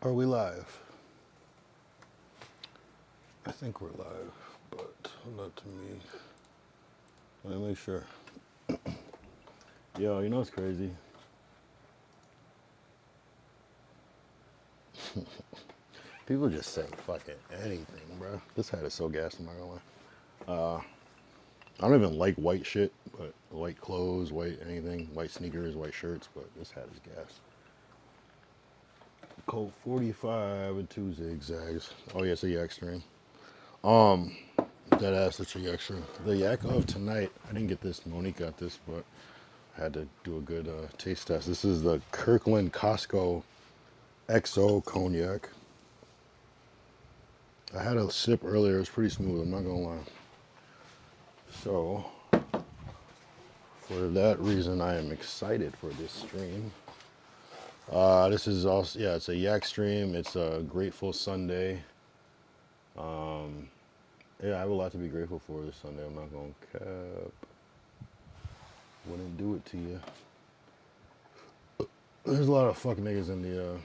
Are we live? I think we're live, but not to me. Let me make sure. Yo, you know what's crazy? People just say fucking anything, bro. This hat is so gas, I'm not gonna lie. I don't even like white shit, but white clothes, white anything, white sneakers, white shirts, but this hat is gas. Colt 45 and two zigzags. Oh yeah, it's a yak string. That ass, that's a yak string. The yak of tonight, I didn't get this, Monique got this, but I had to do a good taste test. This is the Kirkland Costco XO cognac. I had a sip earlier. It was pretty smooth. I'm not gonna lie. So, for that reason, I am excited for this stream. This is also it's a yak stream. It's a grateful Sunday. Yeah, I have a lot to be grateful for this Sunday. I'm not gonna cap. Wouldn't do it to you. There's a lot of fuck niggas in the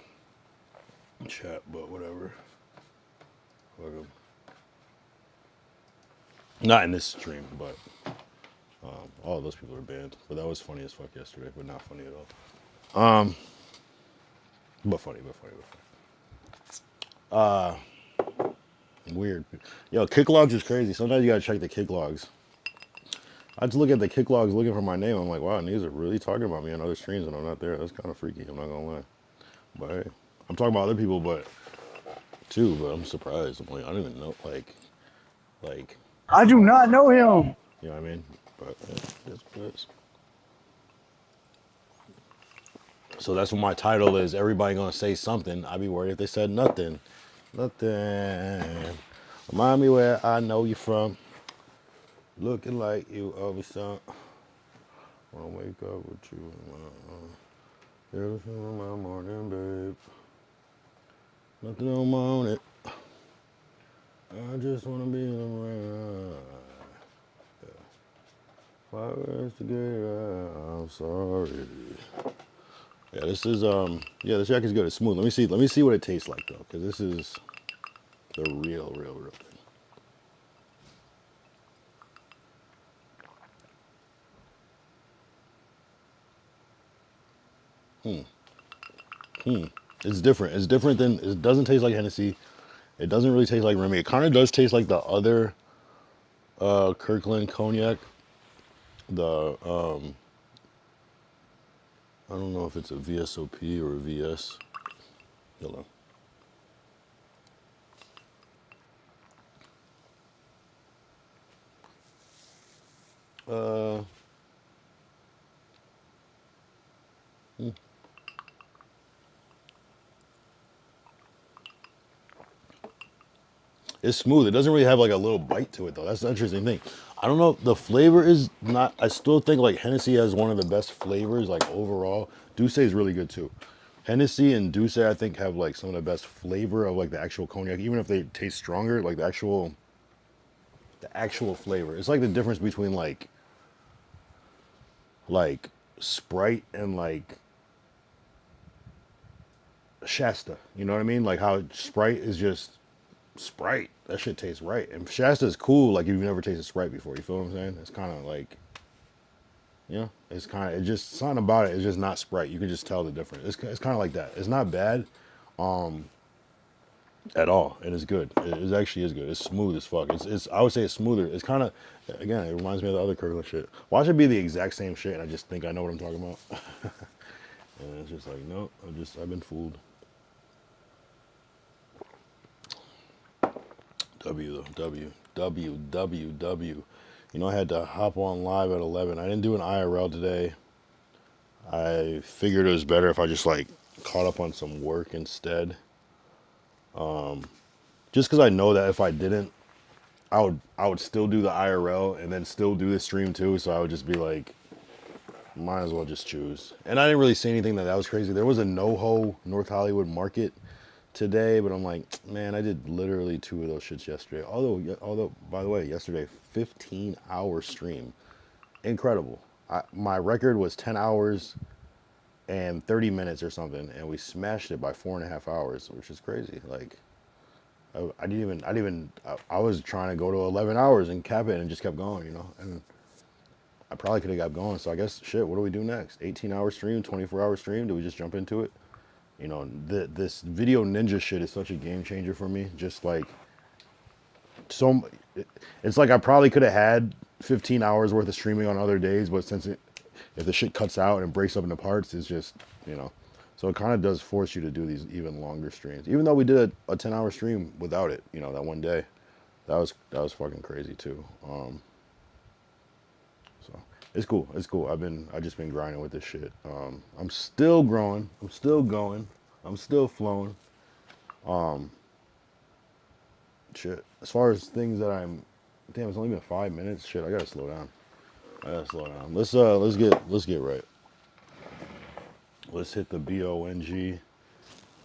chat, but whatever. Fuck 'em. Not in this stream, but all of those people are banned. But that was funny as fuck yesterday, but not funny at all. But funny, but funny, but funny. Weird. Yo, kick logs is crazy. Sometimes you gotta check the kick logs. I just look at the kick logs looking for my name. I'm like, wow, niggas are really talking about me on other streams and I'm not there. That's kind of freaky. I'm not gonna lie. But hey, I'm talking about other people, but I'm surprised. I'm like, I don't even know, like, I do not know him. you know what I mean? But it's. So that's what my title is. Everybody gonna say something. I'd be worried if they said nothing. Nothing. Remind me where I know you from. Looking like you always saw. Wanna wake up with you. Everything in my morning, babe. Nothing on my own it. I just wanna be around. Flowers together. I'm sorry. Yeah, this is this jack is good. It's smooth. Let me see what it tastes like though, because this is the real thing. It's different. It's different than it doesn't taste like Hennessy. It doesn't really taste like Remy. It kind of does taste like the other Kirkland cognac. The I don't know if it's a VSOP or a VS. Hello. Uh, hmm. It's smooth. It doesn't really have like a little bite to it though. That's the interesting thing. I don't know. The flavor is not. I still think like Hennessy has one of the best flavors like overall. Douce is really good too. Hennessy and Douce I think have like some of the best flavor of like the actual cognac. Even if they taste stronger, like the actual flavor. It's like the difference between like Sprite and like Shasta. You know what I mean? Like how Sprite is just Sprite. That shit tastes right. And Shasta is cool. Like you've never tasted Sprite before. You feel what I'm saying? It's kind of like, it's kind of, it just, something about it is just not Sprite. You can just tell the difference. It's kind of like that. It's not bad at all. And it's good. It actually is good. It's smooth as fuck. I would say it's smoother. It's kind of, again, it reminds me of the other Kirkland shit. Watch it be the exact same shit and I just think I know what I'm talking about. And it's just like, no, I've been fooled. W. You know, I had to hop on live at 11. I didn't do an IRL today. I figured it was better if I just like caught up on some work instead. Just because I know that if I didn't, I would still do the IRL and then still do the stream too. So I would just be like, might as well just choose. And I didn't really see anything that was crazy. There was a NoHo North Hollywood market today, but I'm like, man, I did literally 2 of those shits yesterday. Although, by the way, yesterday, 15-hour stream, incredible. My record was 10 hours and 30 minutes or something, and we smashed it by 4.5 hours, which is crazy. Like I didn't even I was trying to go to 11 hours and cap it and just kept going, you know. And I probably could have kept going. So I guess shit. What do we do next? 18-hour stream, 24-hour stream? Do we just jump into it? You know, this video ninja shit is such a game changer for me. Just like so, it's like I probably could have had 15 hours worth of streaming on other days, but if the shit cuts out and breaks up into parts, it's just, you know. So it kind of does force you to do these even longer streams. Even though we did a 10-hour stream without it, you know, that one day, that was fucking crazy too. So it's cool. It's cool. I just been grinding with this shit. I'm still growing. I'm still going. I'm still flowing. Shit. As far as things that damn, it's only been 5 minutes. Shit, I gotta slow down. I gotta slow down. Let's get right. Let's hit the BONG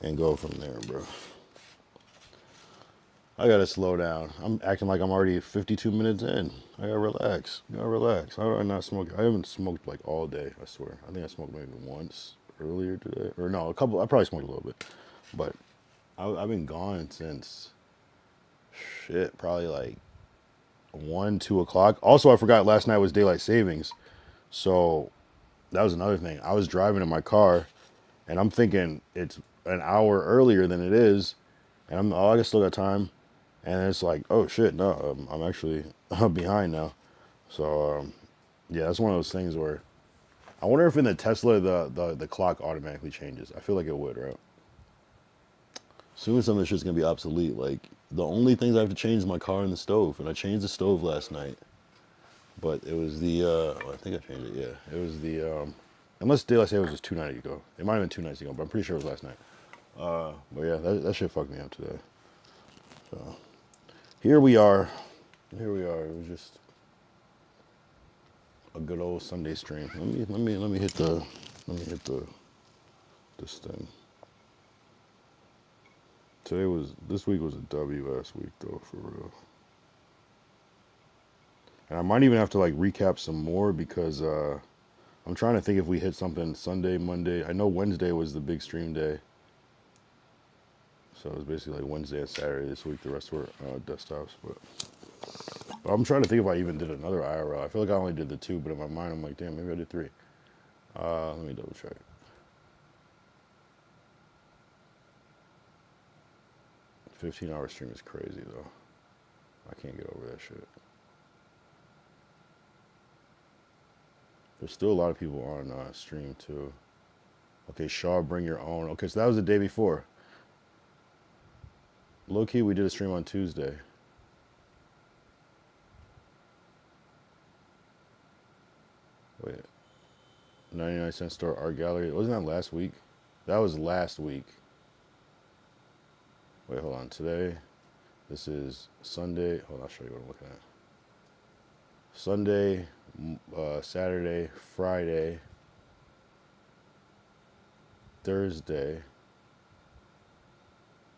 and go from there, bro. I gotta slow down. I'm acting like I'm already 52 minutes in. I gotta relax. I gotta relax. How do I not smoke? I haven't smoked like all day, I swear. I think I smoked maybe once earlier today. Or no, a couple. I probably smoked a little bit. But I've been gone since, shit, probably like 1, 2 o'clock. Also, I forgot last night was daylight savings. So that was another thing. I was driving in my car and I'm thinking it's an hour earlier than it is. And I still got time. And it's like, oh shit, no, I'm actually behind now. So, yeah, that's one of those things where I wonder if in the Tesla, the clock automatically changes. I feel like it would, right? Soon some of this shit's gonna be obsolete. Like, the only things I have to change is my car and the stove. And I changed the stove last night. But it was I think I changed it, yeah. It was unless daylight savings was 2 nights ago. It might have been 2 nights ago, but I'm pretty sure it was last night. But yeah, that shit fucked me up today. So here we are. Here we are. It was just a good old Sunday stream. Let me hit this thing. This week was a WS week though, for real. And I might even have to like recap some more because I'm trying to think if we hit something Sunday, Monday. I know Wednesday was the big stream day. So it was basically like Wednesday and Saturday this week. The rest were desktops. But I'm trying to think if I even did another IRL. I feel like I only did the 2, but in my mind I'm like, damn, maybe I did 3. Let me double check. $15-hour stream is crazy though. I can't get over that shit. There's still a lot of people on stream too. Okay, Shaw, bring your own. Okay, so that was the day before. Low key, we did a stream on Tuesday. Wait, 99-cent store art gallery. Wasn't that last week? That was last week. Wait, hold on. Today, this is Sunday. Hold on, I'll show you what I'm looking at. Sunday, Saturday, Friday, Thursday.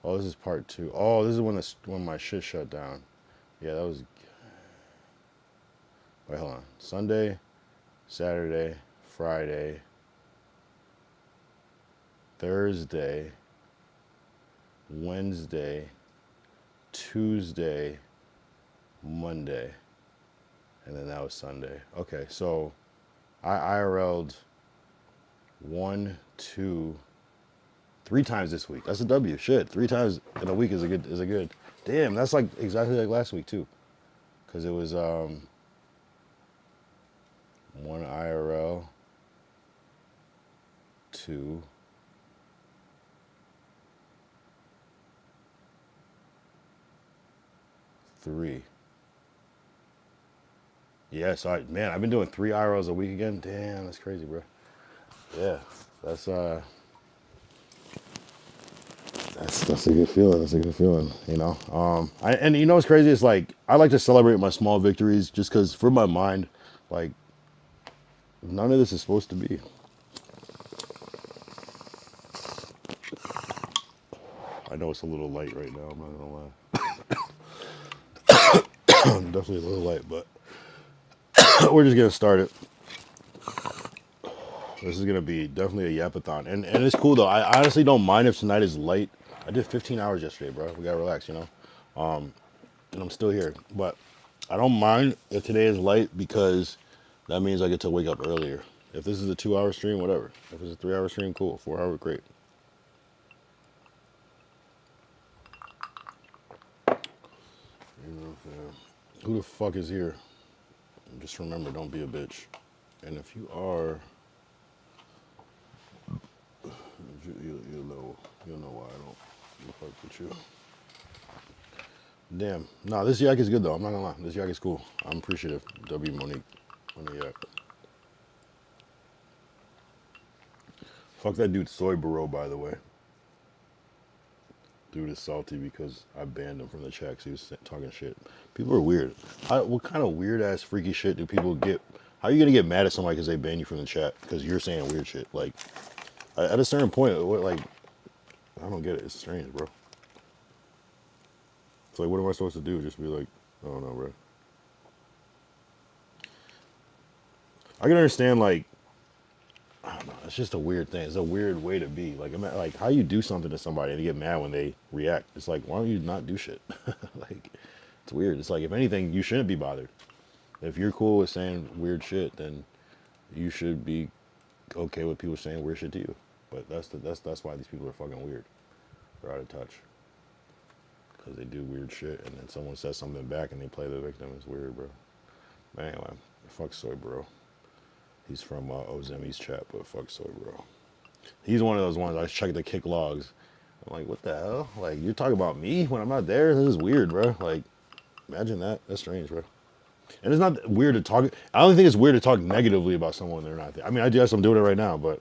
Oh, this is part 2. Oh, this is when my shit shut down. Yeah, that was. Wait, hold on. Sunday, Saturday, Friday, Thursday, Wednesday, Tuesday, Monday, and then that was Sunday. Okay, so I IRL'd 1, 2, 3 times this week. That's a W. Shit, 3 times in a week is a good. Damn, that's like exactly like last week too, because it was 1 IRL, 2. Three. Yeah, so I've been doing 3 IRLs a week again. Damn, that's crazy, bro. Yeah, that's a good feeling. That's a good feeling, you know. And you know what's crazy? It's like I like to celebrate my small victories, just because for my mind, like none of this is supposed to be. I know it's a little light right now. I'm not gonna lie. Definitely a little light, but we're just getting started. This is gonna be definitely a yapathon, and it's cool though. I honestly don't mind if tonight is light. I did 15 hours yesterday, bro. We gotta relax, you know. And I'm still here, but I don't mind if today is light because that means I get to wake up earlier. If this is a 2 hour stream, whatever. If it's a 3 hour stream, cool. 4 hour, great. You know what I'm saying? Who the fuck is here? Just remember, don't be a bitch. And if you are, you'll know why I don't fuck with you. Damn. Nah, this yak is good though. I'm not gonna lie. This yak is cool. I'm appreciative. W Monique on the yak. Fuck that dude Soy Bro, by the way. Dude is salty because I banned him from the chat 'cause he was talking shit. People are weird. What kind of weird ass freaky shit do people get? How are you gonna get mad at somebody because they ban you from the chat because you're saying weird shit? Like, at a certain point, like, I don't get it. It's strange, bro. It's like, what am I supposed to do? Just be like, I don't know, bro. I can understand, like, I don't know. It's just a weird thing. It's a weird way to be. Like how you do something to somebody and they get mad when they react. It's like, why don't you not do shit? Like, it's weird. It's like, if anything, you shouldn't be bothered. If you're cool with saying weird shit, then you should be okay with people saying weird shit to you. But that's why these people are fucking weird. They're out of touch because they do weird shit, and then someone says something back and they play the victim. It's weird, bro. But anyway, fuck Soy Bro. He's from Ozemi's chat, but fuck Soy Bro. He's one of those ones I check the kick logs. I'm like, what the hell? Like, you're talking about me when I'm not there? This is weird, bro. Like, imagine that. That's strange, bro. And it's not weird to talk. I don't think it's weird to talk negatively about someone when they're not there. I mean, I guess I'm doing it right now, but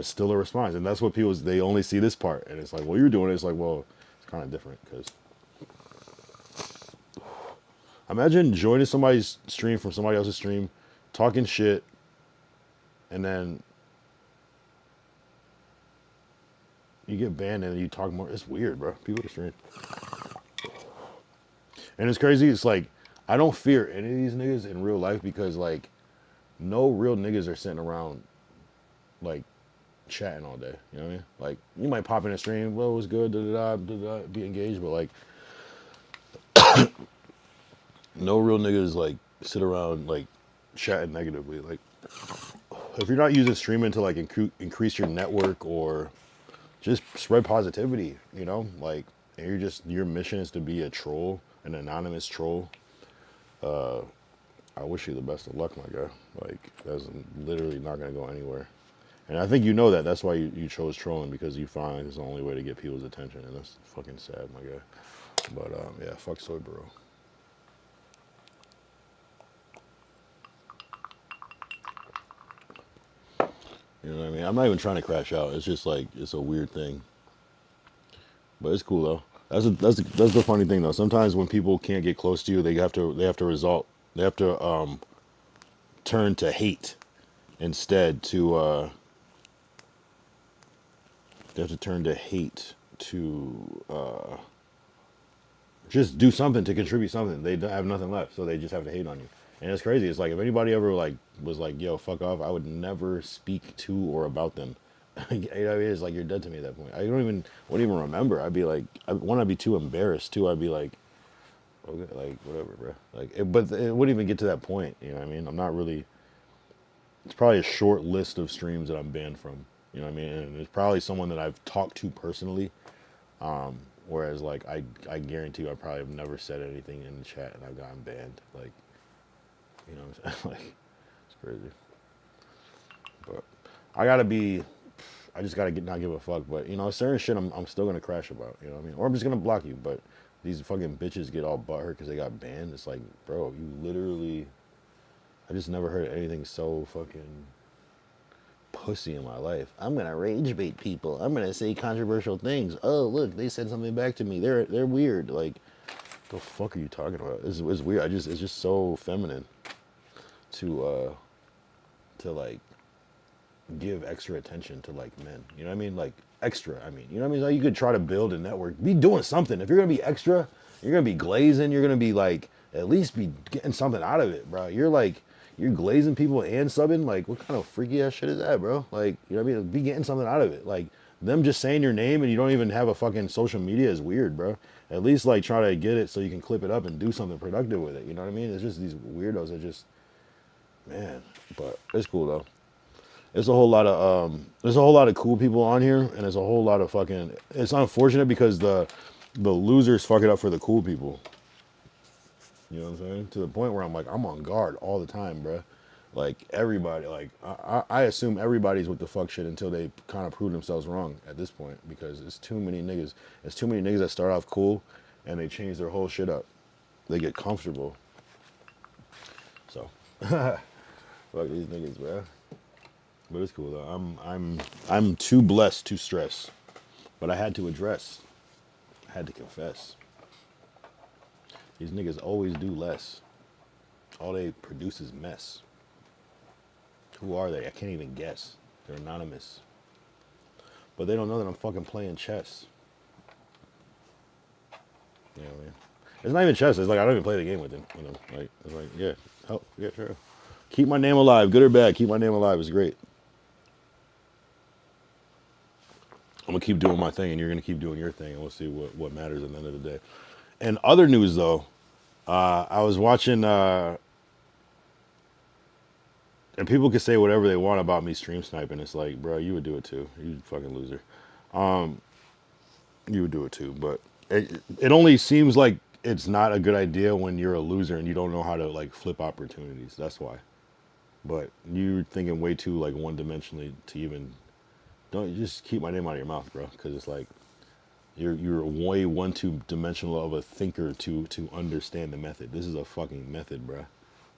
still a response. And that's what people, they only see this part. And it's like, well, you're doing it. It's like, well, it's kind of different because imagine joining somebody's stream from somebody else's stream, talking shit, and then you get banned and you talk more. It's weird, bro. People are strange. And it's crazy. It's like, I don't fear any of these niggas in real life because, like, no real niggas are sitting around, like, chatting all day. You know what I mean? Like, you might pop in a stream, well, it was good, da-da-da, be engaged, but, like, no real niggas, like, sit around, like, chatting negatively. Like, if you're not using streaming to, like, increase your network or just spread positivity, you know, like, and your mission is to be a troll, an anonymous troll. I wish you the best of luck, my guy. Like, that's literally not gonna go anywhere. And I think you know that. That's why you chose trolling, because you find it's the only way to get people's attention, and that's fucking sad, my guy. But yeah, fuck Soy Bro. You know what I mean? I'm not even trying to crash out. It's just like, it's a weird thing. But it's cool though. That's the funny thing though. Sometimes when people can't get close to you, they have to turn to hate instead to they have to turn to hate to just do something to contribute something. They don't have nothing left, so they just have to hate on you. And it's crazy. It's like, if anybody ever like was like, "Yo, fuck off," I would never speak to or about them. You know, it's like, you're dead to me at that point. Wouldn't even remember. I'd be like, I'd be too embarrassed. Two, I'd be like, okay, like, whatever, bro. Like, but it wouldn't even get to that point. You know what I mean? I'm not really. It's probably a short list of streams that I'm banned from. You know what I mean? And it's probably someone that I've talked to personally. Whereas, like, I guarantee you, I probably have never said anything in the chat and I've gotten banned. Like, you know what I'm saying? Like, it's crazy. But I just gotta not give a fuck. But, you know, certain shit I'm still gonna crash about. You know what I mean? Or I'm just gonna block you. But these fucking bitches get all butthurt because they got banned. It's like, bro, you literally. I just never heard anything so fucking pussy in my life. I'm gonna rage bait people. I'm gonna say controversial things. Oh, look, they said something back to me. They're weird. Like, the fuck are you talking about? It's weird. It's just so feminine to like give extra attention to, like, men. You know what I mean? Like, extra. I mean, you know what I mean? Like, you could try to build a network. Be doing something. If you're gonna be extra, you're gonna be glazing. You're gonna be like, at least be getting something out of it, bro. You're like, you're glazing people and subbing. Like, what kind of freaky ass shit is that, bro? Like, you know what I mean? Be getting something out of it. Like, them just saying your name and you don't even have a fucking social media is weird, bro. At least like try to get it so you can clip it up and do something productive with it. You know what I mean? It's just these weirdos that just, man. But it's cool though. There's a whole lot of cool people on here, and there's a whole lot of fucking. It's unfortunate because the losers fuck it up for the cool people. You know what I'm saying? To the point where I'm like, I'm on guard all the time, bruh. Like everybody, like I assume everybody's with the fuck shit until they kind of prove themselves wrong at this point because it's too many niggas. It's too many niggas that start off cool, and they change their whole shit up. They get comfortable. So, fuck these niggas, bruh. But it's cool though. I'm too blessed to stress, but I had to address. I had to confess. These niggas always do less. All they produce is mess. Who are they? I can't even guess. They're anonymous. But they don't know that I'm fucking playing chess. You know what I mean? It's not even chess. It's like I don't even play the game with them. You know, like it's like yeah, help, yeah, sure. Keep my name alive, good or bad. Keep my name alive is great. I'm gonna keep doing my thing, and you're gonna keep doing your thing, and we'll see what matters at the end of the day. And other news though, I was watching, and people can say whatever they want about me stream sniping. It's like, bro, you would do it too. You fucking loser. You would do it too, but it only seems like it's not a good idea when you're a loser and you don't know how to like flip opportunities. That's why. But you're thinking way too like one dimensionally to even don't just keep my name out of your mouth, bro. Because it's like you're way one two dimensional of a thinker to understand the method. This is a fucking method, bro.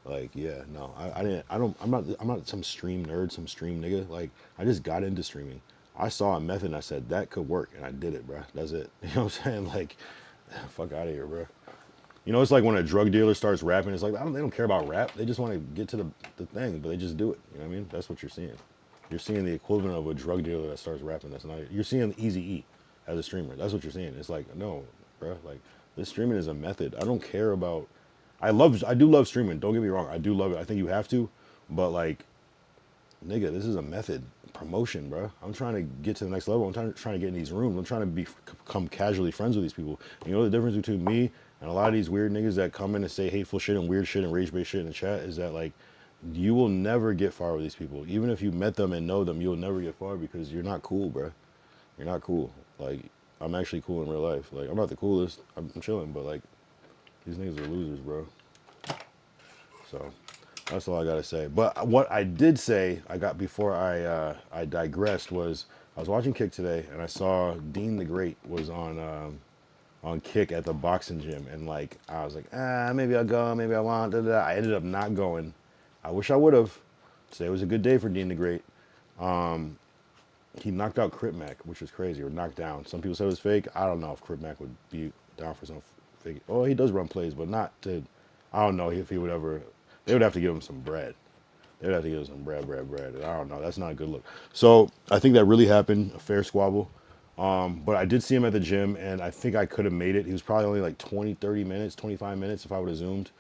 Like yeah, no, I didn't. I don't. I'm not some stream nerd, some stream nigga. Like I just got into streaming. I saw a method and I said that could work, and I did it, bro. That's it. You know what I'm saying? Like, fuck out of here, bro. You know, it's like when a drug dealer starts rapping. It's like they don't care about rap. They just want to get to the thing, but they just do it. You know what I mean? That's what you're seeing. You're seeing the equivalent of a drug dealer that starts rapping. That's not. You're seeing Easy E as a streamer. That's what you're seeing. It's like no, bro. Like this streaming is a method. I don't care about. I do love streaming. Don't get me wrong. I do love it. I think you have to, but like, nigga, this is a method promotion, bro. I'm trying to get to the next level. I'm trying to get in these rooms. I'm trying to become casually friends with these people. You know the difference between me and a lot of these weird niggas that come in and say hateful shit and weird shit and rage-based shit in the chat is that like, you will never get far with these people. Even if you met them and know them, you'll never get far because you're not cool, bro. You're not cool. Like, I'm actually cool in real life. Like, I'm not the coolest. I'm chilling, but like, these niggas are losers, bro. So that's all I gotta say. But what I did say, I got before I digressed was I was watching Kick today and I saw Dean the Great was on Kick at the boxing gym and like I was like maybe I'll go, maybe I won't. Da, da, da. I ended up not going. I wish I would have. Today was a good day for Dean the Great. He knocked out Crip Mac, which was crazy, or knocked down. Some people said it was fake. I don't know if Crip Mac would be down for some fake. Oh, he does run plays, but not to. I don't know if he would ever. They would have to give him some bread. They would have to give him some bread. And I don't know. That's not a good look. So I think that really happened, a fair squabble. But I did see him at the gym, and I think I could have made it. He was probably only like 20, 30 minutes, 25 minutes if I would have zoomed.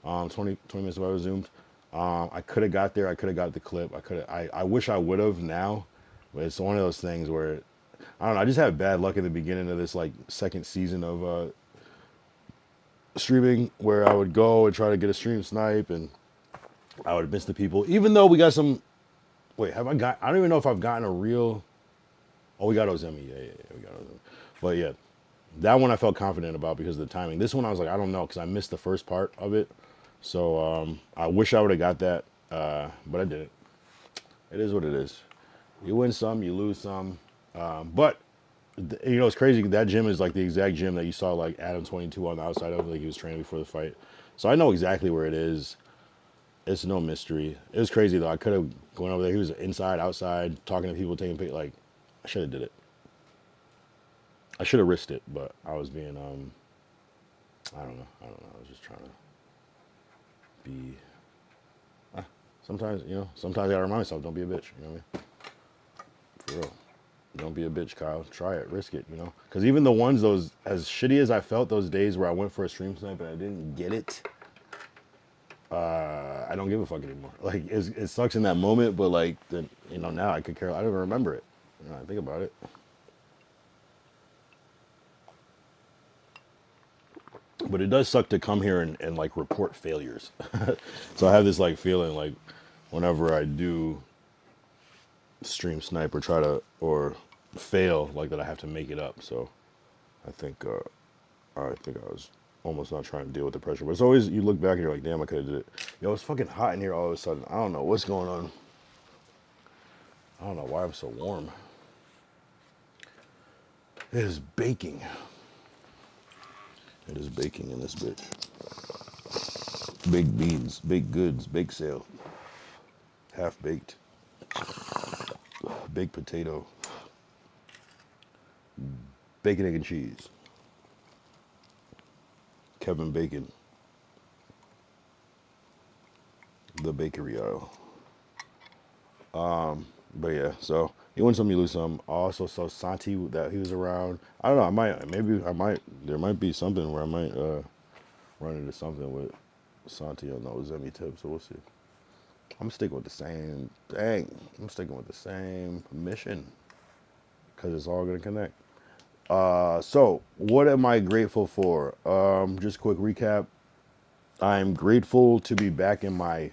20 minutes if I would have zoomed. I could have got there. I could have got the clip. I wish I would have now. But it's one of those things where, I don't know. I just had bad luck at the beginning of this like second season of streaming where I would go and try to get a stream snipe and I would miss the people. Even though we got some, wait, have I got, I don't even know if I've gotten a real, oh, we got Ozemi. Yeah, we got Ozemi. But yeah, that one I felt confident about because of the timing. This one I was like, I don't know, because I missed the first part of it. So I wish I would have got that, but I didn't. It is what it is. You win some, you lose some. But you know, it's crazy. That gym is like the exact gym that you saw like Adam 22 on the outside of, like he was training before the fight. So I know exactly where it is. It's no mystery. It was crazy though. I could have gone over there. He was inside, outside, talking to people, taking pictures. Like, I should have did it. I should have risked it, but I was being I don't know. I was just trying to be. Sometimes, you know, sometimes I gotta remind myself, don't be a bitch. You know what I mean? For real. Don't be a bitch, Kyle. Try it, risk it, you know? Because even the ones, those, as shitty as I felt those days where I went for a stream snipe and I didn't get it, I don't give a fuck anymore. Like it sucks in that moment, but like then now I could care. I don't even remember it. I think about it. But it does suck to come here and like report failures. So I have this like feeling like whenever I do stream snipe or try to or fail like that, I have to make it up. So I think I was almost not trying to deal with the pressure. But it's always you look back and you're like, damn, I could have did it. Yo, it's fucking hot in here all of a sudden. I don't know what's going on. I don't know why I'm so warm. It is baking. It is baking in this bitch. Baked beans, baked goods, bake sale. Half baked. Baked potato. Bacon, egg, and cheese. Kevin Bacon. The bakery aisle. But yeah, so you win some, you lose some. I also saw Santi that he was around. I don't know. There might be something where I might run into something with Santi on those Emmy tips. So we'll see. I'm sticking with the same thing. I'm sticking with the same mission because it's all gonna connect. So what am I grateful for? Just quick recap. I'm grateful to be back in my.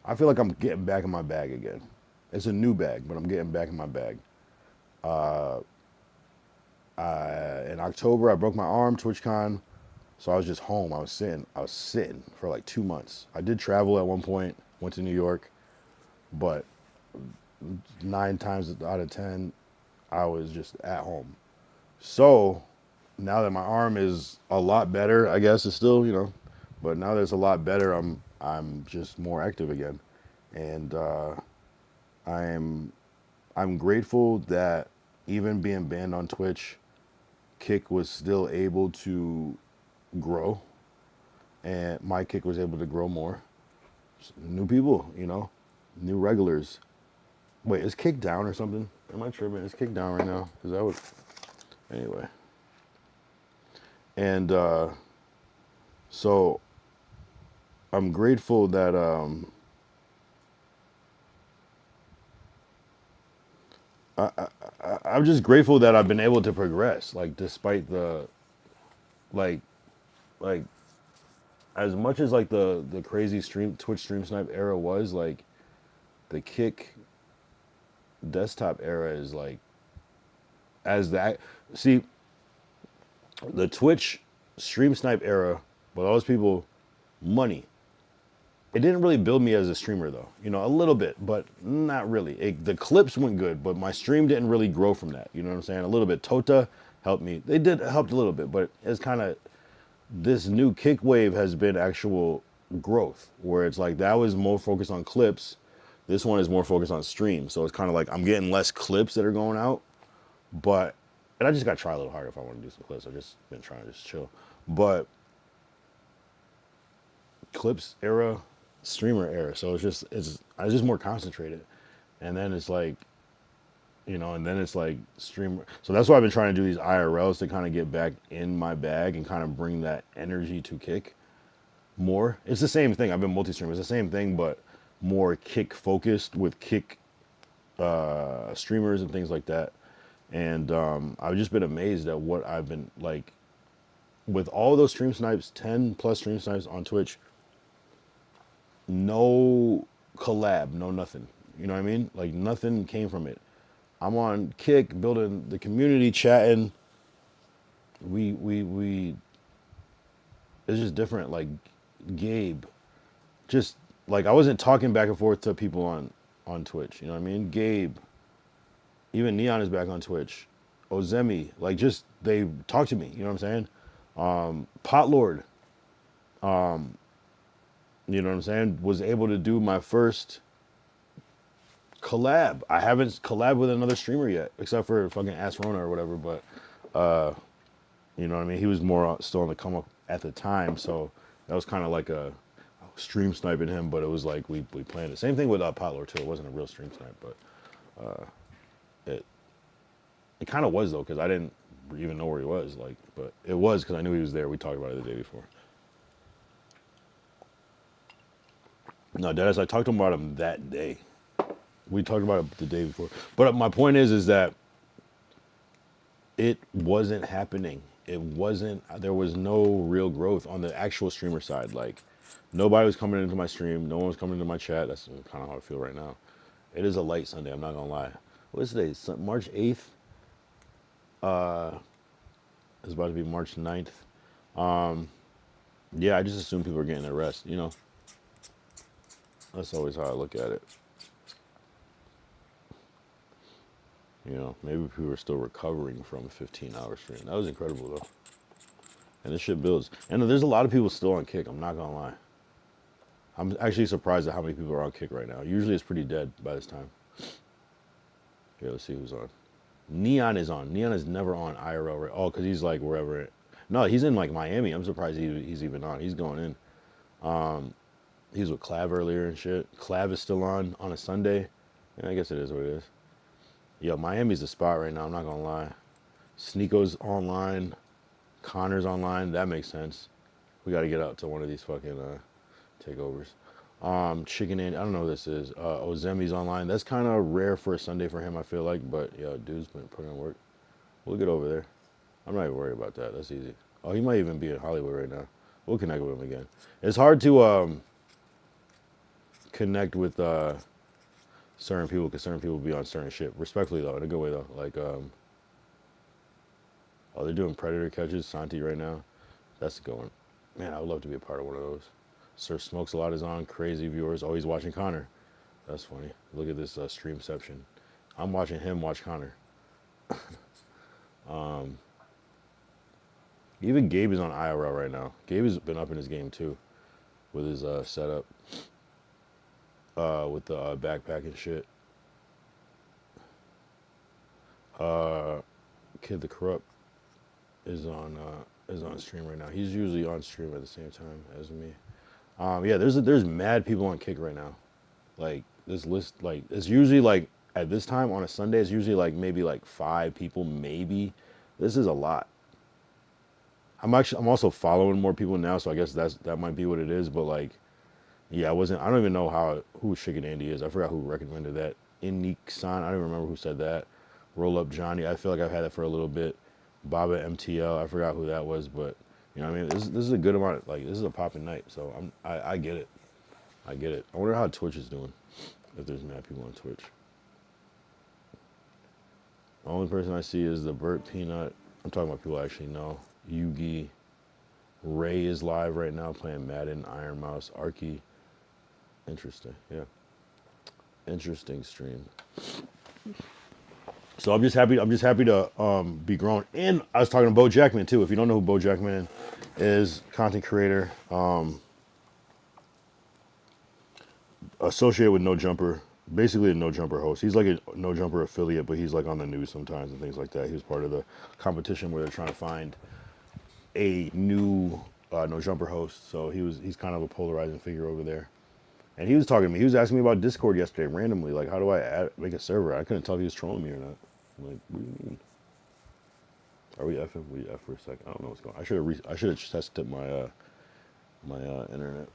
I feel like I'm getting back in my bag again. It's a new bag, but I'm getting back in my bag. In October, I broke my arm, TwitchCon, so I was just home. I was sitting for like 2 months. I did travel at one point, went to New York, but 9 times out of 10, I was just at home. So now that my arm is a lot better, I guess it's still, but now that it's a lot better, I'm just more active again, and I'm I'm grateful that even being banned on Twitch, Kick was still able to grow, and my Kick was able to grow more. New people, new regulars. Wait, is Kick down or something? Am I tripping? Is Kick down right now? Is that what? Anyway. And so I'm grateful that I'm just grateful that I've been able to progress, like despite the like like as much as like the crazy stream Twitch stream snipe era was, like the Kick desktop era is like as that see the Twitch stream snipe era, but all those people money. It didn't really build me as a streamer though, a little bit, but not really. The clips went good, but my stream didn't really grow from that. You know what I'm saying? A little bit. Tota helped me. They did helped a little bit, but it's kind of this new Kick wave has been actual growth where it's like that was more focused on clips. This one is more focused on stream. So it's kind of like I'm getting less clips that are going out, but and I just got to try a little harder if I want to do some clips. I've just been trying to just chill. But clips era, streamer era. So I was just more concentrated. And then it's like, and then it's like streamer. So that's why I've been trying to do these IRLs to kind of get back in my bag and kind of bring that energy to Kick more. It's the same thing. I've been multi-streaming. It's the same thing, but more Kick focused with Kick streamers and things like that. And I've just been amazed at what I've been like with all those stream snipes, 10 plus stream snipes on Twitch. No collab, no nothing. You know what I mean? Like nothing came from it. I'm on Kick, building the community, chatting. We it's just different. Like Gabe, just like I wasn't talking back and forth to people on Twitch. You know what I mean? Gabe, even Neon is back on Twitch. Ozemi, like just they talk to me. You know what I'm saying? Potlord, you know what I'm saying? Was able to do my first collab. I haven't collabed with another streamer yet, except for fucking Ask Rona or whatever. But you know what I mean? He was more still on the come up at the time, so that was kind of like a stream sniping him. But it was like we planned it. Same thing with Potlord too. It wasn't a real stream snipe, but it kind of was though, because I didn't even know where he was. Like, but it was because I knew he was there. We talked about it the day before. No, Dennis, I talked to him about him that day. We talked about it the day before. But my point is that it wasn't happening. It wasn't. There was no real growth on the actual streamer side. Like nobody was coming into my stream. No one was coming into my chat. That's kind of how I feel right now. It is a light Sunday. I'm not gonna lie. What is today? March 8th. It's about to be March 9th. Yeah, I just assume people are getting their rest. You know, that's always how I look at it. You know, maybe people are still recovering from a 15-hour stream. That was incredible though. And this shit builds. And there's a lot of people still on Kick. I'm not gonna lie. I'm actually surprised at how many people are on Kick right now. Usually it's pretty dead by this time. Here, let's see who's on. Neon is on. Neon is never on IRL. Right? Oh, because he's like wherever. No, he's in like Miami. I'm surprised he's even on. He's going in. He was with Clav earlier and shit. Clav is still on a Sunday. And I guess it is what it is. Yo, Miami's the spot right now. I'm not gonna lie. Sneako's online. Connor's online. That makes sense. We got to get out to one of these fucking takeovers. Chicken in. I don't know who this is. Ozemi's online. That's kind of rare for a Sunday for him, I feel like. But yo, dude's been putting in work. We'll get over there. I'm not even worried about that. That's easy. Oh, he might even be in Hollywood right now. We'll connect with him again. It's hard to connect with certain people because certain people be on certain shit. Respectfully though, in a good way though. Like oh, they're doing predator catches, Santi right now. That's going. Man, I would love to be a part of one of those. Sir Smokes a Lot is on. Crazy viewers. Oh, he's watching Connor. That's funny. Look at this streamception. I'm watching him watch Connor. Even Gabe is on IRL right now. Gabe has been up in his game too, with his setup, with the backpack and shit. Kid the Corrupt is on stream right now. He's usually on stream at the same time as me. Yeah, there's mad people on Kick right now. Like this list, like it's usually like at this time on a Sunday, it's usually like maybe like 5 people, maybe. This is a lot. I'm also following more people now, so I guess that might be what it is. But like, yeah, I don't even know who Chicken Andy is. I forgot who recommended that. Inik-san, I don't even remember who said that. Roll Up Johnny, I feel like I've had that for a little bit. Baba MTL, I forgot who that was, but you know what I mean? This is a good amount, like this is a popping night, so I get it. I get it. I wonder how Twitch is doing, if there's mad people on Twitch. The only person I see is the Burt Peanut. I'm talking about people I actually know. Yugi. Ray is live right now playing Madden, Iron Mouse, Arky. Interesting, yeah. Interesting stream. So I'm just happy to be grown. And I was talking to Bo Jackman too. If you don't know who Bo Jackman is, content creator, associated with No Jumper, basically a No Jumper host. He's like a No Jumper affiliate, but he's like on the news sometimes and things like that. He was part of the competition where they're trying to find a new No Jumper host. So he's kind of a polarizing figure over there. And he was talking to me. He was asking me about Discord yesterday randomly. Like, how do I make a server? I couldn't tell if he was trolling me or not. I'm like, what do you mean? Are we effing? We F for a second. I don't know what's going on. I should have tested my internet.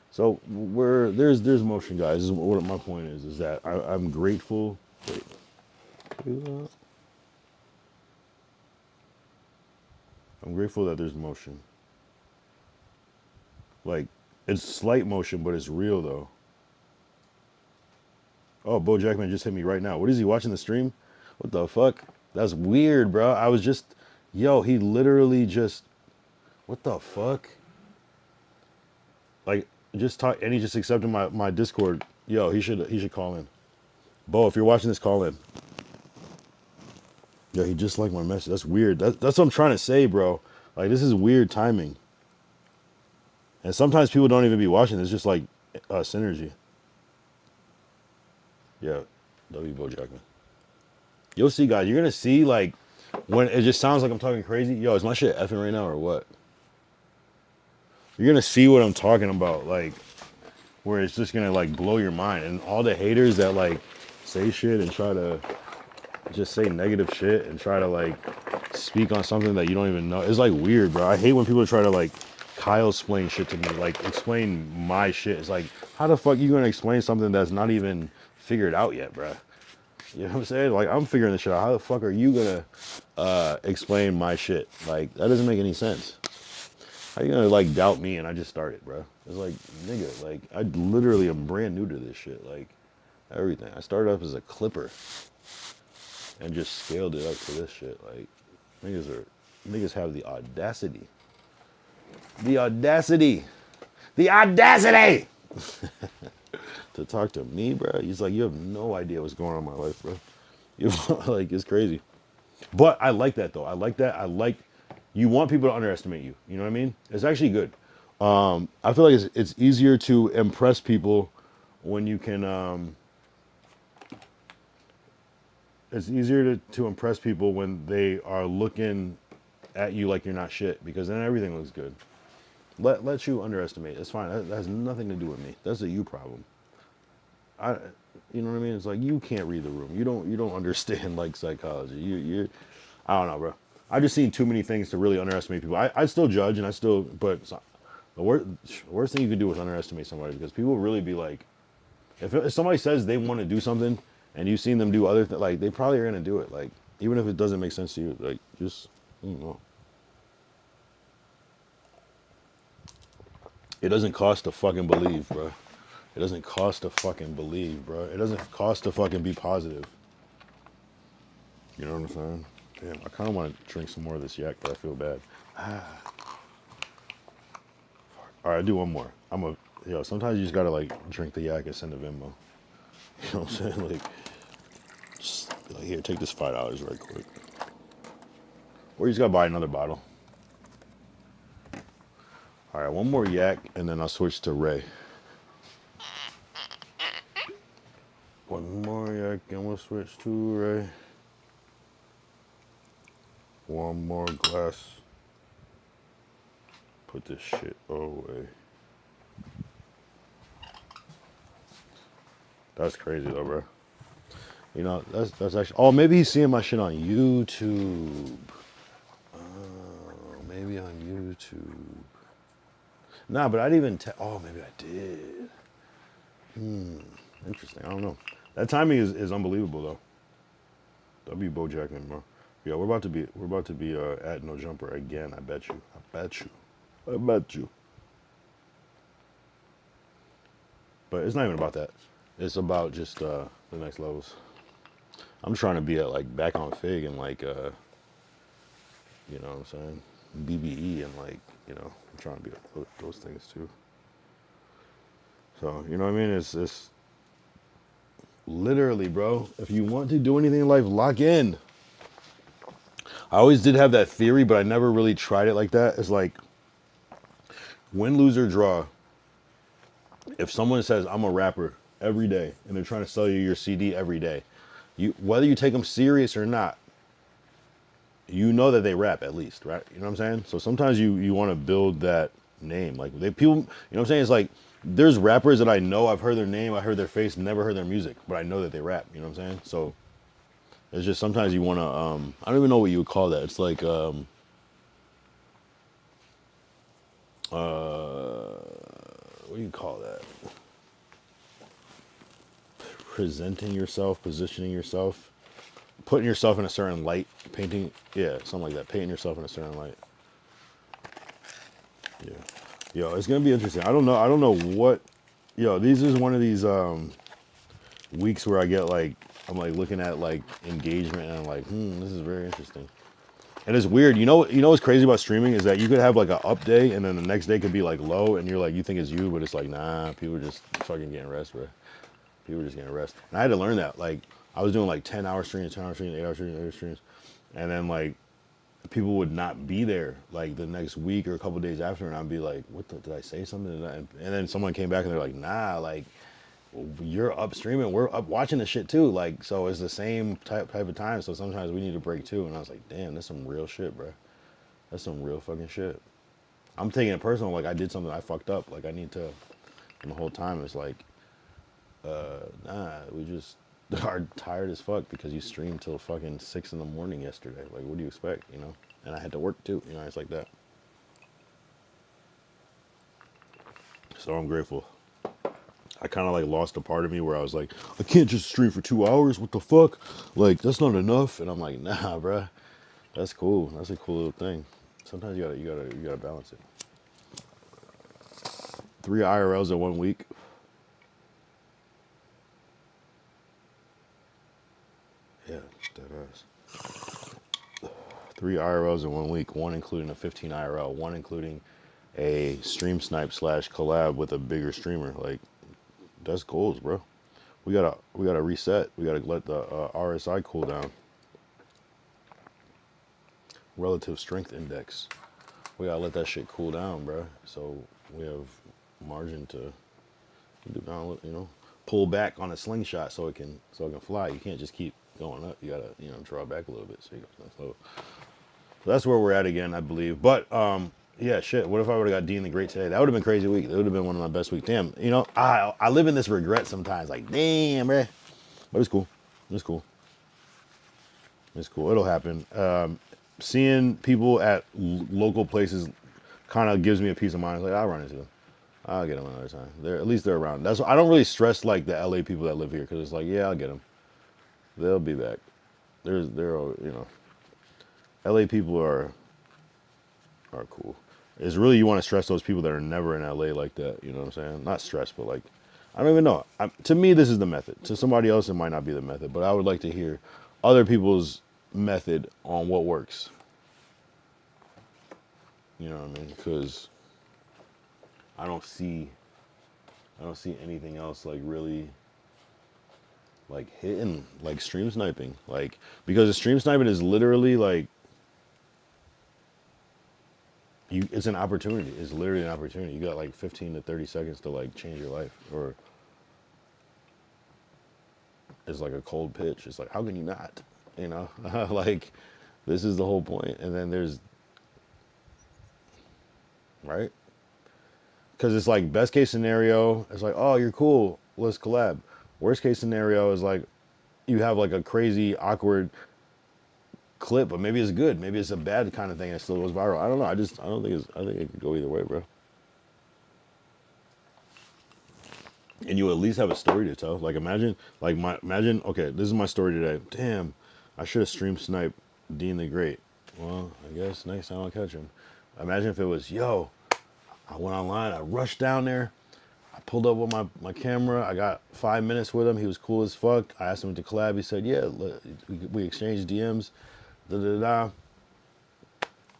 So there's motion, guys. This is what my point is that I'm grateful. Wait. I'm grateful that there's motion. Like, it's slight motion, but it's real though. Oh, Bo Jackman just hit me right now. What is he watching the stream? What the fuck? That's weird, bro. I was just, yo, he literally just, what the fuck? Like, just talk, and he just accepted my Discord. Yo, he should call in. Bo, if you're watching this, call in. Yo, he just liked my message. That's weird. That's what I'm trying to say, bro. Like, this is weird timing. And sometimes people don't even be watching. It's just like synergy. Yeah, W. Bo Jackman. You'll see, guys. You're gonna see like when it just sounds like I'm talking crazy. Yo, is my shit effing right now or what? You're gonna see what I'm talking about, like where it's just gonna like blow your mind. And all the haters that like say shit and try to just say negative shit and try to like speak on something that you don't even know. It's like weird, bro. I hate when people try to like Kyle explain shit to me, like explain my shit. It's like, how the fuck you gonna explain something that's not even figured out yet, bruh? You know what I'm saying? Like, I'm figuring this shit out. How the fuck are you gonna explain my shit? Like, that doesn't make any sense. How you gonna like doubt me and I just started, bro? It's like, nigga, like I literally am brand new to this shit. Like everything. I started up as a clipper and just scaled it up to this shit. Like niggas have the audacity. The audacity. The audacity to talk to me, bro. He's like, you have no idea what's going on in my life, bro. You like it's crazy. But I like that though. I like that. I like you want people to underestimate you. You know what I mean? It's actually good. I feel like it's easier to impress people when you can. It's easier to impress people when they are looking at you like you're not shit because then everything looks good. Let you underestimate. It's fine. That has nothing to do with me. That's a you problem. I, you know what I mean? It's like you can't read the room. You don't understand like psychology. You're I don't know, bro. I've just seen too many things to really underestimate people. I still judge and I still, but the worst thing you can do is underestimate somebody because people really be like, if somebody says they want to do something and you've seen them do other things, like they probably are gonna do it. Like even if it doesn't make sense to you, like just I don't know. It doesn't cost to fucking believe, bro. It doesn't cost to fucking believe, bro. It doesn't cost to fucking be positive. You know what I'm saying? Damn, I kind of want to drink some more of this yak, but I feel bad. All right, I do one more. Sometimes you just gotta like drink the yak and send a Venmo. You know what I'm saying? Like, just be like, here, take this $5 right quick. Or you just gotta buy another bottle. All right, one more yak, and then I'll switch to Ray. One more yak, and we'll switch to Ray. One more glass. Put this shit away. That's crazy though, bro. You know, that's actually. Oh, maybe he's seeing my shit on YouTube. Oh, maybe on YouTube. Nah, but I didn't even. Oh, maybe I did. Interesting. I don't know. That timing is unbelievable though. W. Bojackman, bro. Yeah, we're about to be at No Jumper again. I bet you. I bet you. I bet you. But it's not even about that. It's about just the next levels. I'm trying to be at like back on Fig and like you know what I'm saying? BBE and like, you know, I'm trying to be at those things too. So, you know what I mean? It's literally, bro, if you want to do anything in life, lock in. I always did have that theory, but I never really tried it like that. It's like win, lose, or draw. If someone says I'm a rapper every day and they're trying to sell you your CD every day, whether you take them serious or not, you know that they rap at least, right? You know what I'm saying? So sometimes you want to build that name. Like people, you know what I'm saying? It's like there's rappers that I know, I've heard their name, I heard their face, never heard their music, but I know that they rap. You know what I'm saying? So it's just sometimes you want to. I don't even know what you would call that. It's like what do you call that? Presenting yourself, positioning yourself, putting yourself in a certain light, painting, yeah, something like that. Painting yourself in a certain light. Yeah. Yo, it's gonna be interesting. I don't know what. Yo, these is one of these weeks where I get like I'm like looking at like engagement and I'm like, this is very interesting. And it's weird. You know what's crazy about streaming is that you could have like a up day and then the next day could be like low and you're like you think it's you, but it's like nah, people are just fucking getting rest, bro. People were just getting rest. And I had to learn that. Like I was doing like 10-hour streams, 10-hour streams, 8-hour streams, 8-hour streams, and then like people would not be there like the next week or a couple days after, and I'd be like, "What did I say something?" And then someone came back and they're like, "Nah, like you're up streaming, we're up watching the shit too." Like so, it's the same type of time. So sometimes we need a break too. And I was like, "Damn, that's some real shit, bro. That's some real fucking shit." I'm taking it personal. Like I did something, I fucked up. Like I need to. And the whole time it's like, nah, we just are tired as fuck because you streamed till fucking 6 in the morning yesterday. Like, what do you expect, you know? And I had to work too, you know, it's like that. So I'm grateful. I kind of like lost a part of me where I was like, I can't just stream for 2 hours. What the fuck? Like that's not enough. And I'm like, nah, bruh. That's cool. That's a cool little thing. Sometimes you gotta balance it. 3 IRLs in 1 week. Yeah, that is. 3 IRLs in 1 week. One including a 15 IRL. One including a stream snipe / collab with a bigger streamer. Like that's goals, bro. We gotta reset. We gotta let the RSI cool down. Relative strength index. We gotta let that shit cool down, bro. So we have margin to do down, pull back on a slingshot so it can fly. You can't just keep going up. You gotta draw back a little bit so that's where we're at again, I believe. But yeah, shit. What if I would have got Dean the Great today? That would have been a crazy week. That would have been one of my best weeks. Damn, I live in this regret sometimes. Like, damn, bruh. But it's cool. It's cool. It's cool. It'll happen. Seeing people at local places kind of gives me a peace of mind. It's like I'll run into them. I'll get them another time. At least they're around. That's why I don't really stress like the LA people that live here because it's like, yeah, I'll get them. They'll be back. LA people are cool. It's really you want to stress those people that are never in LA like that. You know what I'm saying? Not stress, but like I don't even know. To me, this is the method. To somebody else, it might not be the method. But I would like to hear other people's method on what works. You know what I mean? Because I don't see anything else like really like hitting like stream sniping. Like because the stream sniping is literally like it's an opportunity. It's literally an opportunity. You got like 15 to 30 seconds to like change your life. Or it's like a cold pitch. It's like how can you not? Like this is the whole point. And then there's right? Because it's like best case scenario, it's like, oh, you're cool, let's collab. Worst case scenario is like you have like a crazy awkward clip, but maybe it's good. Maybe it's a bad kind of thing and it still goes viral. I don't know. I think it could go either way, bro. And you at least have a story to tell. Like imagine, okay, this is my story today. Damn, I should have stream sniped Dean the Great. Well, I guess next time I'll catch him. Imagine if it was, yo, I went online, I rushed down there, I pulled up with my camera, I got 5 minutes with him, he was cool as fuck. I asked him to collab, he said, yeah, we exchanged DMs, da-da-da.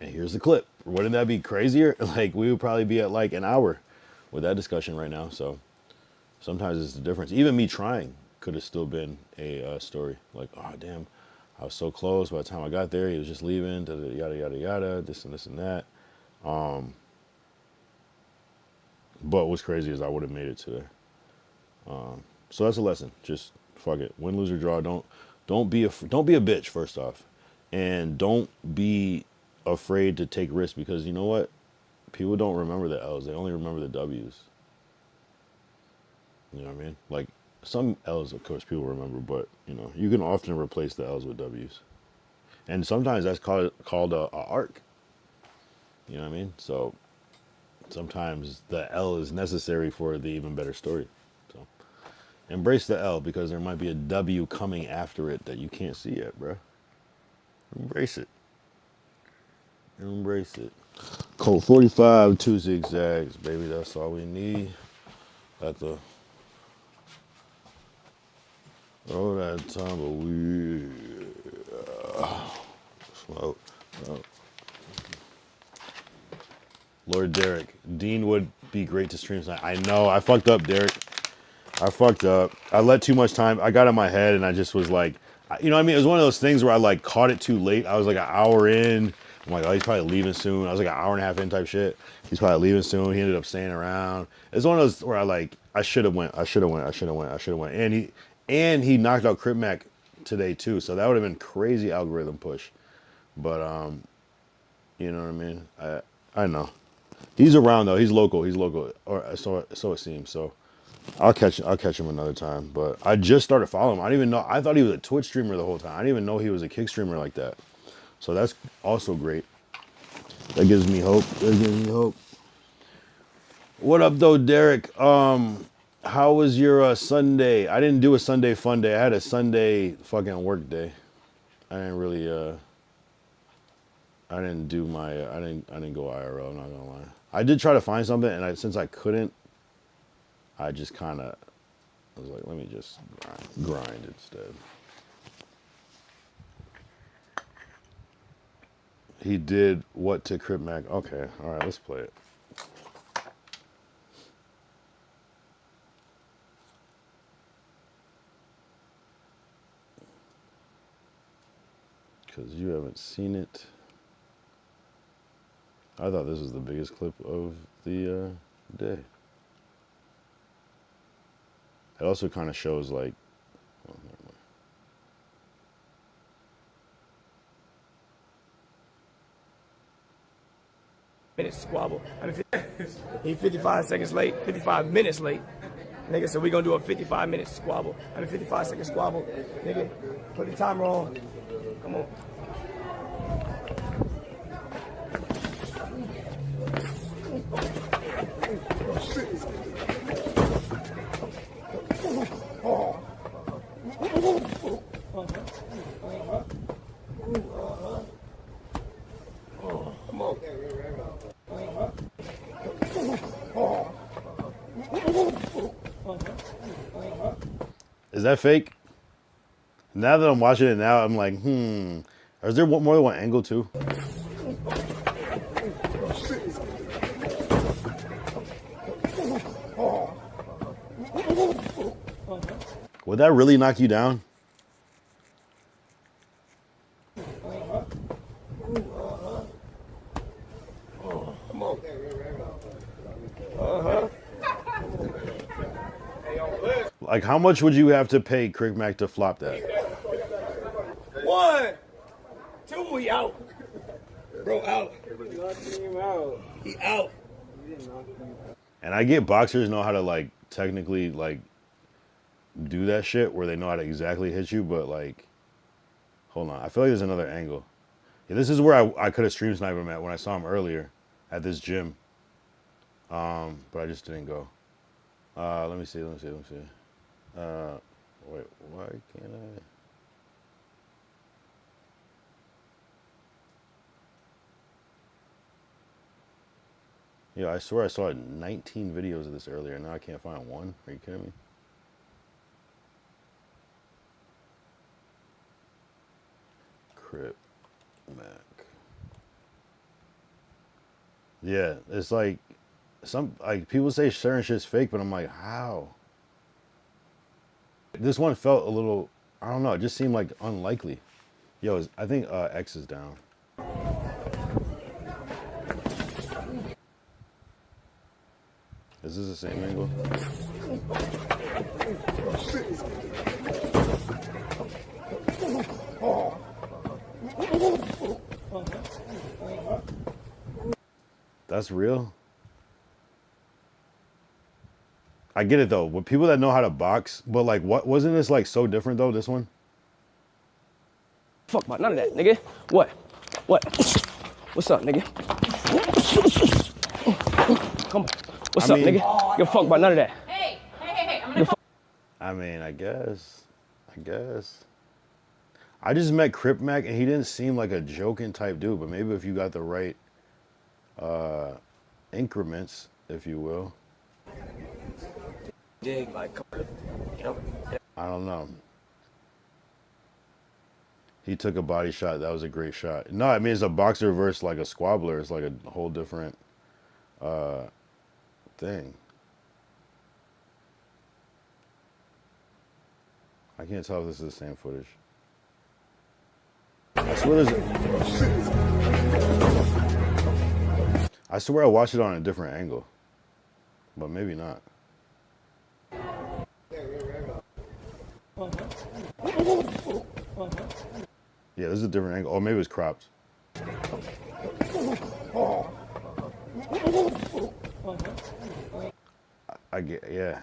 And here's the clip. Wouldn't that be crazier? Like, we would probably be at like an hour with that discussion right now. So sometimes it's the difference. Even me trying could have still been a story. Like, oh, damn, I was so close. By the time I got there, he was just leaving, yada, yada, yada, this and that. But what's crazy is I would have made it today. So that's a lesson. Just fuck it. Win, lose, or draw. Don't be a bitch, first off. And don't be afraid to take risks because you know what? People don't remember the L's. They only remember the W's. You know what I mean? Like some L's, of course, people remember, but you can often replace the L's with W's. And sometimes that's called a arc. You know what I mean? So sometimes the L is necessary for the even better story. So embrace the L because there might be a W coming after it that you can't see yet, bro. Embrace it. Embrace it. Colt 45, 2 zigzags, baby. That's all we need. At the oh that tumbleweed. Smoke. Oh. Lord Derek, Dean would be great to stream tonight. I know, I fucked up, Derek. I fucked up. I let too much time. I got in my head and I just was like, you know what I mean? It was one of those things where I like caught it too late. I was like an hour in. I'm like, oh, he's probably leaving soon. I was like an hour and a half in type shit. He's probably leaving soon. He ended up staying around. It's one of those where I should have went. And he knocked out Crip Mac today too. So that would have been crazy algorithm push. But you know what I mean? I know. He's around though. He's local. Or so it seems. So I'll catch him another time. But I just started following him. I didn't even know. I thought he was a Twitch streamer the whole time. I didn't even know he was a kick streamer like that. So that's also great. That gives me hope. What up, though, Derek? How was your Sunday? I didn't do a Sunday fun day. I had a Sunday fucking work day. I didn't really. I didn't do my. I didn't go IRL. I'm not gonna lie. I did try to find something, and since I couldn't, I just kind of. I was like, let me just grind instead. He did what to Crip Mac? Okay, all right, let's play it. Because you haven't seen it. I thought this was the biggest clip of the day. It also kind of shows like, oh, never mind. Minutes squabble. I mean, he 55 seconds late, 55 minutes late. Nigga, so we gonna do a 55-minute squabble. 55-second squabble. Nigga, put the timer on. Come on. Come on. Is that fake? Now that I'm watching it now, I'm like, Is there more than one angle too? Would that really knock you down? Come on. Like, how much would you have to pay Craig Mack to flop that? 1, 2, we out. Bro, out. He out. And I get boxers know how to like technically like do that shit where they know how to exactly hit you, but like, hold on, I feel like there's another angle. Yeah, this is where I could have stream sniped him at when I saw him earlier at this gym. But I just didn't go. Let me see. Wait, why can't I? Yeah, I swear I saw 19 videos of this earlier. Now I can't find one. Are you kidding me? Crip Mac. Yeah, it's like people say certain shit's fake, but I'm like, how? This one felt a little, I don't know, it just seemed like unlikely. Yo, I think X is down. Is this the same angle? That's real? I get it though. With people that know how to box, but like, what wasn't this like so different though? This one. Fuck about none of that, nigga. What? What's up, nigga? Come on. What's up, nigga? Give a fuck about none of that. Hey, I'm gonna I mean, I guess. I just met Crip Mac and he didn't seem like a joking type dude, but maybe if you got the right increments, if you will. Dig, like, you know. I don't know. He took a body shot. That was a great shot. No, I mean, it's a boxer versus like a squabbler. It's like a whole different thing. I can't tell if this is the same footage. I swear I watched it on a different angle. But maybe not. Yeah, this is a different angle. Oh, maybe it was cropped. I get, yeah.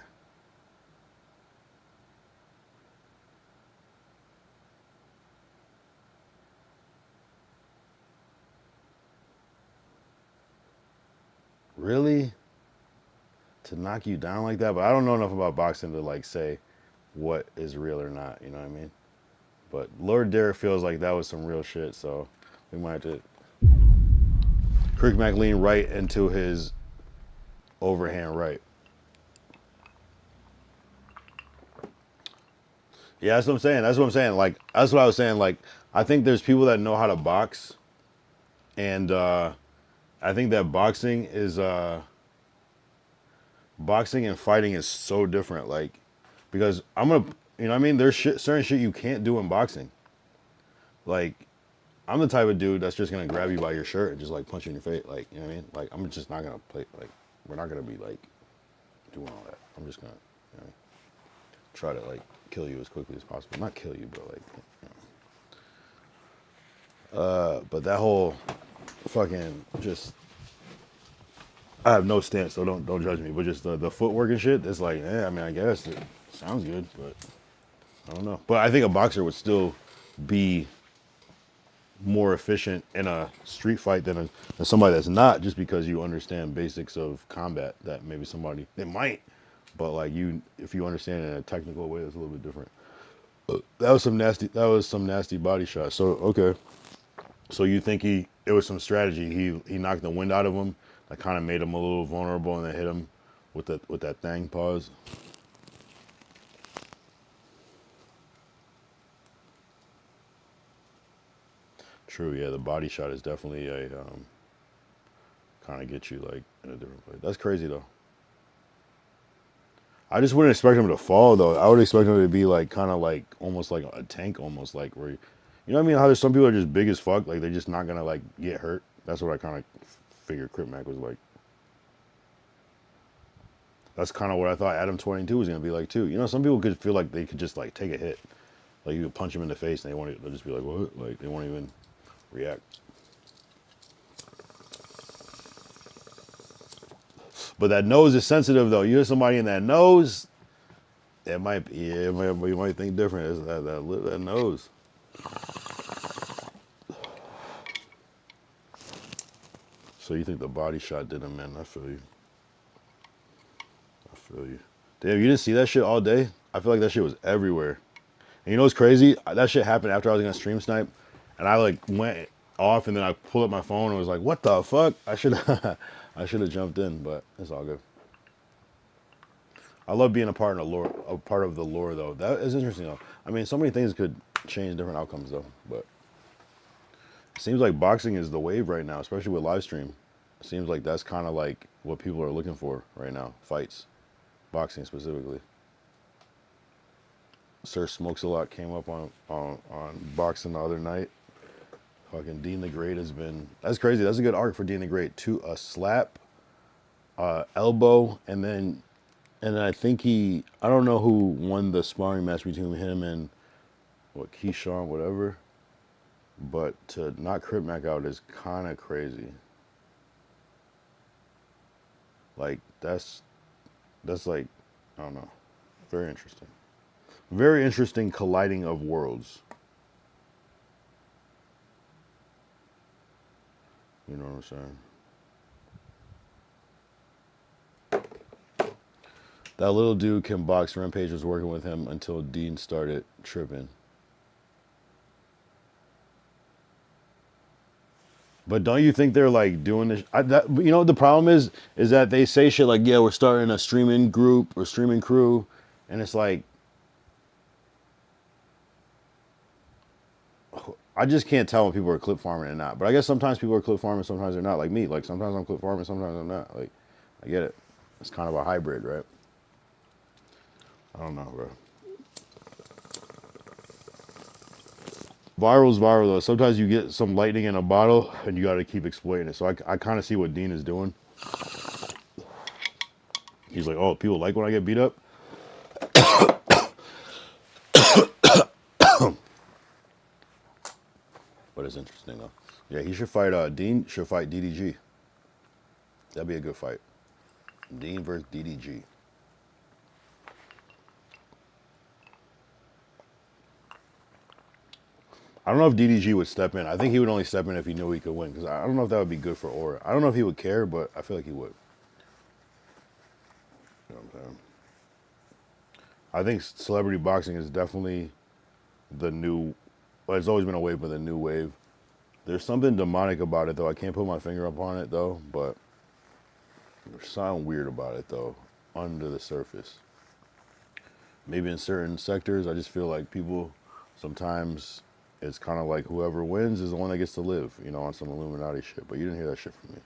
Really? to knock you down like that. But I don't know enough about boxing to like say what is real or not. You know what I mean? But Lord Derek feels like that was some real shit. So we might have to. Creek Mac lean right into his overhand right. Yeah, that's what I'm saying. That's what I'm saying. Like, that's what I was saying. Like, I think there's people that know how to box, and I think that boxing and fighting is so different. Like, because you know what I mean? There's certain shit you can't do in boxing. Like, I'm the type of dude that's just gonna grab you by your shirt and just like punch you in your face. Like, you know what I mean? Like, I'm just not gonna play. Like, we're not gonna be like doing all that. I'm just gonna, you know, try to like kill you as quickly as possible. Not kill you, but like, you know. But that whole fucking just, I have no stance, so don't judge me. But just the footwork and shit, it's like, I mean, I guess it sounds good, but I don't know. But I think a boxer would still be more efficient in a street fight than somebody that's not, just because you understand basics of combat that maybe somebody they might, but like you, if you understand it in a technical way, it's a little bit different. That was some nasty body shot. So okay, so you think it was some strategy? He knocked the wind out of him, that kind of made him a little vulnerable, and then hit him with that thing. Pause. True, yeah, the body shot is definitely a kind of get you like in a different place. That's crazy though. I just wouldn't expect him to fall though. I would expect him to be like kind of like almost like a tank, almost like where, you know what I mean? How there's some people are just big as fuck, like they're just not gonna like get hurt. That's what I kind of figured Crip Mac was like. That's kind of what I thought Adam 22 was gonna be like too. You know, some people could feel like they could just like take a hit, like you could punch them in the face and they'll just be like what? Like they won't even react. But that nose is sensitive though. You hit somebody in that nose, it might be, yeah, you might think different. It's that nose. So you think the body shot did him in? I feel you. I feel you. Damn, you didn't see that shit all day? I feel like that shit was everywhere. And you know what's crazy? That shit happened after I was gonna stream snipe, and I like went off, and then I pulled up my phone and was like, "What the fuck?" I should I should have jumped in, but it's all good. I love being a part of the lore though. That is interesting though. I mean, so many things could change different outcomes though, but it seems like boxing is the wave right now, especially with live stream. It seems like that's kind of like what people are looking for right now. Fights, boxing specifically. Sir Smokes a Lot came up on boxing the other night. Fucking Dean the Great has been, that's crazy. That's a good arc for Dean the Great. A slap, elbow, and then I think I don't know who won the sparring match between him and Keyshawn, whatever. But to knock Crip Mac out is kind of crazy. Like that's like, I don't know, very interesting. Very interesting colliding of worlds. You know what I'm saying? That little dude can box. Rampage was working with him until Dean started tripping. But don't you think they're like doing this? You know what the problem is that they say shit like, yeah, we're starting a streaming group or streaming crew. And it's like, I just can't tell when people are clip farming or not. But I guess sometimes people are clip farming, sometimes they're not. Like me, like sometimes I'm clip farming, sometimes I'm not. Like, I get it. It's kind of a hybrid, right? I don't know, bro. Viral's viral though. Sometimes you get some lightning in a bottle and you got to keep exploiting it. So I kind of see what Dean is doing. He's like, oh, people like when I get beat up. But it's interesting though. Yeah, he should fight. Dean should fight DDG. That'd be a good fight. Dean versus DDG. I don't know if DDG would step in. I think he would only step in if he knew he could win. Because I don't know if that would be good for Aura. I don't know if he would care, but I feel like he would. You know what I'm saying? I think celebrity boxing is definitely the new. Well, it's always been a wave, but the new wave. There's something demonic about it, though. I can't put my finger up on it, though. But there's something weird about it, though, under the surface. Maybe in certain sectors, I just feel like people sometimes it's kind of like whoever wins is the one that gets to live, you know, on some Illuminati shit. But you didn't hear that shit from me.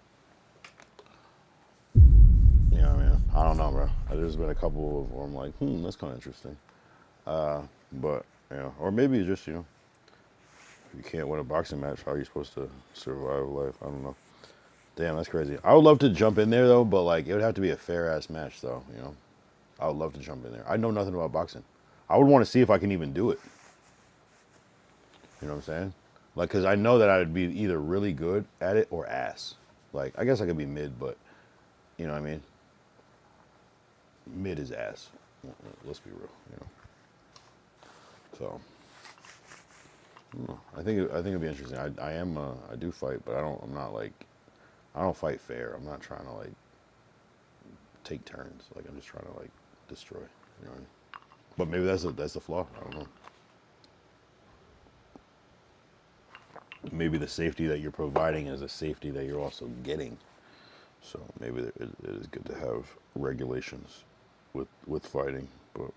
You know what I mean? I don't know, bro. There's been a couple of where I'm like, that's kind of interesting. But, yeah. Or maybe it's just, you know, if you can't win a boxing match, how are you supposed to survive life? I don't know. Damn, that's crazy. I would love to jump in there, though, but, like, it would have to be a fair-ass match, though, you know? I would love to jump in there. I know nothing about boxing. I would want to see if I can even do it. You know what I'm saying? Like, because I know that I would be either really good at it or ass. Like, I guess I could be mid, but, you know what I mean? Mid is ass. Let's be real, you know? So, I don't know. I think it'd be interesting. I do fight, but I don't fight fair. I'm not trying to, like, take turns. Like, I'm just trying to, like, destroy. You know what I mean? But maybe that's the flaw. I don't know. Maybe the safety that you're providing is a safety that you're also getting. So maybe it is good to have regulations with fighting. But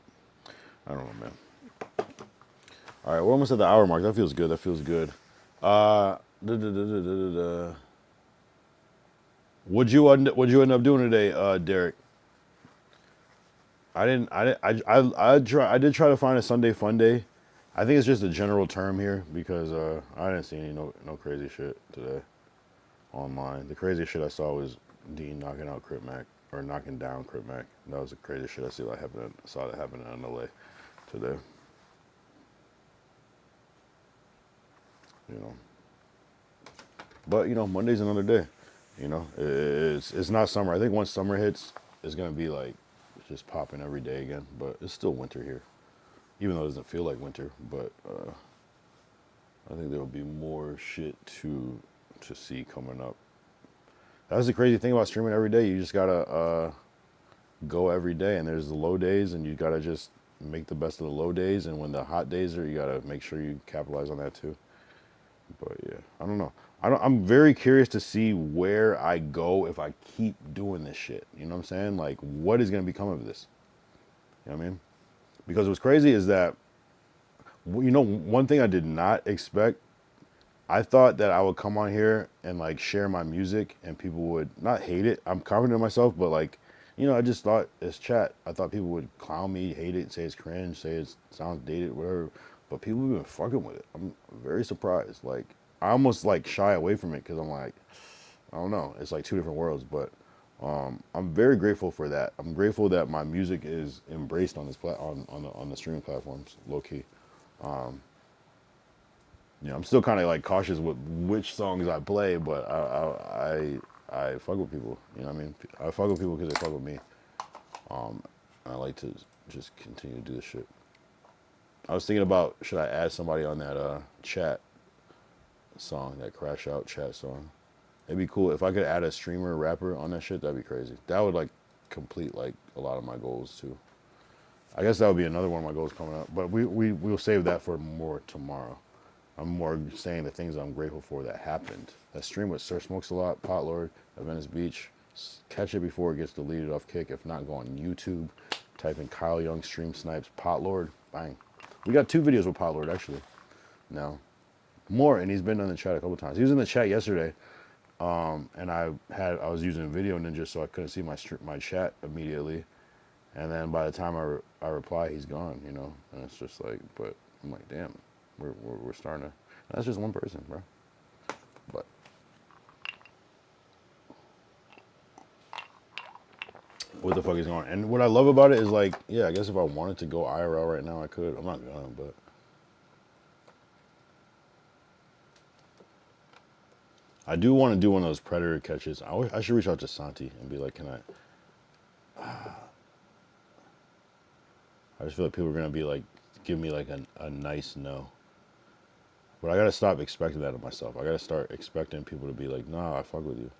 I don't know, man. All right, we're almost at the hour mark. That feels good. That feels good. What'd you end up doing today, Derek? I did try to find a Sunday fun day. I think it's just a general term here because I didn't see any no crazy shit today online. The craziest shit I saw was Dean knocking out Crip Mac or knocking down Crip Mac. That was the craziest shit I saw that happen in LA today. You know, but you know, Monday's another day. You know, it's not summer. I think once summer hits, it's gonna be like just popping every day again. But it's still winter here, even though it doesn't feel like winter. But I think there will be more shit to see coming up. That's the crazy thing about streaming every day. You just gotta go every day, and there's the low days, and you gotta just make the best of the low days. And when the hot days are, you gotta make sure you capitalize on that too. But yeah, I don't know. I'm very curious to see where I go if I keep doing this shit. You know what I'm saying? Like, what is gonna become of this? You know what I mean? Because what's crazy is that, you know, one thing I did not expect. I thought that I would come on here and like share my music and people would not hate it. I'm confident in myself, but like, you know, I just thought it's chat. I thought people would clown me, hate it, say it's cringe, say it sounds dated, whatever. But people have been fucking with it. I'm very surprised. Like, I almost like shy away from it because I'm like, I don't know. It's like two different worlds, but I'm very grateful for that. I'm grateful that my music is embraced on this on the streaming platforms, low key. You know, I'm still kind of like cautious with which songs I play, but I fuck with people. You know what I mean? I fuck with people because they fuck with me. I like to just continue to do this shit. I was thinking about, should I add somebody on that chat song, that crash out chat song? It'd be cool if I could add a streamer rapper on that shit. That'd be crazy. That would like complete like a lot of my goals too. I guess that would be another one of my goals coming up. But we'll save that for more tomorrow. I'm more saying the things I'm grateful for that happened. That stream with Sir Smokes a Lot, Pot Lord, at Venice Beach. Catch it before it gets deleted off Kick. If not, go on YouTube. Type in Kyle Young Stream Snipes Pot Lord. Bang. We got 2 videos with Pot Lord actually. Now, more, and he's been in the chat a couple times. He was in the chat yesterday, and I was using Video Ninja, so I couldn't see my chat immediately. And then by the time I reply, he's gone. You know, and it's just like, but I'm like, damn. We're starting to. That's just one person, bro. But what the fuck is going on? And what I love about it is like, yeah, I guess if I wanted to go IRL right now, I could. I'm not gonna, but I do want to do one of those predator catches. I should reach out to Santi and be like, can I just feel like people are gonna be like, give me like a nice no. But I gotta stop expecting that of myself. I gotta start expecting people to be like, nah, I fuck with you.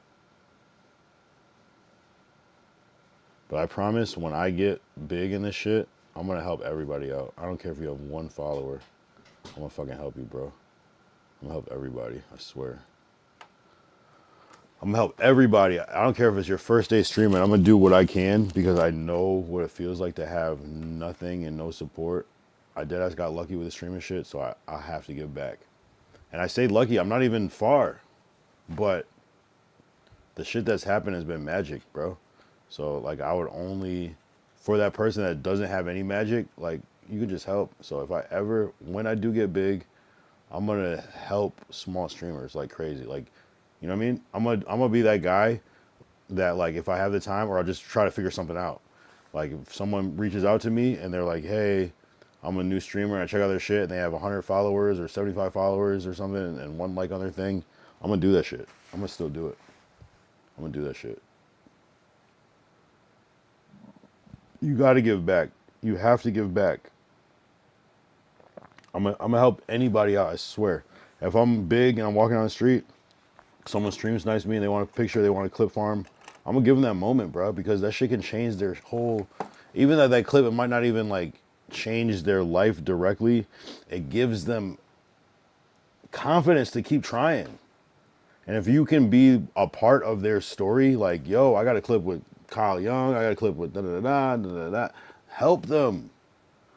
But I promise when I get big in this shit, I'm gonna help everybody out. I don't care if you have 1 follower. I'm gonna fucking help you, bro. I'm gonna help everybody, I swear. I'm gonna help everybody. I don't care if it's your first day streaming. I'm gonna do what I can because I know what it feels like to have nothing and no support. I deadass got lucky with the streaming shit, so I have to give back. And I say lucky, I'm not even far. But the shit that's happened has been magic, bro. So like I would only, for that person that doesn't have any magic, like you can just help. So if I ever, when I do get big, I'm gonna help small streamers like crazy. Like, you know what I mean? I'm gonna be that guy that like if I have the time, or I'll just try to figure something out. Like if someone reaches out to me and they're like, hey, I'm a new streamer and I check out their shit and they have 100 followers or 75 followers or something and 1 like on their thing, I'm gonna do that shit. I'm gonna still do it. I'm gonna do that shit. You gotta give back. You have to give back. I'm gonna help anybody out, I swear. If I'm big and I'm walking down the street, someone streams nice to me and they want a picture, they want a clip farm, I'm gonna give them that moment, bro, because that shit can change their whole, even that clip, it might not even like change their life directly. It gives them confidence to keep trying. And if you can be a part of their story, like, yo, I got a clip with Kyle Young, I got a clip with da-da-da-da, da-da-da-da, help them.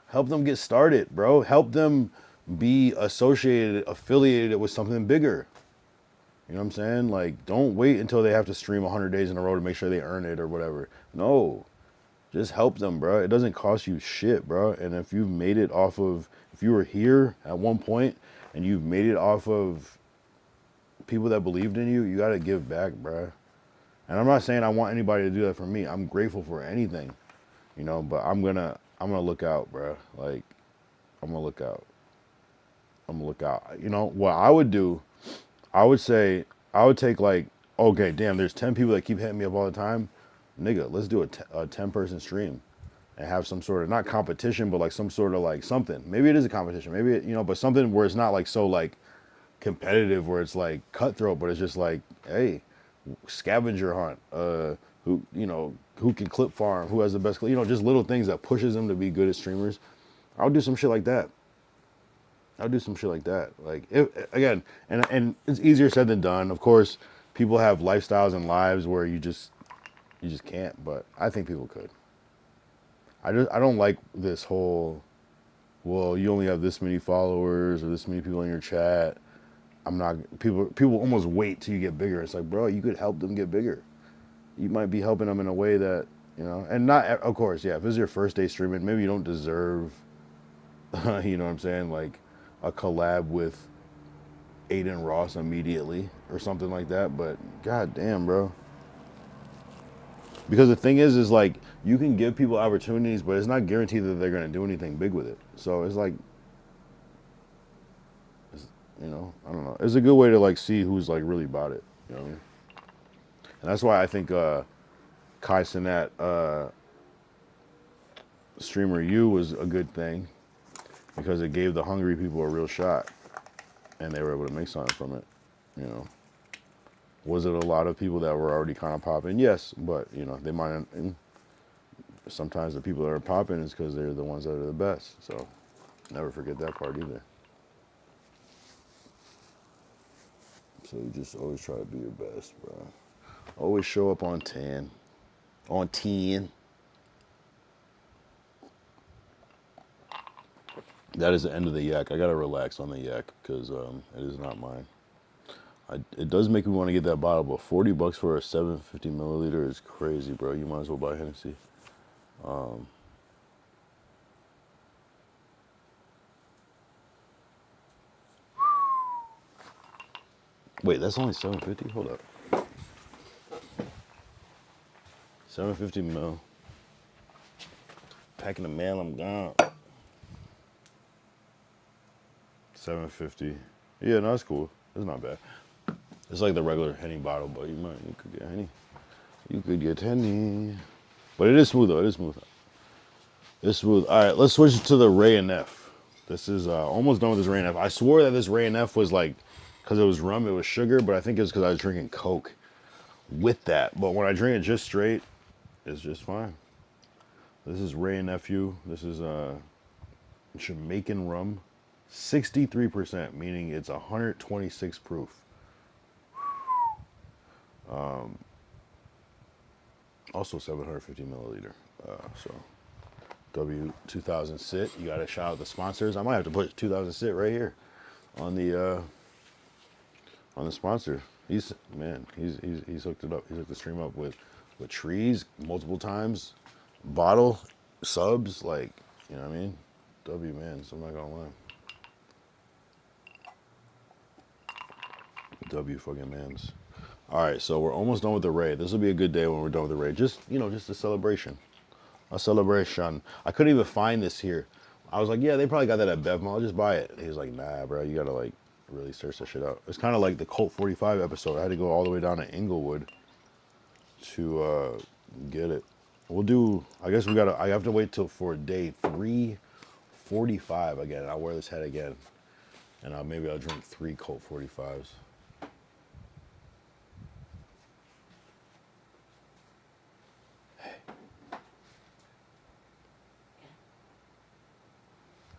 Help them get started, bro. Help them be affiliated with something bigger. You know what I'm saying? Like, don't wait until they have to stream 100 days in a row to make sure they earn it or whatever. No, just help them, bro. It doesn't cost you shit, bro. And if you've made it off of, if you were here at one point and you've made it off of people that believed in you, you got to give back, bro. And I'm not saying I want anybody to do that for me. I'm grateful for anything, you know, but I'm gonna look out, bro. Like, I'm gonna look out. I'm gonna look out. You know, what I would do, I would say, I would take like, okay, damn, there's 10 people that keep hitting me up all the time. Nigga, let's do a 10-person stream and have some sort of, not competition, but like some sort of like something. Maybe it is a competition. Maybe, you know, but something where it's not like so like competitive where it's like cutthroat, but it's just like, hey, scavenger hunt, who, you know, who can clip farm, who has the best, you know, just little things that pushes them to be good as streamers. I'll do some shit like that. I'll do some shit like that. Like, if, again, and it's easier said than done. Of course, people have lifestyles and lives where you just can't, but I think people could. I don't like this whole, well, you only have this many followers or this many people in your chat. I'm not, people almost wait till you get bigger. It's like, bro, you could help them get bigger. You might be helping them in a way that, you know, and not, of course, yeah, if it's your first day streaming, maybe you don't deserve, you know what I'm saying, like a collab with Aiden Ross immediately or something like that, but god damn, bro. Because the thing is like, you can give people opportunities, but it's not guaranteed that they're going to do anything big with it. So it's like, you know, I don't know. It's a good way to like see who's like really about it. You know what I mean? And that's why I think Kai Cenat, Streamer U was a good thing, because it gave the hungry people a real shot and they were able to make something from it, you know. Was it a lot of people that were already kind of popping? Yes, but, you know, they might, sometimes the people that are popping is because they're the ones that are the best. So never forget that part either. So you just always try to be your best, bro. Always show up on 10. On 10. That is the end of the yak. I gotta relax on the yak because it is not mine. It does make me want to get that bottle, but $40 for a 750 milliliter is crazy, bro. You might as well buy Hennessy. Wait, that's only 750? Hold up. 750 mil. Packing the mail, I'm gone. 750. Yeah, no, that's cool. It's not bad. It's like the regular Henny bottle, but you could get Henny. You could get Henny. But it is smooth though, it is smooth. It's smooth. All right, let's switch to the Ray and F. This is almost done with this Ray and F. I swore that this Ray and F was like, because it was rum, it was sugar, but I think it was because I was drinking Coke with that. But when I drink it just straight, it's just fine. This is Ray and Nephew. This is Jamaican rum, 63%, meaning it's 126 proof. Also 750 milliliter. So W2000 sit. You gotta shout out the sponsors. I might have to put 2000 sit right here on the sponsor. He's hooked it up. He's hooked the stream up with trees multiple times, bottle subs, like, you know what I mean. W, man, so I'm not gonna lie. W fucking mans. All right, so we're almost done with the raid. This will be a good day when we're done with the raid. Just, you know, just a celebration. A celebration. I couldn't even find this here. I was like, yeah, they probably got that at Bevmo. I'll just buy it. He was like, nah, bro, you gotta like really search that shit out. It's kind of like the Colt 45 episode. I had to go all the way down to Inglewood to get it. We'll do. I guess I have to wait till for day 345 again. I'll wear this hat again, and maybe I'll drink 3 Colt 45s.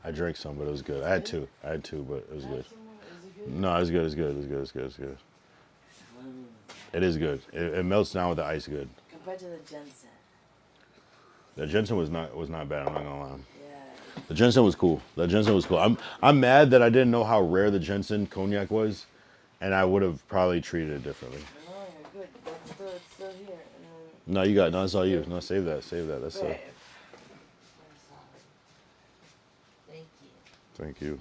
I drank some, but it was good. I had two, but it was good. No, it's good. It's good. It's good. It's good. It's good. It is good. It melts down with the ice good. Compared to the Jensen. The Jensen was not bad. I'm not gonna lie. Yeah. The Jensen was cool. I'm mad that I didn't know how rare the Jensen cognac was, and I would have probably treated it differently. No, you're good. It's still here. No, you got. No, it's all you. No, save that. That's it. Right. Thank you. Thank you.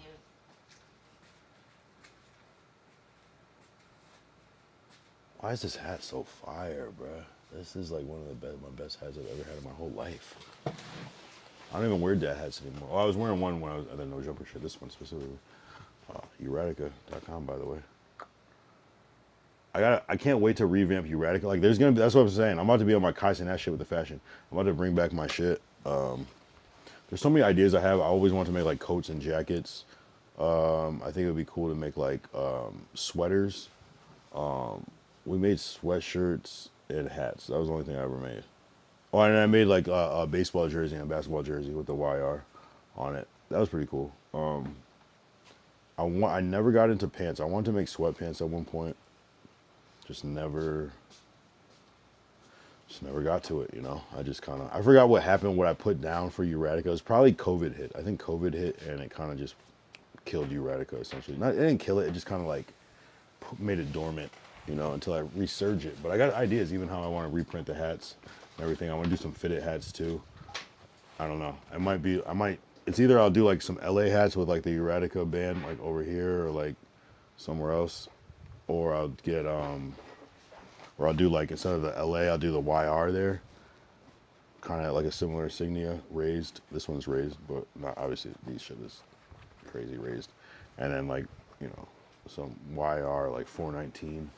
Why is this hat so fire, bruh? This is like one of my best hats I've ever had in my whole life. I don't even wear dad hats anymore. Oh, I was wearing one when I was at the No Jumper shit. This one specifically. Uratica.com, by the way. I can't wait to revamp Uratica. Like, that's what I'm saying. I'm about to be on my Kai and that shit with the fashion. I'm about to bring back my shit. There's so many ideas I have. I always want to make like coats and jackets. I think it would be cool to make like sweaters. We made sweatshirts and hats. That was the only thing I ever made. Oh, and I made like a baseball jersey and a basketball jersey with the YR on it. That was pretty cool. I never got into pants. I wanted to make sweatpants at one point. Just never got to it, you know. I forgot what happened, what I put down for Uratica. It was probably COVID hit. I think COVID hit and it kind of just killed Uratica essentially. It didn't kill it. It just kind of like made it dormant, you know, until I resurge it. But I got ideas, even how I want to reprint the hats and everything. I want to do some fitted hats too. I don't know. It's either I'll do like some LA hats with like the Uratica band like over here or like somewhere else, or I'll get or I'll do like, instead of the LA, I'll do the YR there. Kind of like a similar insignia, raised. This one's raised, but not obviously. These shit is crazy raised. And then like, you know, some YR like 419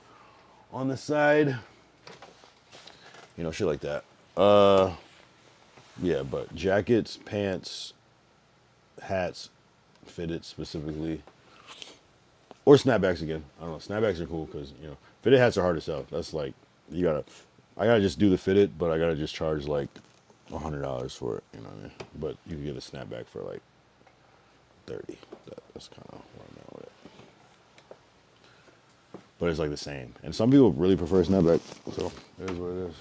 on the side. You know, shit like that. Yeah, but jackets, pants, hats, fitted specifically. Or snapbacks again. I don't know. Snapbacks are cool because, you know, fitted hats are hard to sell. That's like, I gotta just do the fitted, but I gotta just charge like $100 for it, you know what I mean? But you can get a snapback for like 30. That's kind of where I'm at with it. But it's like the same. And some people really prefer snapback, so it is what it is.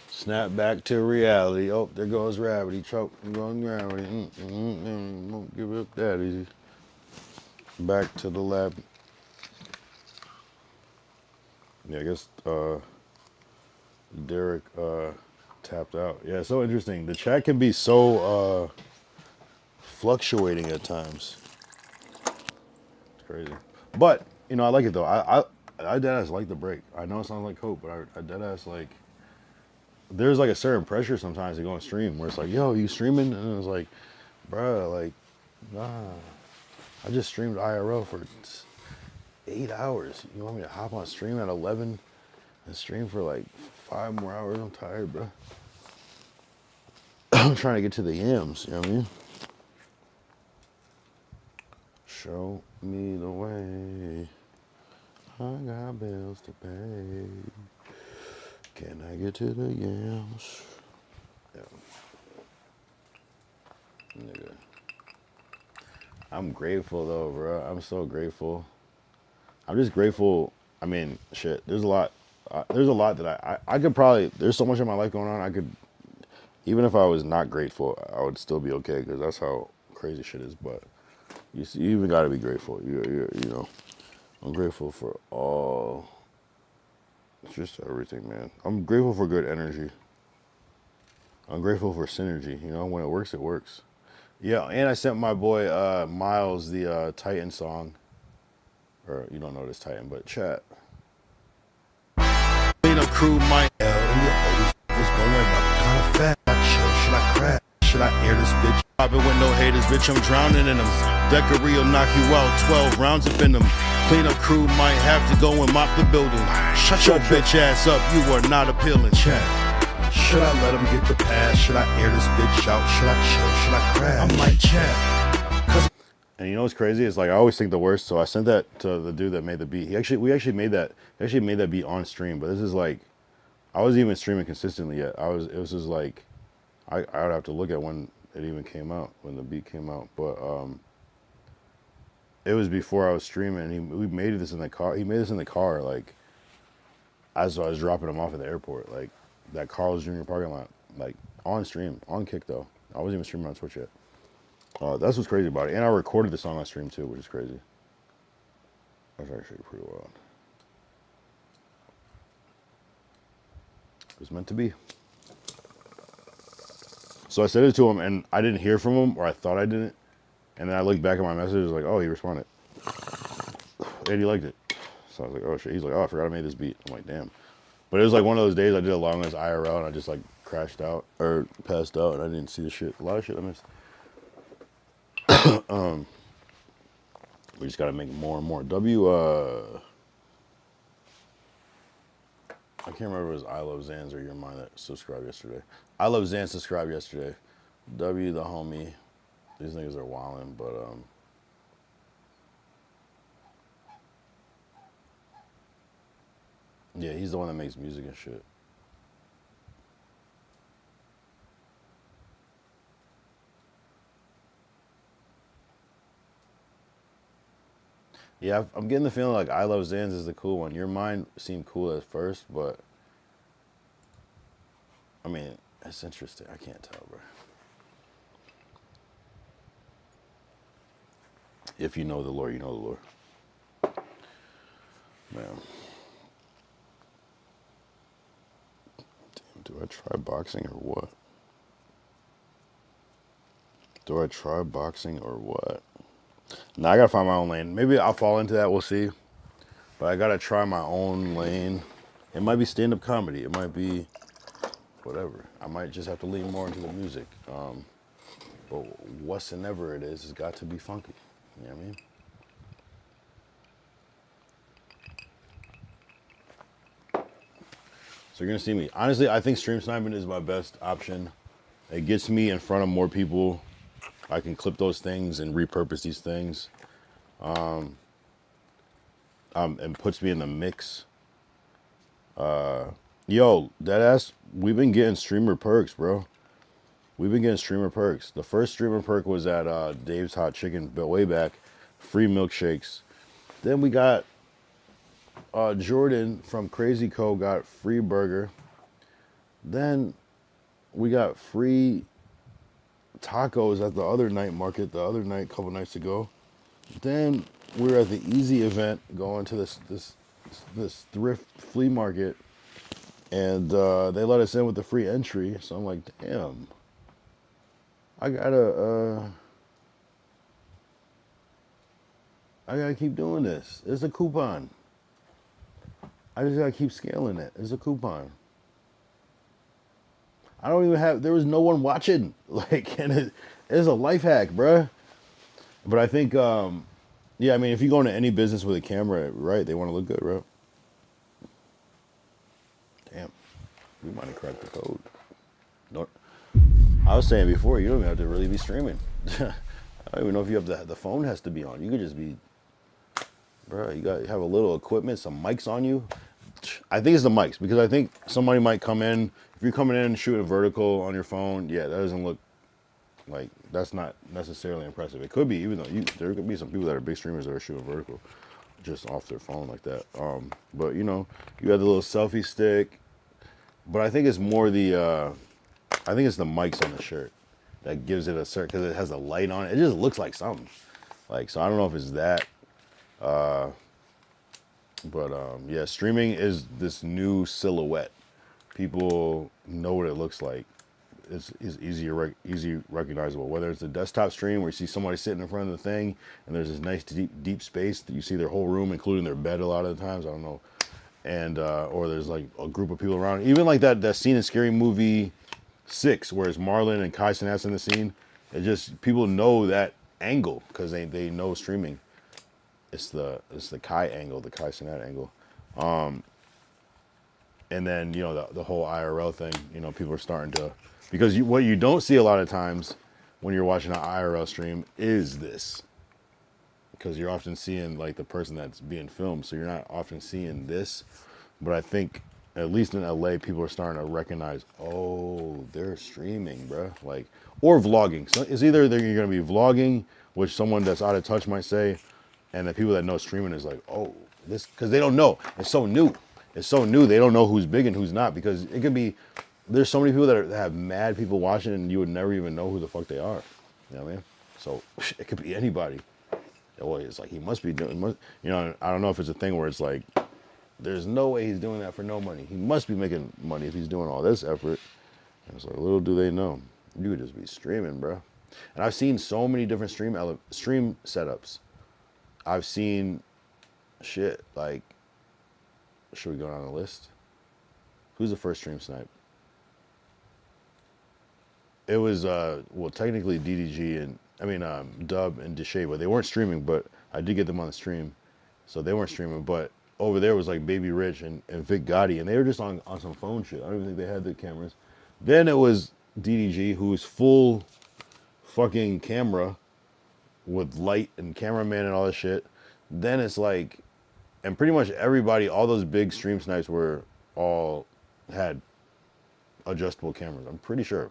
Snap back to reality. Oh, there goes gravity. Choke. I'm going gravity. Won't give it up that easy. Back to the lab. Yeah, I guess Derek tapped out. Yeah, so interesting. The chat can be so fluctuating at times. It's crazy. But, you know, I like it though. I deadass like the break. I know it sounds like hope, but I deadass like, there's like a certain pressure sometimes to go and stream where it's like, yo, you streaming? And it's like, bruh, like, nah. I just streamed IRL for 8 hours. You want me to hop on stream at 11 and stream for like 5 more hours? I'm tired, bro. I'm trying to get to the yams, you know what I mean? Show me the way. I got bills to pay. Can I get to the yams? Yeah. Nigga. I'm grateful though, bro. I'm so grateful. I'm just grateful. I mean, shit. There's a lot. There's a lot that I could probably. There's so much in my life going on. I could, even if I was not grateful, I would still be okay because that's how crazy shit is. But you even got to be grateful. You know. I'm grateful for all. Just everything, man. I'm grateful for good energy. I'm grateful for synergy. You know, when it works, it works. Yeah, and I sent my boy Miles the Titan song. Or you don't know this Titan, but chat. Clean up crew, my what's going up? Kind of fat. Should I crash? Should I air this bitch? Popping with no haters, bitch. I'm drowning in them. Decoree will knock you out. 12 rounds up in them. Clean up crew might have to go and mop the building. Shut your bitch ass up. You are not appealing. Chat. Should I let him get the pass? Should I air this bitch out? Should I chill? Should I crash? I'm like, chat. And you know what's crazy? It's like I always think the worst. So I sent that to the dude that made the beat. We actually made that. He actually made that beat on stream. But this is like, I wasn't even streaming consistently yet. It was just like, I would have to look at when it even came out, when the beat came out. But it was before I was streaming. And we made this in the car. He made this in the car, like, as I was dropping him off at the airport, like that Carl's Jr. parking lot, like on stream, on Kick though. I wasn't even streaming on Twitch yet. That's what's crazy about it. And I recorded the song on stream too, which is crazy. That's actually pretty wild. It was meant to be. So I said it to him, and I didn't hear from him, or I thought I didn't. And then I looked back at my messages, like, oh, he responded. And he liked it. So I was like, oh shit. He's like, oh, I forgot I made this beat. I'm like, damn. But it was like one of those days I did a long as IRL, and I just like crashed out, or passed out, and I didn't see the shit. A lot of shit I missed. We just gotta make more and more. I can't remember if it was I Love Zans or Your Mind that subscribed yesterday. I Love Zans subscribed yesterday. W the homie. These niggas are wildin', but yeah, he's the one that makes music and shit. Yeah, I'm getting the feeling like I Love Zans is the cool one. Your Mind seemed cool at first, but I mean, it's interesting. I can't tell, bro. If you know the Lord, you know the Lord. Man. Damn, do I try boxing or what? Do I try boxing or what? Now I gotta find my own lane. Maybe I'll fall into that. We'll see. But I gotta try my own lane. It might be stand-up comedy. It might be whatever. I might just have to lean more into the music. But whatsoever it is, it's got to be funky. You know what I mean? So you're gonna see me. Honestly, I think stream sniping is my best option. It gets me in front of more people. I can clip those things and repurpose these things. And puts me in the mix. Yo, deadass, we've been getting streamer perks, bro. We've been getting streamer perks. The first streamer perk was at Dave's Hot Chicken, but way back. Free milkshakes. Then we got Jordan from Crazy Co. got free burger. Then we got free tacos at the other night market, the other night, couple nights ago. Then we were at the Easy event going to this thrift flea market, and they let us in with the free entry. So I'm like, damn, I gotta keep doing this. It's a coupon. I just gotta keep scaling it. It's a coupon. I don't even have. There was no one watching. Like, and it's a life hack, bruh. But I think, yeah. I mean, if you go into any business with a camera, right? They want to look good, right? Damn, we might have cracked the code. Don't. I was saying before, you don't even have to really be streaming. I don't even know if you have the phone has to be on. You could just be, bro. You have a little equipment, some mics on you. I think it's the mics, because I think somebody might come in. If you're coming in and shooting vertical on your phone, yeah, that doesn't look Like that's not necessarily impressive. It could be, even though there could be some people that are big streamers that are shooting vertical, just off their phone like that. But you know, you have the little selfie stick. But I think it's more I think it's the mics on the shirt that gives it a certain, because it has a light on it. It just looks like something. Like, so I don't know if it's that. But yeah, streaming is this new silhouette. People know what it looks like. It's easy recognizable. Whether it's a desktop stream where you see somebody sitting in front of the thing and there's this nice deep space that you see their whole room, including their bed a lot of the times. I don't know. And or there's like a group of people around. Even like that scene in Scary Movie 6 where it's Marlon and Kai Cenat's in the scene. It just, people know that angle because they know streaming. It's the Kai angle, the Kai Cenat angle. And then, you know, the whole IRL thing, you know, people are starting to, because what you don't see a lot of times when you're watching an IRL stream is this. Because you're often seeing like the person that's being filmed, so you're not often seeing this. But I think, at least in LA, people are starting to recognize, oh, they're streaming, bruh. Like, or vlogging. So it's either you're gonna be vlogging, which someone that's out of touch might say, and the people that know streaming is like, oh, this, because they don't know. It's so new. It's so new. They don't know who's big and who's not, because it could be, there's so many people that have mad people watching and you would never even know who the fuck they are. You know what I mean? So it could be anybody. Well, it's like he must be doing, you know, I don't know if it's a thing where it's like, there's no way he's doing that for no money. He must be making money if he's doing all this effort. And it's like, little do they know, you could just be streaming, bro. And I've seen so many different stream setups. I've seen shit like, should we go down the list? Who's the first stream snipe? It was, well, technically DDG and, Dub and Deshae, but they weren't streaming, but I did get them on the stream. So they weren't streaming, but over there was like Baby Rich and Vic Gotti, and they were just on some phone shit. I don't even think they had the cameras. Then it was DDG, who's full fucking camera with light and cameraman and all this shit. Then it's like, and pretty much everybody, all those big stream snipes were all had adjustable cameras. I'm pretty sure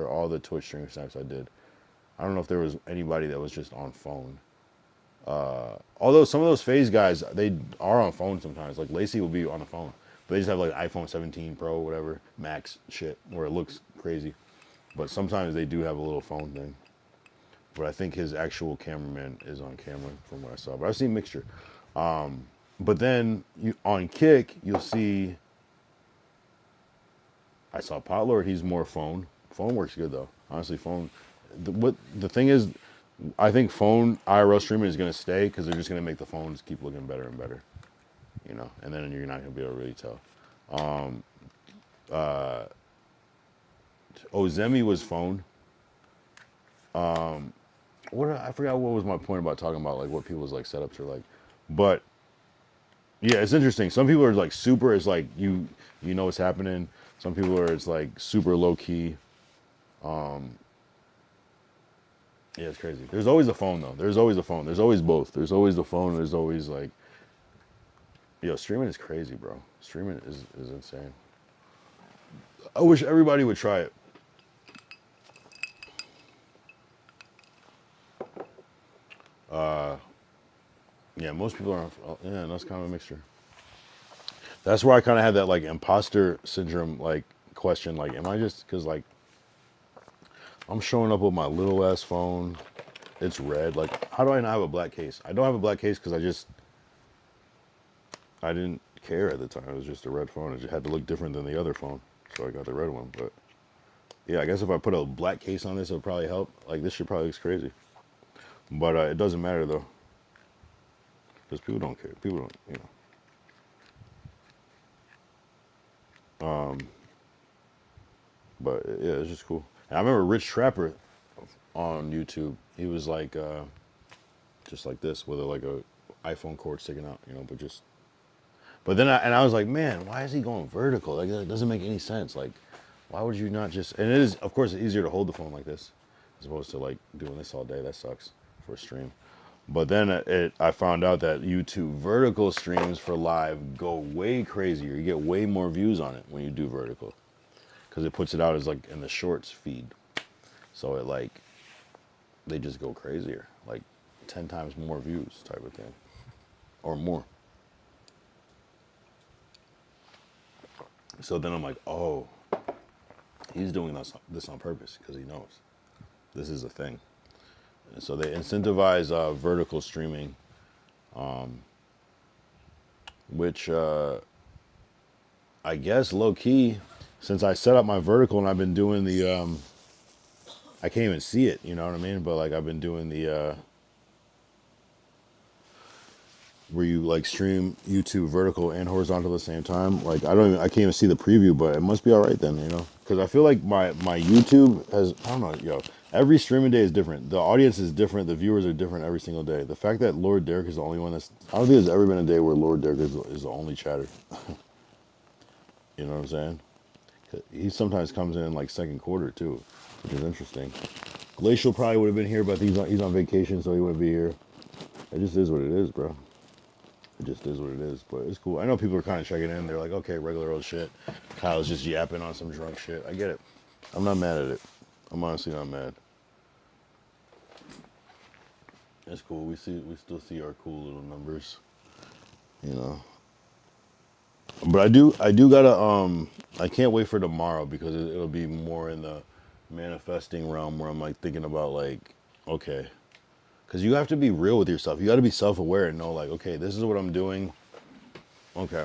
all the Twitch stream snipes I did. I don't know if there was anybody that was just on phone. Although some of those FaZe guys, they are on phone sometimes. Like Lacey will be on the phone, but they just have like iPhone 17 Pro, whatever, Max shit, where it looks crazy. But sometimes they do have a little phone thing. But I think his actual cameraman is on camera from what I saw. But I've seen mixture. But then on Kick, you'll see, I saw Potlord, he's more phone. Phone works good though. Honestly, phone. The thing is, I think phone IRL streaming is going to stay because they're just going to make the phones keep looking better and better, you know. And then you're not going to be able to really tell. Ozemi was phone. I forgot what was my point about talking about like what people's like setups are like, but yeah, it's interesting. Some people are like super. It's like you know what's happening. Some people are it's like super low key. Yeah, it's crazy. There's always a phone though. There's always a phone. There's always both. There's always the phone. There's always like, yo, streaming is crazy, bro. Streaming is insane. I wish everybody would try it. Yeah, most people are. Yeah, that's kind of a mixture. That's where I kind of had that like imposter syndrome like question. Like, am I just because like I'm showing up with my little ass phone. It's red. Like, how do I not have a black case? I don't have a black case because I didn't care at the time. It was just a red phone. It just had to look different than the other phone. So I got the red one. But yeah, I guess if I put a black case on this, it would probably help. Like, this shit probably looks crazy. But it doesn't matter though. Because people don't care. People don't, you know. But yeah, it's just cool. And I remember Rich Trapper on YouTube. He was like, just like this, with like a iPhone cord sticking out, you know. But then I was like, man, why is he going vertical? Like, that doesn't make any sense. Like, why would you not just? And it is, of course, easier to hold the phone like this, as opposed to like doing this all day. That sucks for a stream. But then I found out that YouTube vertical streams for live go way crazier. You get way more views on it when you do vertical, because it puts it out as like in the shorts feed. So it like they just go crazier, like 10 times more views type of thing, or more. So then I'm like, oh, he's doing this on purpose because he knows this is a thing. And so they incentivize vertical streaming, which I guess low key, since I set up my vertical and I've been doing the, I can't even see it, you know what I mean? But like I've been doing the, where you like stream YouTube vertical and horizontal at the same time. Like I can't even see the preview, but it must be all right then, you know? Because I feel like my YouTube has, I don't know, yo, every streaming day is different. The audience is different. The viewers are different every single day. The fact that Lord Derek is the only one I don't think there's ever been a day where Lord Derek is the only chatter. You know what I'm saying? He sometimes comes in like second quarter too, which is interesting. Glacial probably would have been here, but he's on vacation, so he wouldn't be here. It just is what it is, bro. It just is what it is, but it's cool. I know people are kind of checking in. They're like, okay, regular old shit. Kyle's just yapping on some drunk shit. I get it. I'm not mad at it. I'm honestly not mad. It's cool. We still see our cool little numbers, you know. But I do gotta, I can't wait for tomorrow because it'll be more in the manifesting realm where I'm like thinking about like, okay, because you have to be real with yourself. You got to be self-aware and know like, okay, this is what I'm doing. Okay,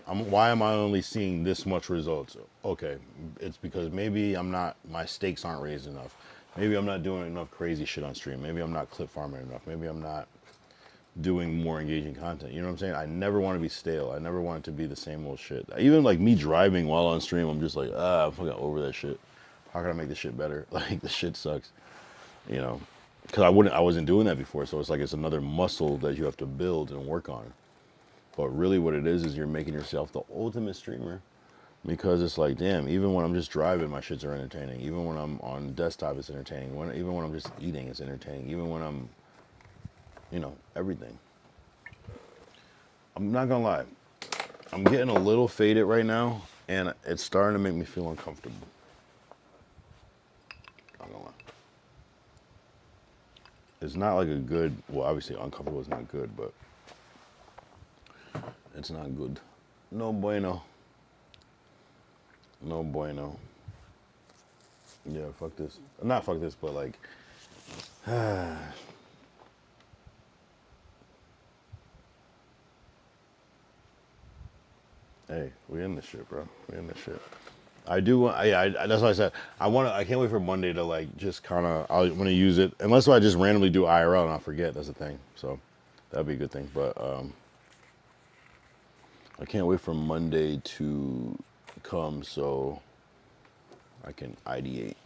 why am I only seeing this much results? Okay, it's because maybe my stakes aren't raised enough. Maybe I'm not doing enough crazy shit on stream. Maybe I'm not clip farming enough. Maybe I'm not doing more engaging content. You know what I'm saying? I never want to be stale. I never want it to be the same old shit. Even like me driving while on stream, I'm just like, I'm fucking over that shit. How can I make this shit better? Like, the shit sucks. You know? Because I wasn't doing that before, so it's like it's another muscle that you have to build and work on. But really what it is you're making yourself the ultimate streamer. Because it's like, damn, even when I'm just driving, my shits are entertaining. Even when I'm on desktop, it's entertaining. Even when I'm just eating, it's entertaining. Even when I'm, you know, everything. I'm not gonna lie. I'm getting a little faded right now, and it's starting to make me feel uncomfortable. Not gonna lie. It's not like a good, well, obviously uncomfortable is not good, but it's not good. No bueno. No bueno. Yeah, fuck this. Not fuck this, but like, hey, we in this shit, bro. We in this shit. I do want, that's why I said, I can't wait for Monday to like, just kind of, I want to use it, unless I just randomly do IRL and I forget, that's the thing. So that'd be a good thing, but I can't wait for Monday to come so I can ideate.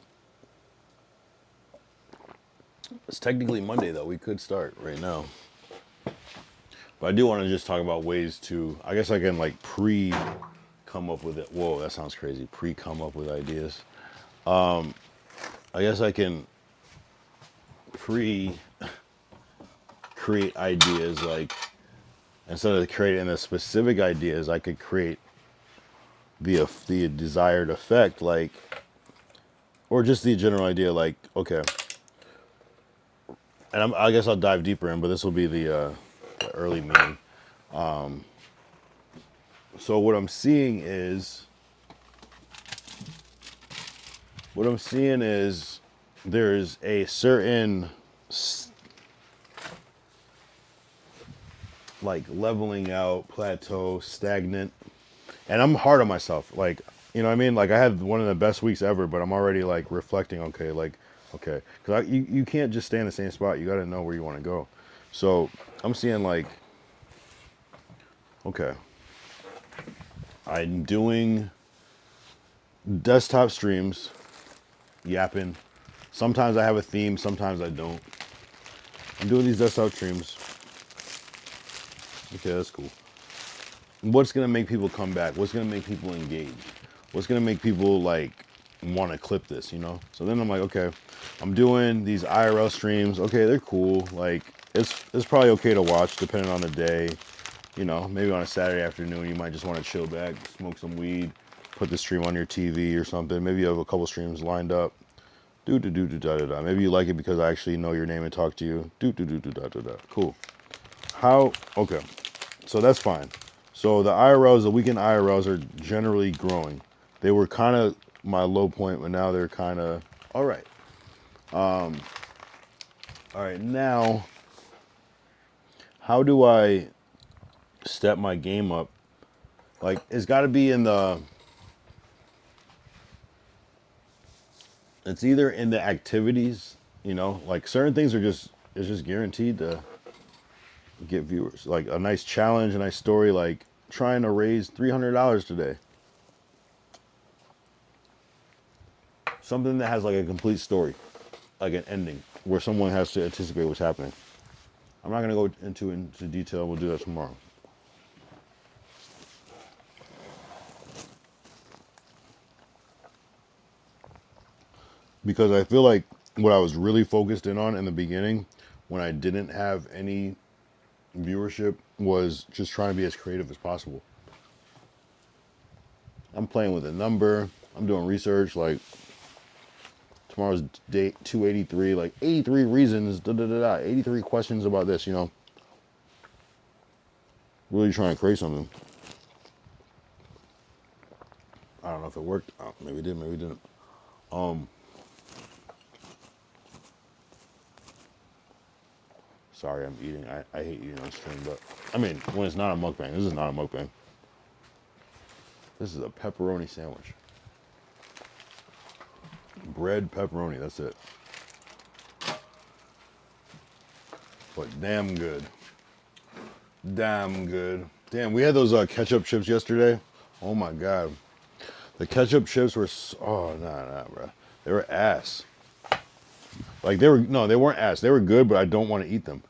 It's technically Monday though, we could start right now. But I do want to just talk about ways to, I guess I can like come up with it. Whoa, that sounds crazy. Come up with ideas. I guess I can create ideas, like instead of creating the specific ideas, I could create the desired effect, like, or just the general idea, like, okay. And I guess I'll dive deeper in, but this will be the early main. So what I'm seeing is there's a certain like leveling out, plateau, stagnant, and I'm hard on myself. Like, you know what I mean? Like I had one of the best weeks ever, but I'm already like reflecting. Okay, because you can't just stay in the same spot. You got to know where you want to go. So I'm seeing like, okay, I'm doing desktop streams, yapping. Sometimes I have a theme, sometimes I don't. I'm doing these desktop streams. Okay, that's cool. What's gonna make people come back? What's gonna make people engage? What's gonna make people like want to clip this, you know? So then I'm like, okay, I'm doing these IRL streams. Okay, they're cool. Like it's probably okay to watch depending on the day. You know, maybe on a Saturday afternoon, you might just want to chill back, smoke some weed, put the stream on your TV or something. Maybe you have a couple streams lined up. Do do do do da da da. Maybe you like it because I actually know your name and talk to you. Do do do do da da da. Cool. How? Okay. So that's fine. So the IRLs, the weekend IRLs are generally growing. They were kind of my low point, but now they're kind of all right. All right, now how do I step my game up? Like it's got to be in the. It's either in the activities, like certain things are just it's just guaranteed to get viewers. Like a nice challenge, a nice story, like trying to raise $300 today. Something that has like a complete story, like an ending, where someone has to anticipate what's happening. I'm not gonna go into detail. We'll do that tomorrow. Because I feel like what I was really focused in the beginning, when I didn't have any viewership, was just trying to be as creative as possible. I'm playing with a number. I'm doing research. Like tomorrow's date 283. Like 83 reasons. 83 questions about this. Really trying to create something. I don't know if it worked. Oh, maybe it did. Maybe it didn't. Sorry, I'm eating. I hate eating on stream, but I mean, when it's not a mukbang, this is not a mukbang. This is a pepperoni sandwich. Bread, pepperoni, that's it. But damn good. Damn good. Damn, we had those ketchup chips yesterday. Oh my God. The ketchup chips were, oh, nah, bro. They were ass. Like no, they weren't ass. They were good, but I don't want to eat them.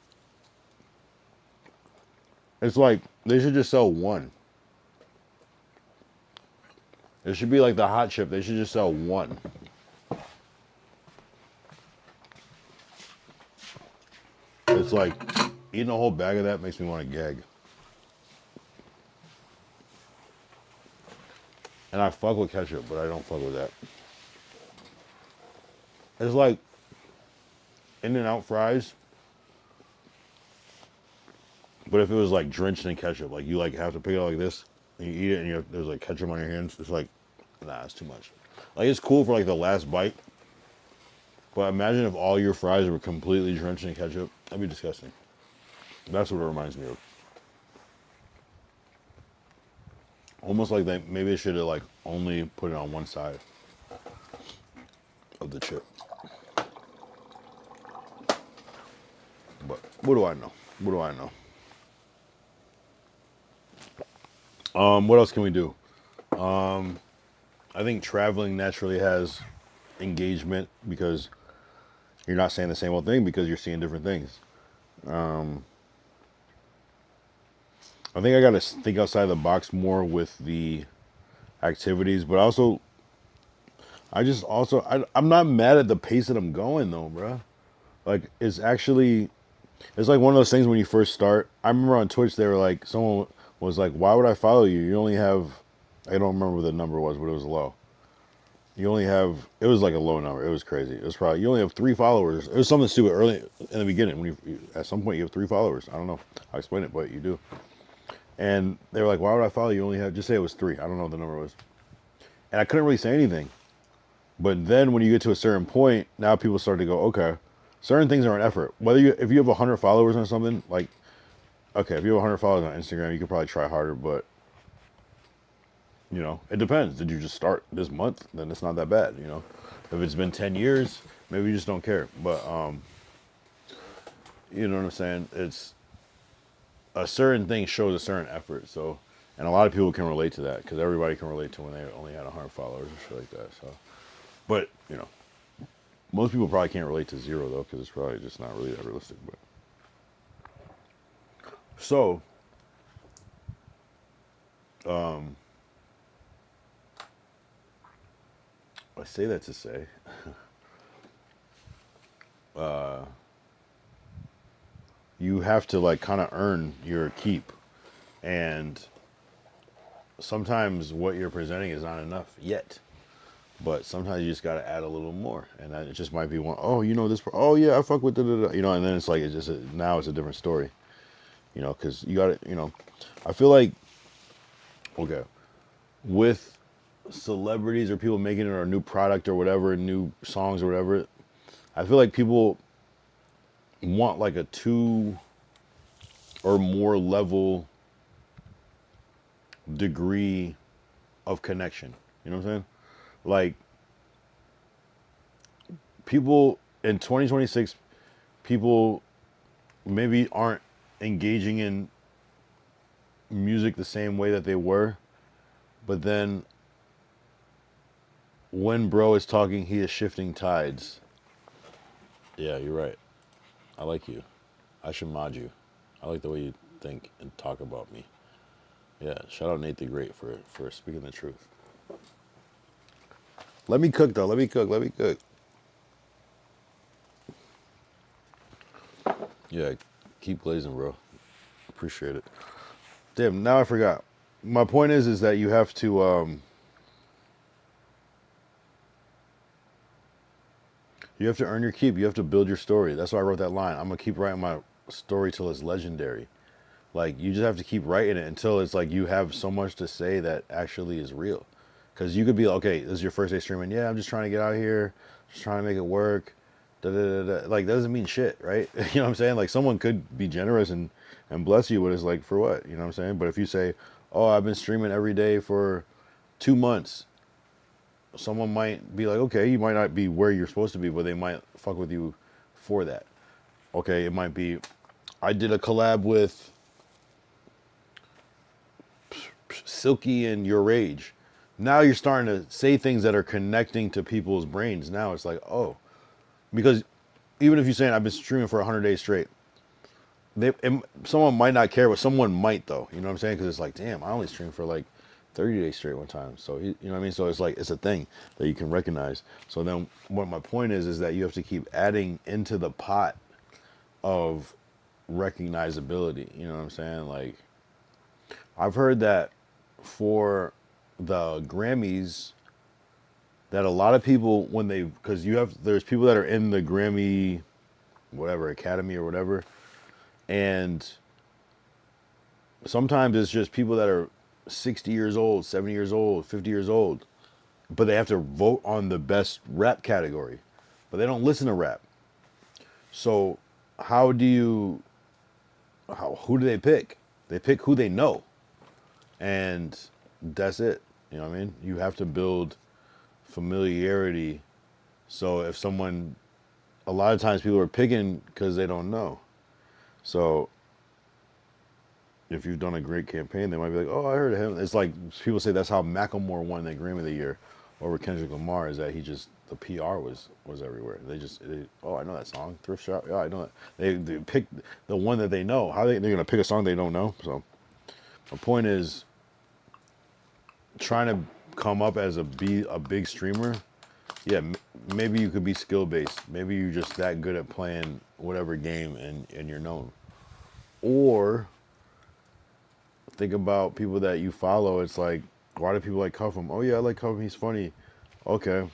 It's like, they should just sell one. It should be like the hot chip. They should just sell one. It's like, eating a whole bag of that makes me want to gag. And I fuck with ketchup, but I don't fuck with that. It's like In-N-Out fries, but if it was like drenched in ketchup, like you like have to pick it up like this, and you eat it, and there's like ketchup on your hands. It's like, nah, it's too much. Like it's cool for like the last bite, but imagine if all your fries were completely drenched in ketchup. That'd be disgusting. That's what it reminds me of. Almost like maybe they should have like only put it on one side of the chip. But what do I know? What do I know? What else can we do? I think traveling naturally has engagement because you're not saying the same old thing because you're seeing different things. I think I got to think outside the box more with the activities, but also, I'm not mad at the pace that I'm going though, bro. Like, it's like one of those things when you first start. I remember on Twitch, they were like, someone was like, why would I follow you? You only have, I don't remember what the number was, but it was low. You only have, it was like a low number. It was crazy. It was probably, you only have 3 followers. It was something stupid early in the beginning. When at some point you have 3 followers. I don't know how to explain it, but you do. And they were like, why would I follow you? You only have, just say it was 3. I don't know what the number was. And I couldn't really say anything. But then when you get to a certain point, now people start to go, okay, certain things are an effort. If you have 100 followers on something, like, okay, if you have 100 followers on Instagram, you could probably try harder, but, it depends. Did you just start this month? Then it's not that bad, If it's been 10 years, maybe you just don't care. But, you know what I'm saying? It's, a certain thing shows a certain effort, so, and a lot of people can relate to that, because everybody can relate to when they only had 100 followers and shit like that, so. But, most people probably can't relate to 0, though, because it's probably just not really that realistic, but. So, I say that to say, you have to, like, kind of earn your keep, and sometimes what you're presenting is not enough yet. But sometimes you just got to add a little more, and it just might be one. Oh, you know this. Oh yeah, I fuck with you know, and then it's like it's just now it's a different story, you know, because you got to, you know, I feel like okay, with celebrities or people making it or a new product or whatever, new songs or whatever, I feel like people want like a two or more level degree of connection. You know what I'm saying? Like people in 2026, people maybe aren't engaging in music the same way that they were, but then when bro is talking, he is shifting tides. Yeah, you're right. I like you. I should mod you. I like the way you think and talk about me. Yeah, shout out Nate the Great for speaking the truth. Let me cook though. Let me cook. Let me cook. Yeah, keep glazing, bro. Appreciate it. Damn, now I forgot. My point is that you have to earn your keep. You have to build your story. That's why I wrote that line. I'm gonna keep writing my story till it's legendary. Like you just have to keep writing it until it's like you have so much to say that actually is real. Because you could be like, okay, this is your first day streaming. Yeah, I'm just trying to get out here, just trying to make it work. Da, da, da, da. Like that doesn't mean shit, right? You know what I'm saying? Like someone could be generous and bless you, but it's like for what? You know what I'm saying? But if you say, oh, I've been streaming every day for 2 months, someone might be like, okay, you might not be where you're supposed to be, but they might fuck with you for that. Okay, it might be, I did a collab with Silky and Your Rage. Now you're starting to say things that are connecting to people's brains. Now it's like, oh, because even if you're saying I've been streaming for 100 days straight, someone might not care, but someone might though. You know what I'm saying? Because it's like, damn, I only streamed for like 30 days straight one time. So you know what I mean? So it's like it's a thing that you can recognize. So then what my point is that you have to keep adding into the pot of recognizability. You know what I'm saying? Like I've heard that for the Grammys that a lot of people when they because there's people that are in the Grammy whatever Academy or whatever, and sometimes it's just people that are 60 years old, 70 years old, 50 years old, but they have to vote on the best rap category, but they don't listen to rap. So who do they pick? They pick who they know, and that's it. You know what I mean? You have to build familiarity. So if someone, a lot of times people are picking because they don't know. So if you've done a great campaign, they might be like, "Oh, I heard of him." It's like people say that's how Macklemore won that Grammy of the Year over Kendrick Lamar. Is that he just the PR was everywhere. Oh, I know that song, Thrift Shop. Yeah, I know that. They pick the one that they know. They're gonna pick a song they don't know? So my point is trying to come up as a big streamer. Yeah, maybe you could be skill based. Maybe you're just that good at playing whatever game and you're known. Or think about people that you follow. It's like, why do people like Cuffham? Oh yeah, I like Cuffham. He's funny. Okay.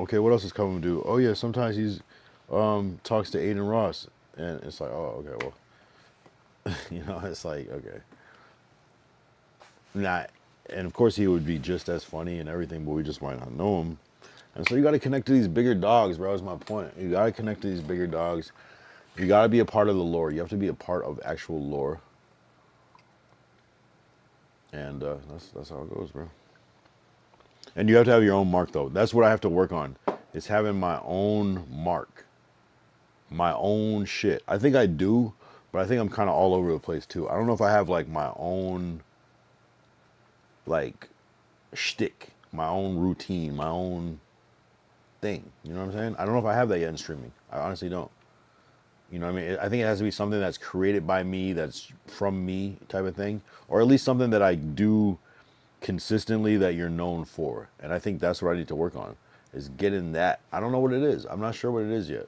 Okay, what else does Cuffham do? Oh yeah, sometimes he's talks to Aiden Ross, and it's like, oh okay, well, you know, it's like okay, not, and of course he would be just as funny and everything, but we just might not know him. And so you got to connect to these bigger dogs, bro. Is my point. You got to connect to these bigger dogs. You got to be a part of the lore. You have to be a part of actual lore. And that's how it goes, bro. And you have to have your own mark, though. That's what I have to work on. Is having my own mark, my own shit. I think I do, but I think I'm kind of all over the place too. I don't know if I have like my own like shtick, my own routine, my own thing. You know what I'm saying? I don't know if I have that yet in streaming. I honestly don't. You know what I mean? I think it has to be something that's created by me, that's from me type of thing, or at least something that I do consistently that you're known for. And I think that's what I need to work on is getting that. I don't know what it is. I'm not sure what it is yet.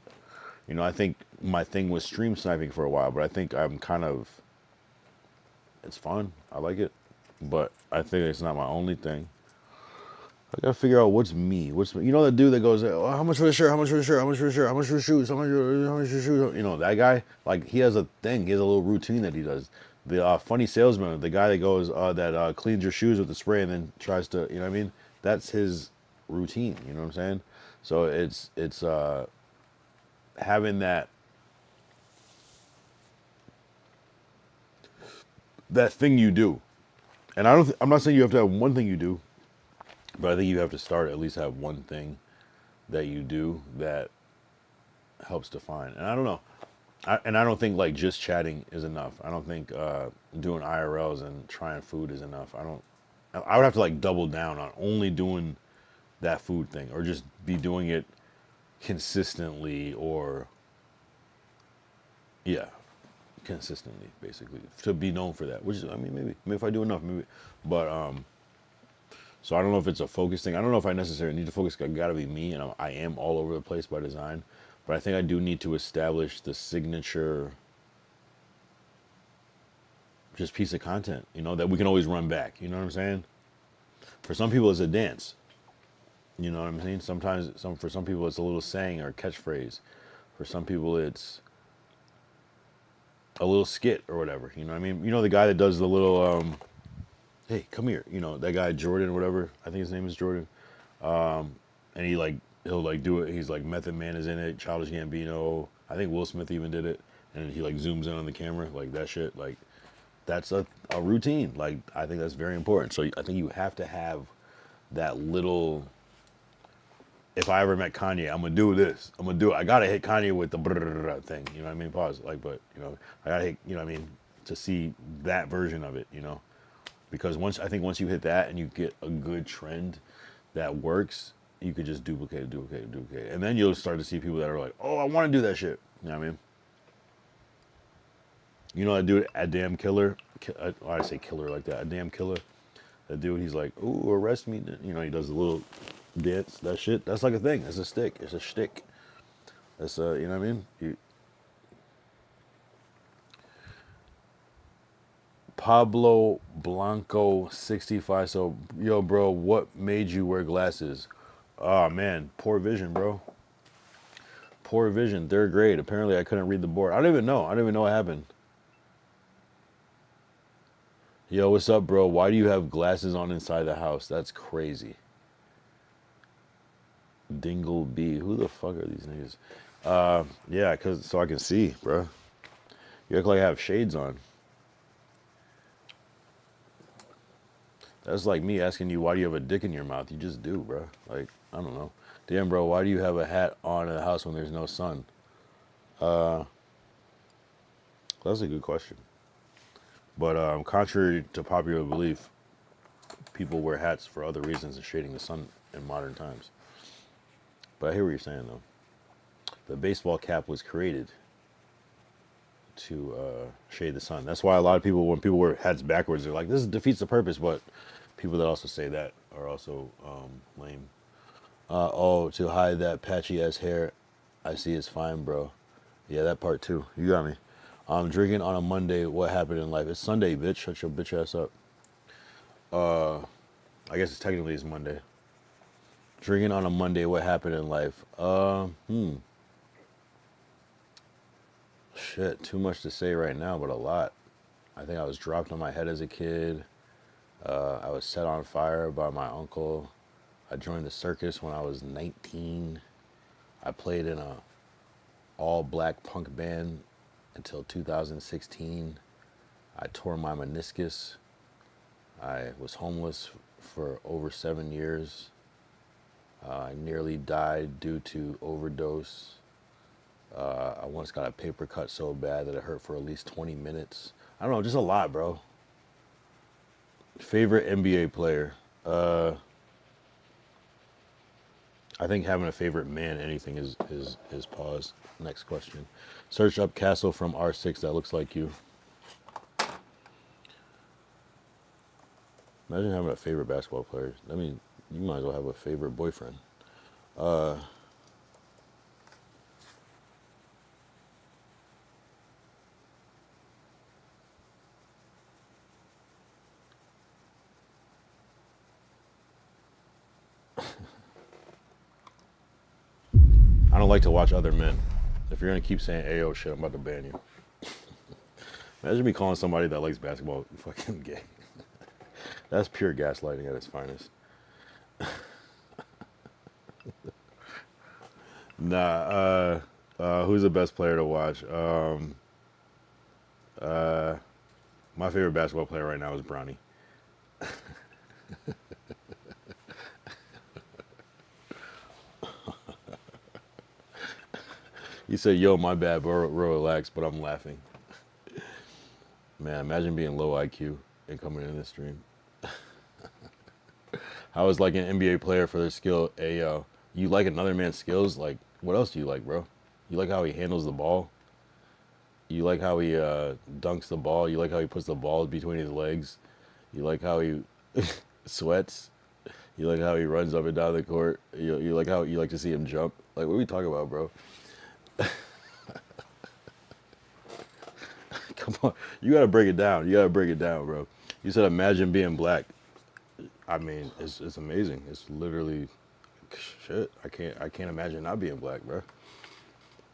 You know, I think my thing was stream sniping for a while, but I think I'm kind of, it's fun. I like it, but I think it's not my only thing. I gotta figure out what's me. What's me. You know that dude that goes, oh, how much for the shirt? How much for the shirt? How much for the shirt? How much for the shoes? How much for the shoes? You know that guy. Like he has a thing. He has a little routine that he does. The funny salesman, the guy that goes that cleans your shoes with the spray and then tries to, you know what I mean? That's his routine. You know what I'm saying? So it's having that thing you do. And I'm not saying you have to have one thing you do, but I think you have to start at least have one thing that you do that helps define. And I don't know. I don't think like just chatting is enough. I don't think doing IRLs and trying food is enough. I would have to like double down on only doing that food thing or just be doing it consistently or yeah, consistently basically to be known for that. Which is, I mean, maybe if I do enough, maybe. But so I don't know if it's a focus thing. I don't know if I necessarily need to focus. I got to be me, and I am all over the place by design. But I think I do need to establish the signature, just piece of content, you know, that we can always run back. You know what I'm saying? For some people, it's a dance. You know what I'm saying? Sometimes, for some people, it's a little saying or catchphrase. For some people, it's a little skit or whatever. You know what I mean? You know the guy that does the little, hey, come here. You know that guy Jordan or whatever. I think his name is Jordan. And he'll like do it. He's like Method Man is in it. Childish Gambino. I think Will Smith even did it. And he like zooms in on the camera like that shit. Like that's a routine. Like I think that's very important. So I think you have to have that little. If I ever met Kanye, I'm gonna do this. I'm gonna do it. I gotta hit Kanye with the thing. You know what I mean? Pause. Like, but you know, I gotta hit. You know what I mean? To see that version of it. You know, because once you hit that and you get a good trend that works, you could just duplicate it, and then you'll start to see people that are like, oh, I want to do that shit. You know what I mean? You know that dude, a damn killer. I say killer like that. A damn killer. That dude, he's like, ooh, arrest me. You know, he does a little dance. That shit. That's like a thing. That's a stick. It's a shtick. That's you know what I mean? Pablo Blanco 65. So, yo, bro, what made you wear glasses? Oh man, poor vision, bro. Poor vision. Third grade. Apparently, I couldn't read the board. I don't even know. I don't even know what happened. Yo, what's up, bro? Why do you have glasses on inside the house? That's crazy. Dingle B. Who the fuck are these niggas? Yeah, so I can see, bro. You act like I have shades on. That's like me asking you, why do you have a dick in your mouth? You just do, bro. Like, I don't know. Damn, bro, why do you have a hat on in the house when there's no sun? That's a good question. But contrary to popular belief, people wear hats for other reasons than shading the sun in modern times. But I hear what you're saying, though. The baseball cap was created to shade the sun. That's why a lot of people, when people wear hats backwards, they're like, this defeats the purpose. But people that also say that are also lame. Oh, to hide that patchy ass hair, I see it's fine, bro. Yeah, that part too. You got me. I'm drinking on a Monday. What happened in life? It's Sunday, bitch. Shut your bitch ass up. I guess it's technically it's Monday. Drinking on a Monday. What happened in life? Shit, too much to say right now, but a lot. I think I was dropped on my head as a kid. I was set on fire by my uncle. I joined the circus when I was 19. I played in a all-black punk band until 2016. I tore my meniscus. I was homeless for over 7 years. I nearly died due to overdose. I once got a paper cut so bad that it hurt for at least 20 minutes. I don't know, just a lot, bro. Favorite NBA player? I think having a favorite man, anything is pause. Next question. Search up Castle from R6 that looks like you. Imagine having a favorite basketball player. I mean, you might as well have a favorite boyfriend. don't like to watch other men. If you're gonna keep saying AO shit, I'm about to ban you. Imagine me calling somebody that likes basketball fucking gay. That's pure gaslighting at its finest. Nah, who's the best player to watch? My favorite basketball player right now is Bronny. You said, yo, my bad, bro, relax, but I'm laughing. Man, imagine being low IQ and coming in this stream. How is like an NBA player for their skill? You like another man's skills? Like, what else do you like, bro? You like how he handles the ball? You like how he dunks the ball? You like how he puts the ball between his legs? You like how he sweats? You like how he runs up and down the court? You like how you like to see him jump? Like, what are we talking about, bro? Come on, you gotta break it down. You gotta break it down, bro. You said imagine being black. I mean, it's amazing. It's literally shit. I can't imagine not being black, bro.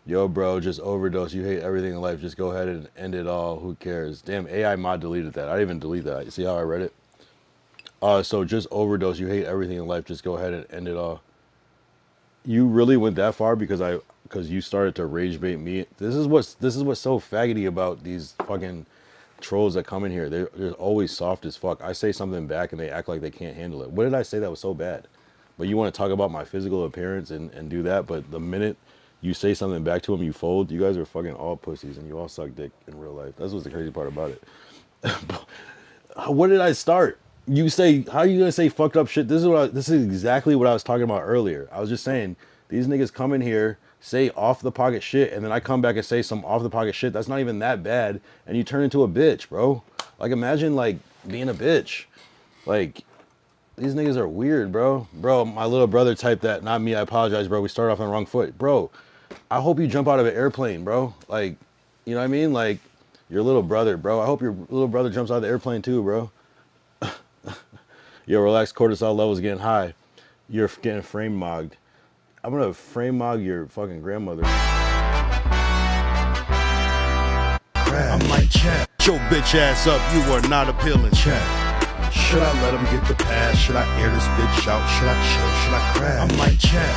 Yo, bro, just overdose. You hate everything in life. Just go ahead and end it all. Who cares? Damn, AI mod deleted that. I didn't even delete that. See how I read it? So just overdose. You hate everything in life. Just go ahead and end it all. You really went that far because you started to rage bait me. This is what's so faggoty about these fucking trolls that come in here. They're always soft as fuck. I say something back and they act like they can't handle it. What did I say that was so bad? But you want to talk about my physical appearance and do that, but the minute you say something back to them, you fold. You guys are fucking all pussies and you all suck dick in real life. That's what's the crazy part about it. What did I start? You say, how are you gonna say fucked up shit? This is exactly what I was talking about earlier. I was just saying, these niggas come in here, say off the pocket shit, and then I come back and say some off the pocket shit that's not even that bad, and you turn into a bitch, bro. Like, imagine like being a bitch. Like, these niggas are weird, bro. Bro, my little brother typed that, not me, I apologize, bro. We started off on the wrong foot. Bro, I hope you jump out of an airplane, bro. Like, you know what I mean? Like, your little brother, bro. I hope your little brother jumps out of the airplane too, bro. Yo, relax, cortisol levels getting high. You're getting frame mogged. I'm gonna frame mog your fucking grandmother. I might chat. Your bitch ass up, you are not appealing. Chat. Should I let him get the pass? Should I air this bitch out? Should I chill? Should I crash? I might chat.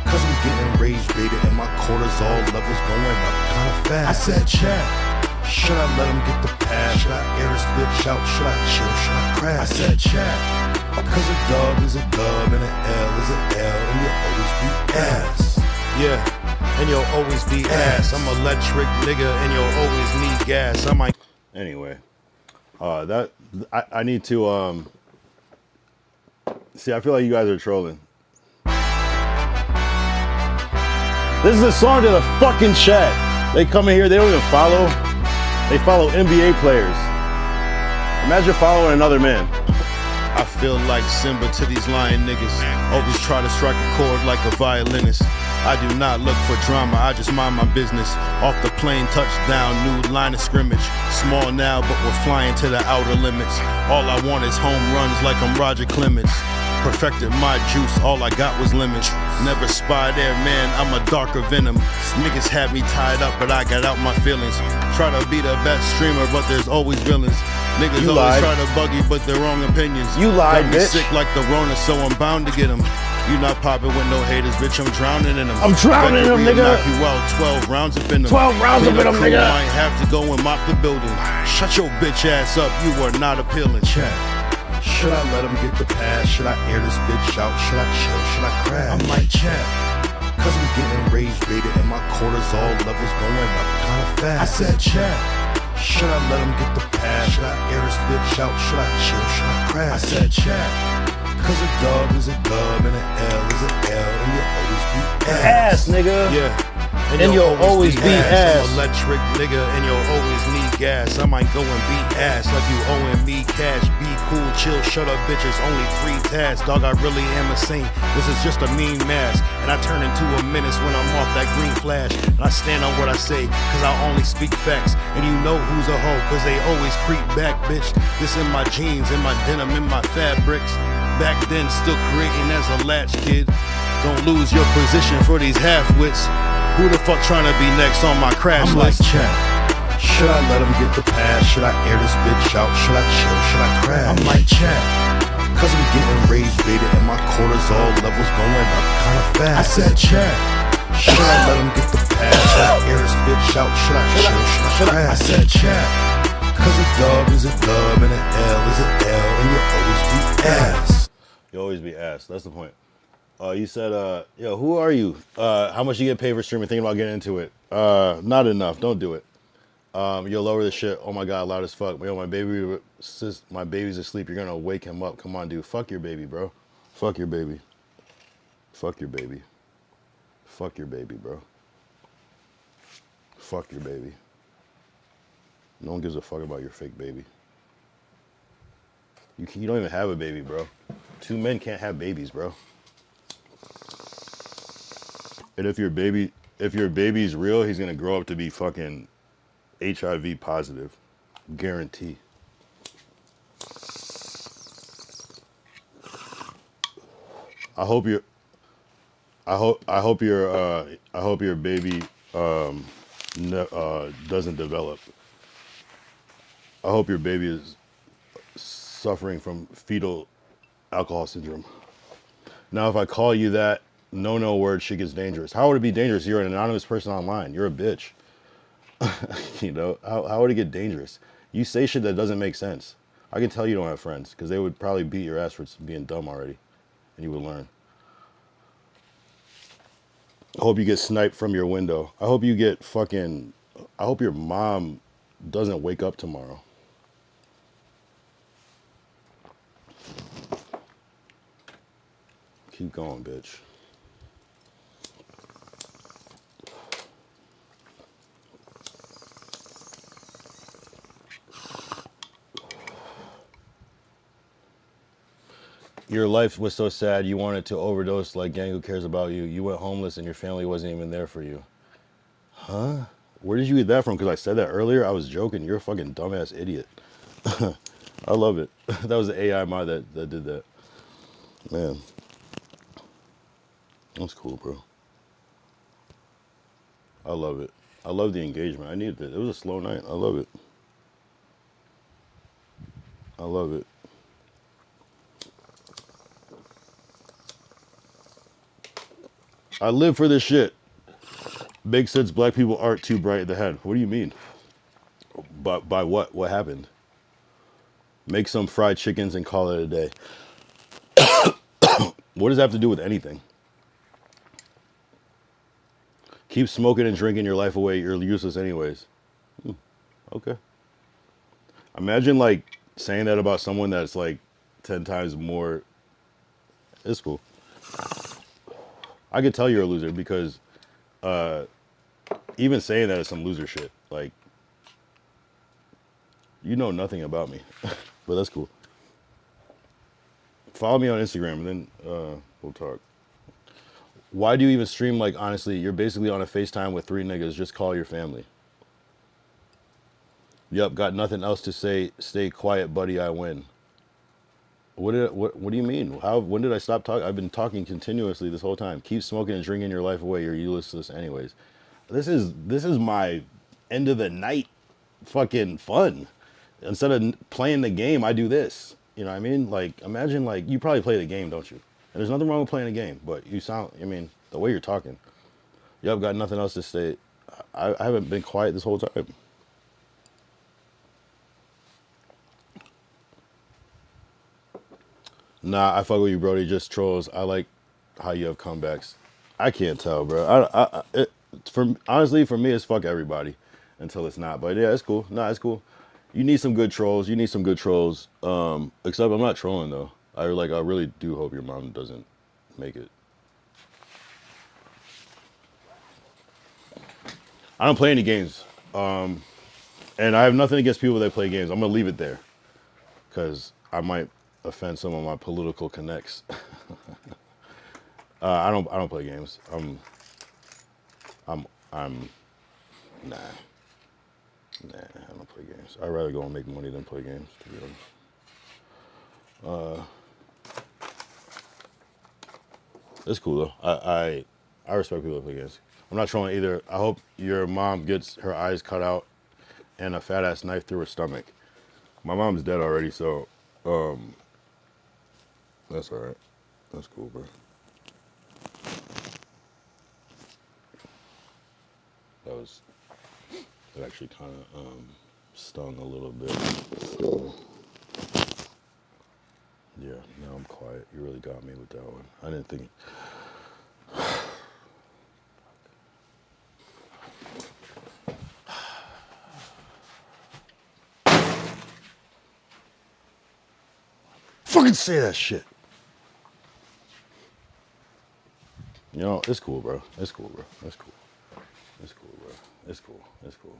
Cause I'm getting rage baited and my cortisol levels going up kinda fast. I said chat. Should I let him get the pass? Should I air this bitch out? Should I chill? Should I crash? I said chat. Cause a dub is a dub and an L is an L and you'll always be ass. Yeah, and you'll always be ass. I'm an electric nigga and you'll always need gas. I might. Anyway, I need to see. I feel like you guys are trolling. This is a song to the fucking chat. They come in here, they don't even follow. They follow NBA players. Imagine following another man. I feel like Simba to these lying niggas. Always try to strike a chord like a violinist. I do not look for drama, I just mind my business. Off the plane, touchdown, new line of scrimmage. Small now, but we're flying to the outer limits. All I want is home runs like I'm Roger Clemens. Perfected my juice, all I got was lemons. Never spy there, man, I'm a darker venom. Niggas had me tied up, but I got out my feelings. Try to be the best streamer, but there's always villains. Niggas You always lied. try to bug you, but they're wrong opinions. You lied, Got me bitch. sick like the Rona, so I'm bound to get them. You not popping with no haters, bitch, I'm drowning in them. I'm drowning in them, Mercury nigga. Knock you out, 12 rounds up in them. 12 rounds up in them, Crew nigga. Might have to go and mop the building. Shut your bitch ass up, you are not appealing. Chat. Should I let him get the pass? Should I air this bitch out? Should I chill? Should I crash? I might chat. Cause I'm getting rage baited and my cortisol levels going up kinda fast. I said chat. Should I let him get the pass? Should I air this bitch out? Should I chill? Should I crash? I said chat. Cause a dub is a dub and an L is an L and you'll always be Ass, nigga. Yeah. And you'll always be ass. I'm electric nigga and you'll always need gas. I might go and beat ass like you owing me cash. Be cool, chill, shut up bitches, only 3 tasks. Dog, I really am a saint. This is just a mean mask. And I turn into a menace when I'm off that green flash. And I stand on what I say, cause I only speak facts. And you know who's a hoe, cause they always creep back, bitch. This in my jeans, in my denim, in my fabrics. back then, still creating as a latch kid. Don't lose your position for these half-wits. Who the fuck trying to be next on my crash list? like check. Should I let him get the pass? Should I air this bitch out? Should I chill? Should I crash? I'm like check. Cause I'm getting rage baited and my cortisol levels going up kinda fast. I said check. Should I let him get the pass? Should I air this bitch out? Should I chill? Should I crash? I said check. Cause a dub is a dub and an L is an L and you'll always be ass. You always be asked. That's the point. You said, yo, who are you? How much you get paid for streaming? Thinking about getting into it. Not enough. Don't do it. You'll lower the shit. Oh my god, loud as fuck. Yo, my baby's asleep. You're gonna wake him up. Come on, dude. Fuck your baby, bro. Fuck your baby. Fuck your baby. Fuck your baby, bro. Fuck your baby. No one gives a fuck about your fake baby. You don't even have a baby, bro. Two men can't have babies, bro. And if your baby's real, he's gonna grow up to be fucking HIV positive. Guarantee. I hope your baby doesn't develop. I hope your baby is suffering from fetal alcohol syndrome. Now, if I call you that, no word, shit gets dangerous. How would it be dangerous? You're an anonymous person online. You're a bitch. You know, how would it get dangerous? You say shit that doesn't make sense. I can tell you don't have friends because they would probably beat your ass for being dumb already, and you would learn. I hope you get sniped from your window. I hope you get fucking. I hope your mom doesn't wake up tomorrow. Keep going, bitch. Your life was so sad you wanted to overdose like gang who cares about you. You went homeless and your family wasn't even there for you. Huh? Where did you get that from? Because I said that earlier. I was joking. You're a fucking dumbass idiot. I love it. That was the AI mod that did that. Man. That's cool, bro. I love it. I love the engagement. I needed it. It was a slow night. I love it. I love it. I live for this shit. Big says black people aren't too bright in the head. What do you mean? By what? What happened? Make some fried chickens and call it a day. What does that have to do with anything? Keep smoking and drinking your life away. You're useless anyways. Okay. Imagine like saying that about someone that's like 10 times more. It's cool. I could tell you're a loser because even saying that is some loser shit. Like, you know nothing about me, but that's cool. Follow me on Instagram and then we'll talk. Why do you even stream? Like, honestly, you're basically on a FaceTime with 3 niggas. Just call your family. Yup, got nothing else to say. Stay quiet, buddy. I win. What do you mean? When did I stop talking? I've been talking continuously this whole time. Keep smoking and drinking your life away. You're useless anyways. This is my end of the night fucking fun. Instead of playing the game, I do this. You know what I mean? Like, imagine, like, you probably play the game, don't you? And there's nothing wrong with playing a game, but you sound, I mean, the way you're talking. Yup, got nothing else to say. I haven't been quiet this whole time. Nah, I fuck with you, Brody. Just trolls. I like how you have comebacks. I can't tell, bro. Honestly, for me, it's fuck everybody until it's not. But yeah, it's cool. Nah, it's cool. You need some good trolls. You need some good trolls. Except I'm not trolling though. I really do hope your mom doesn't make it. I don't play any games. And I have nothing against people that play games. I'm gonna leave it there. Cause I might offend some of my political connects. I don't play games. I'm nah. Nah, I don't play games. I'd rather go and make money than play games, to be honest. It's cool though. I respect people that play games. I'm not trolling either. I hope your mom gets her eyes cut out and a fat ass knife through her stomach. My mom's dead already, so that's all right. That's cool, bro. It actually kind of stung a little bit. So, yeah, now I'm quiet. You really got me with that one. I didn't think. Fucking say that shit. You know, it's cool, bro. It's cool, bro. It's cool. It's cool, bro. It's cool. It's cool.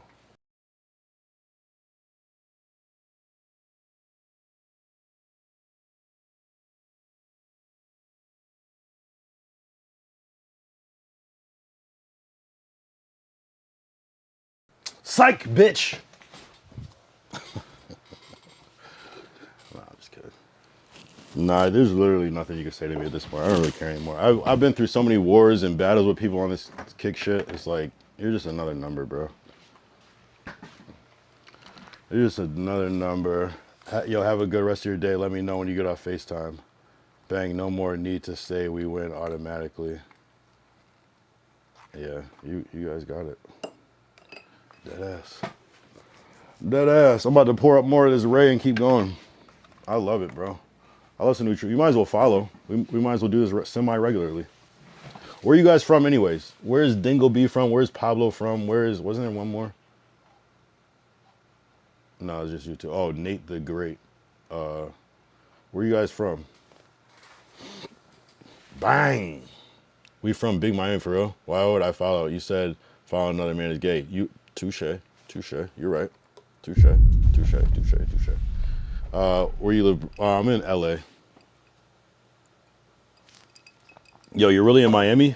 Psych, bitch. Nah, I'm just kidding. Nah, there's literally nothing you can say to me at this point. I don't really care anymore. I've been through so many wars and battles with people on this kick shit. It's like, you're just another number, bro. You're just another number. Yo, have a good rest of your day. Let me know when you get off FaceTime. Bang, no more need to say we win automatically. Yeah, you guys got it. Dead ass. Dead ass. I'm about to pour up more of this Ray and keep going. I love it, bro. I listen to you. You might as well follow. We might as well do this semi-regularly. Where are you guys from anyways? Where's Dingle B from? Where's Pablo from? Wasn't there one more? No, it's just you two. Oh, Nate the Great. Where are you guys from? Bang! We from Big Miami for real? Why would I follow? You said follow another man is gay. Touche. You're right. Touche. Where you live? I'm in LA. Yo, you're really in Miami?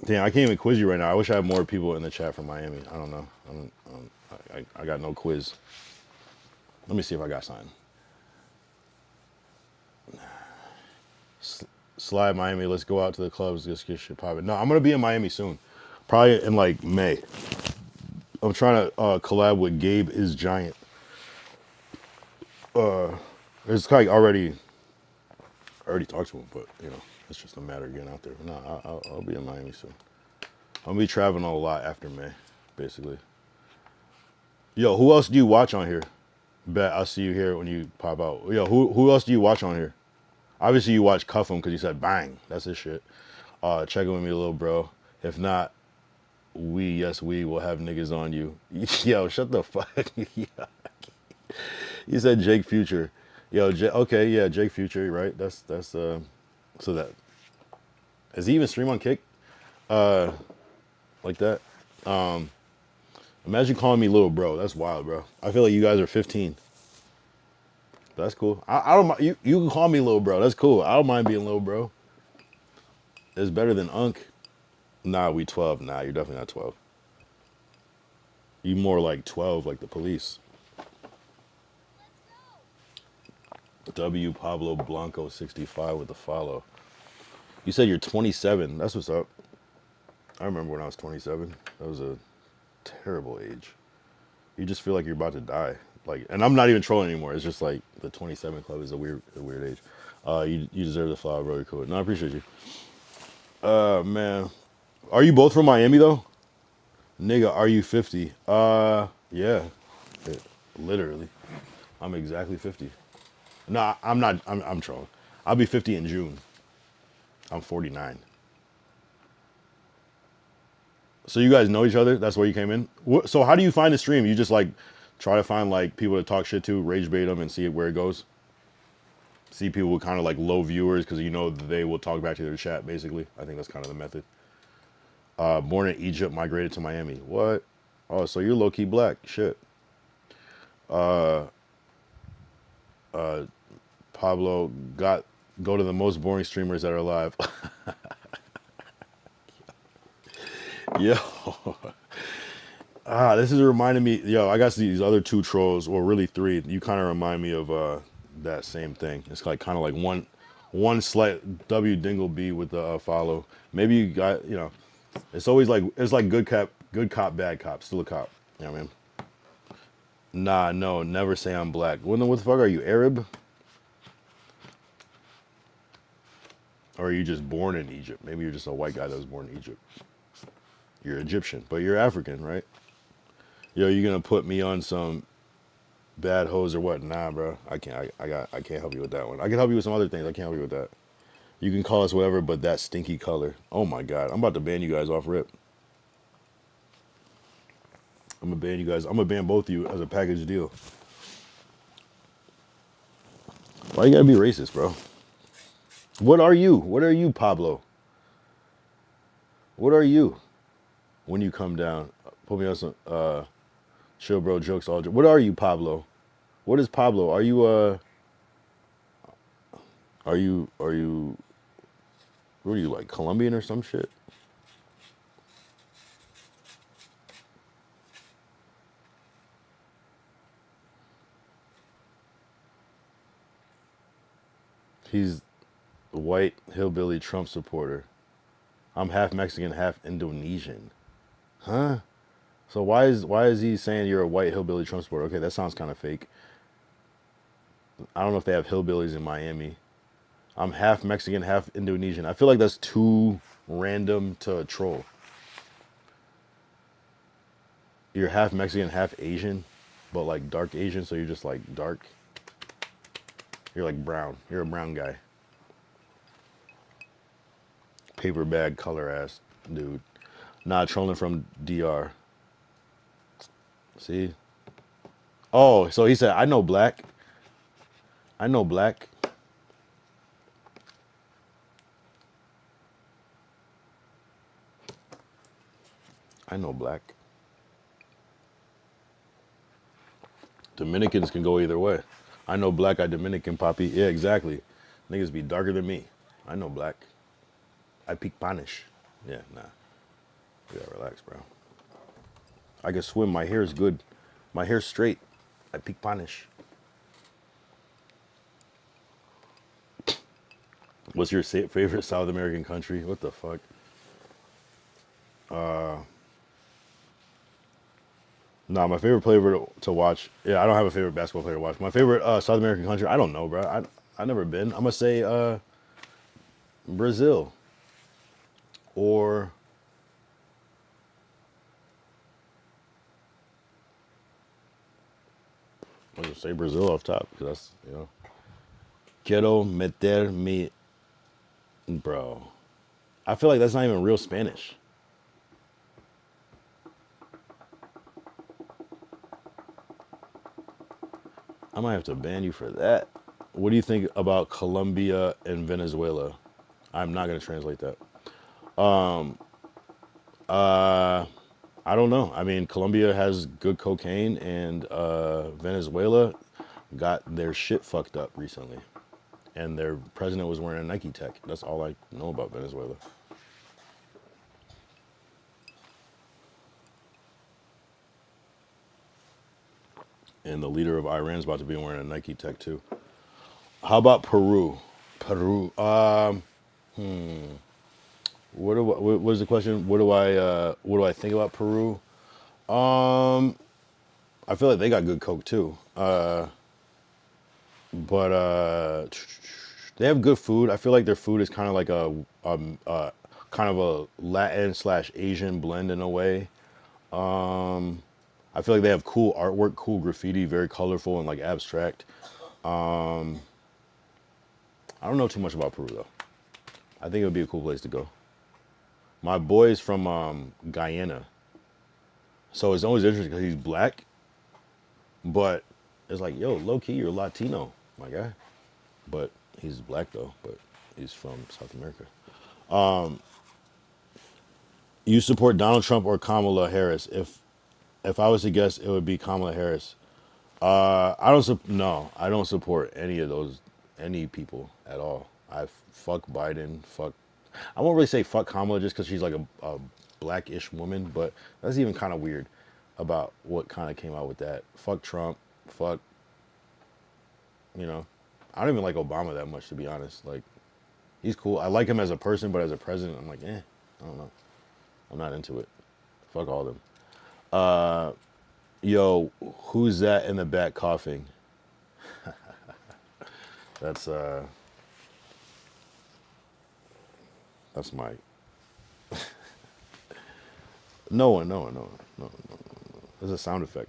Damn, I can't even quiz you right now. I wish I had more people in the chat from Miami. I don't know. I got no quiz. Let me see if I got something. Slide Miami. Let's go out to the clubs. Let's get shit popping. No, I'm gonna be in Miami soon. Probably in like May. I'm trying to collab with Gabe is Giant. It's like I already talked to him, but you know, it's just a matter of getting out there. No, I'll be in Miami soon. I'll be traveling a lot after May, basically. Yo, who else do you watch on here? Bet I'll see you here when you pop out. Yo, who else do you watch on here? Obviously you watch Cuff him because you said bang. That's his shit. Check in with me, little bro. If not, we will have niggas on you. Yo, shut the fuck. Yeah. You said Jake Future. Yo, okay, yeah, Jake Future, right? That's so that is he even stream on Kick? Like that? Imagine calling me little bro. That's wild, bro. I feel like you guys are 15. But that's cool. I don't mind. You can call me little bro. That's cool. I don't mind being little bro. It's better than Unk. Nah, we 12. Nah, you're definitely not 12. You more like 12, like the police. W Pablo Blanco 65 with the follow. You said you're 27. That's what's up. I remember when I was 27. That was a terrible age. You just feel like you're about to die. Like, and I'm not even trolling anymore. It's just like the 27 club is a weird age. You deserve the flower, bro. You're cool. No, I appreciate you. Man, are you both from Miami though? Nigga, are you 50? Yeah, literally. I'm exactly 50. No, I'm not. I'm trolling. I'll be 50 in June. I'm 49. So you guys know each other? That's where you came in? So how do you find the stream? You just like try to find like people to talk shit to, rage bait them and see where it goes? See people with kind of like low viewers because you know they will talk back to their chat basically. I think that's kind of the method. Born in Egypt, migrated to Miami. What? Oh, so you're low-key black. Shit. Pablo, go to the most boring streamers that are alive. Yo. This is reminding me. Yo, I got these other two trolls, or really three. You kind of remind me of that same thing. It's like kind of like one. One slight W Dingleby with the follow. Maybe you got, it's always like, it's like good cop, bad cop, still a cop. You know what I mean? Nah, no, never say I'm black. What the fuck are you, Arab? Or are you just born in Egypt? Maybe you're just a white guy that was born in Egypt. You're Egyptian, but you're African, right? Yo, you gonna put me on some bad hoes or what? Nah, bro. I can't. I can't help you with that one. I can help you with some other things. I can't help you with that. You can call us whatever, but that stinky color. Oh my god, I'm about to ban you guys off rip. I'm gonna ban you guys. I'm gonna ban both of you as a package deal. Why you gotta be racist, bro? What are you? What are you, Pablo? What are you? When you come down, put me on some chill, bro. Jokes all. What are you, Pablo? What is Pablo? Are you Are you? What are you, like Colombian or some shit? He's a white hillbilly Trump supporter. I'm half Mexican, half Indonesian. Huh? So why is he saying you're a white hillbilly Trump supporter? Okay, that sounds kind of fake. I don't know if they have hillbillies in Miami. I'm half Mexican, half Indonesian. I feel like that's too random to troll. You're half Mexican, half Asian, but like dark Asian, so you're just like dark. You're like brown. You're a brown guy. Paper bag color ass dude. Nah, trolling from DR. See? Oh, so he said, I know black. I know black. I know black. Dominicans can go either way. I know black, I Dominican, Poppy. Yeah, exactly. Niggas be darker than me. I know black. I speak Spanish. Yeah, nah. You gotta relax, bro. I can swim. My hair is good. My hair's straight. I speak Spanish. What's your favorite South American country? What the fuck? Nah, my favorite player to watch. Yeah, I don't have a favorite basketball player to watch. My favorite South American country. I don't know, bro. I never been. I'm gonna say Brazil or I'll just say Brazil off top because that's Quiero meter mi, bro. I feel like that's not even real Spanish. I might have to ban you for that. What do you think about Colombia and Venezuela? I'm not gonna translate that. I don't know. I mean, Colombia has good cocaine, and Venezuela got their shit fucked up recently, and their president was wearing a Nike Tech. That's all I know about Venezuela. And the leader of Iran's about to be wearing a Nike Tech too. How about Peru? Peru. What was the question? What do I think about Peru? I feel like they got good coke too. But they have good food. I feel like their food is kind of like a kind of a Latin slash Asian blend in a way. I feel like they have cool artwork, cool graffiti, very colorful and like abstract. I don't know too much about Peru though. I think it would be a cool place to go. My boy is from Guyana, so it's always interesting because he's black, but it's like, yo, low key, you're Latino, my guy. But he's black though, but he's from South America. You support Donald Trump or Kamala Harris? If I was to guess, it would be Kamala Harris. No, I don't support any of those, any people at all. I fuck Biden, fuck. I won't really say fuck Kamala just because she's like a blackish woman, but that's even kind of weird about what kind of came out with that. Fuck Trump, fuck. I don't even like Obama that much, to be honest. Like, He's cool. I like him as a person, but as a president, I'm like, I don't know. I'm not into it. Fuck all of them. Yo, who's that in the back coughing? That's my no one. There's a sound effect.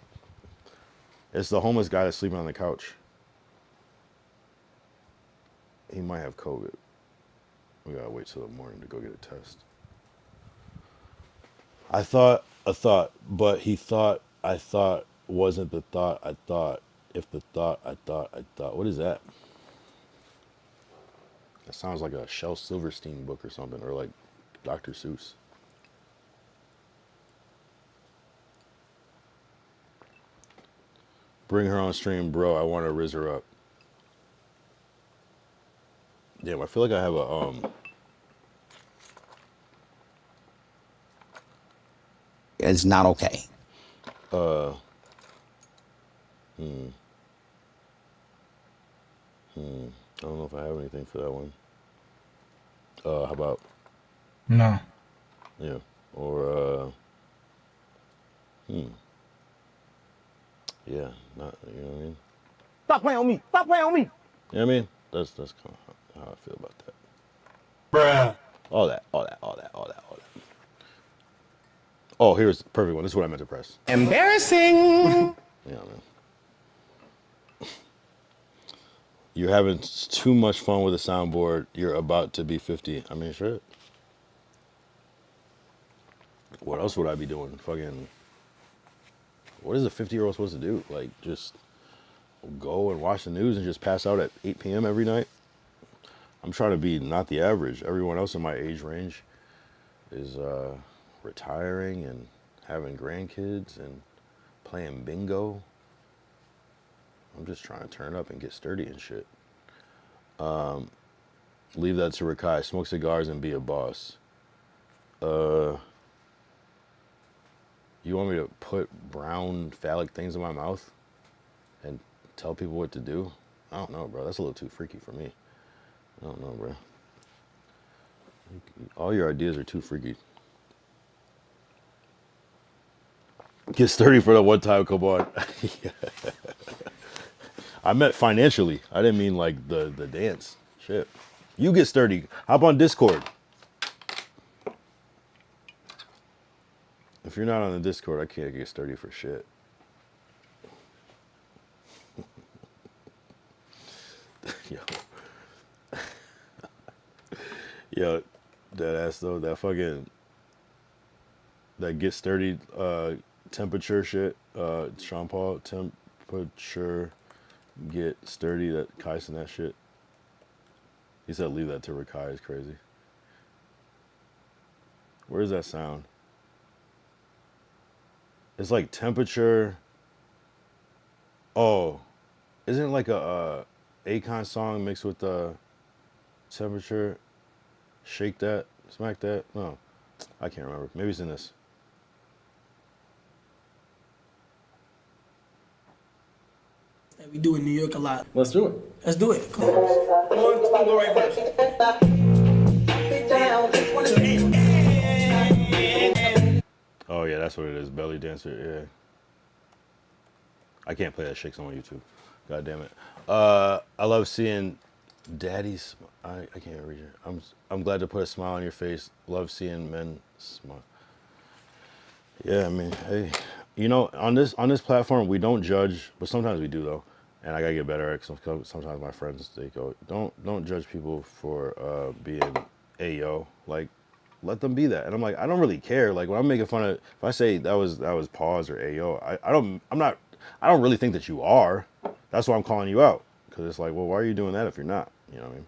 It's the homeless guy that's sleeping on the couch. He might have COVID. We gotta wait till the morning to go get a test. I thought a thought, but he thought I thought wasn't the thought I thought. If the thought I thought. What is that? That sounds like a Shel Silverstein book or something, or like Dr. Seuss. Bring her on stream, bro. I want to riz her up. Damn, I feel like I have a It's not okay. I don't know if I have anything for that one. How about No. yeah, or yeah, not you know what I mean. Stop playing on me. Stop playing on me. You know what I mean? That's kind of how I feel about that. Bruh. All that. Oh, here's the perfect one. This is what I meant to press. Embarrassing. Yeah, man. You're having too much fun with a soundboard. You're about to be 50. I mean, shit. What else would I be doing? Fucking. What is a 50-year-old supposed to do? Like, just go and watch the news and just pass out at 8 p.m. every night? I'm trying to be not the average. Everyone else in my age range is retiring and having grandkids and playing bingo. I'm just trying to turn up and get sturdy and shit. Leave that to Rakai. Smoke cigars and be a boss. You want me to put brown phallic things in my mouth and tell people what to do? I don't know, bro. That's a little too freaky for me. I don't know, bro. All your ideas are too freaky. Get sturdy for the one time, come on. I meant financially. I didn't mean like the dance. Shit. You get sturdy. Hop on Discord. If you're not on the Discord, I can't get sturdy for shit. Yo. Yo, that ass though, that fucking, that get sturdy temperature shit, Sean Paul, temperature, get sturdy, that Kyson, that shit. He said leave that to Rakai, is crazy. Where's that sound? It's like temperature. Oh, isn't it like a Akon song mixed with the temperature? Shake that, smack that. No, I can't remember. Maybe it's in this. We do in New York a lot. Let's do it. Let's do it. Come on. Go right first. Oh yeah, that's what it is. Belly dancer. Yeah. I can't play that shit 'cause I'm on YouTube. God damn it. I love seeing daddies. I can't read it. I'm glad to put a smile on your face. Love seeing men smile. Yeah, I mean, hey, you know, on this platform we don't judge, but sometimes we do though, and I gotta get better at it. Sometimes my friends they go, don't judge people for being ayo, like let them be that, and I'm like, I don't really care. Like when I'm making fun of, if I say that was pause or ayo, I don't really think that you are. That's why I'm calling you out, because it's like, well, why are you doing that if you're not? You know what I mean?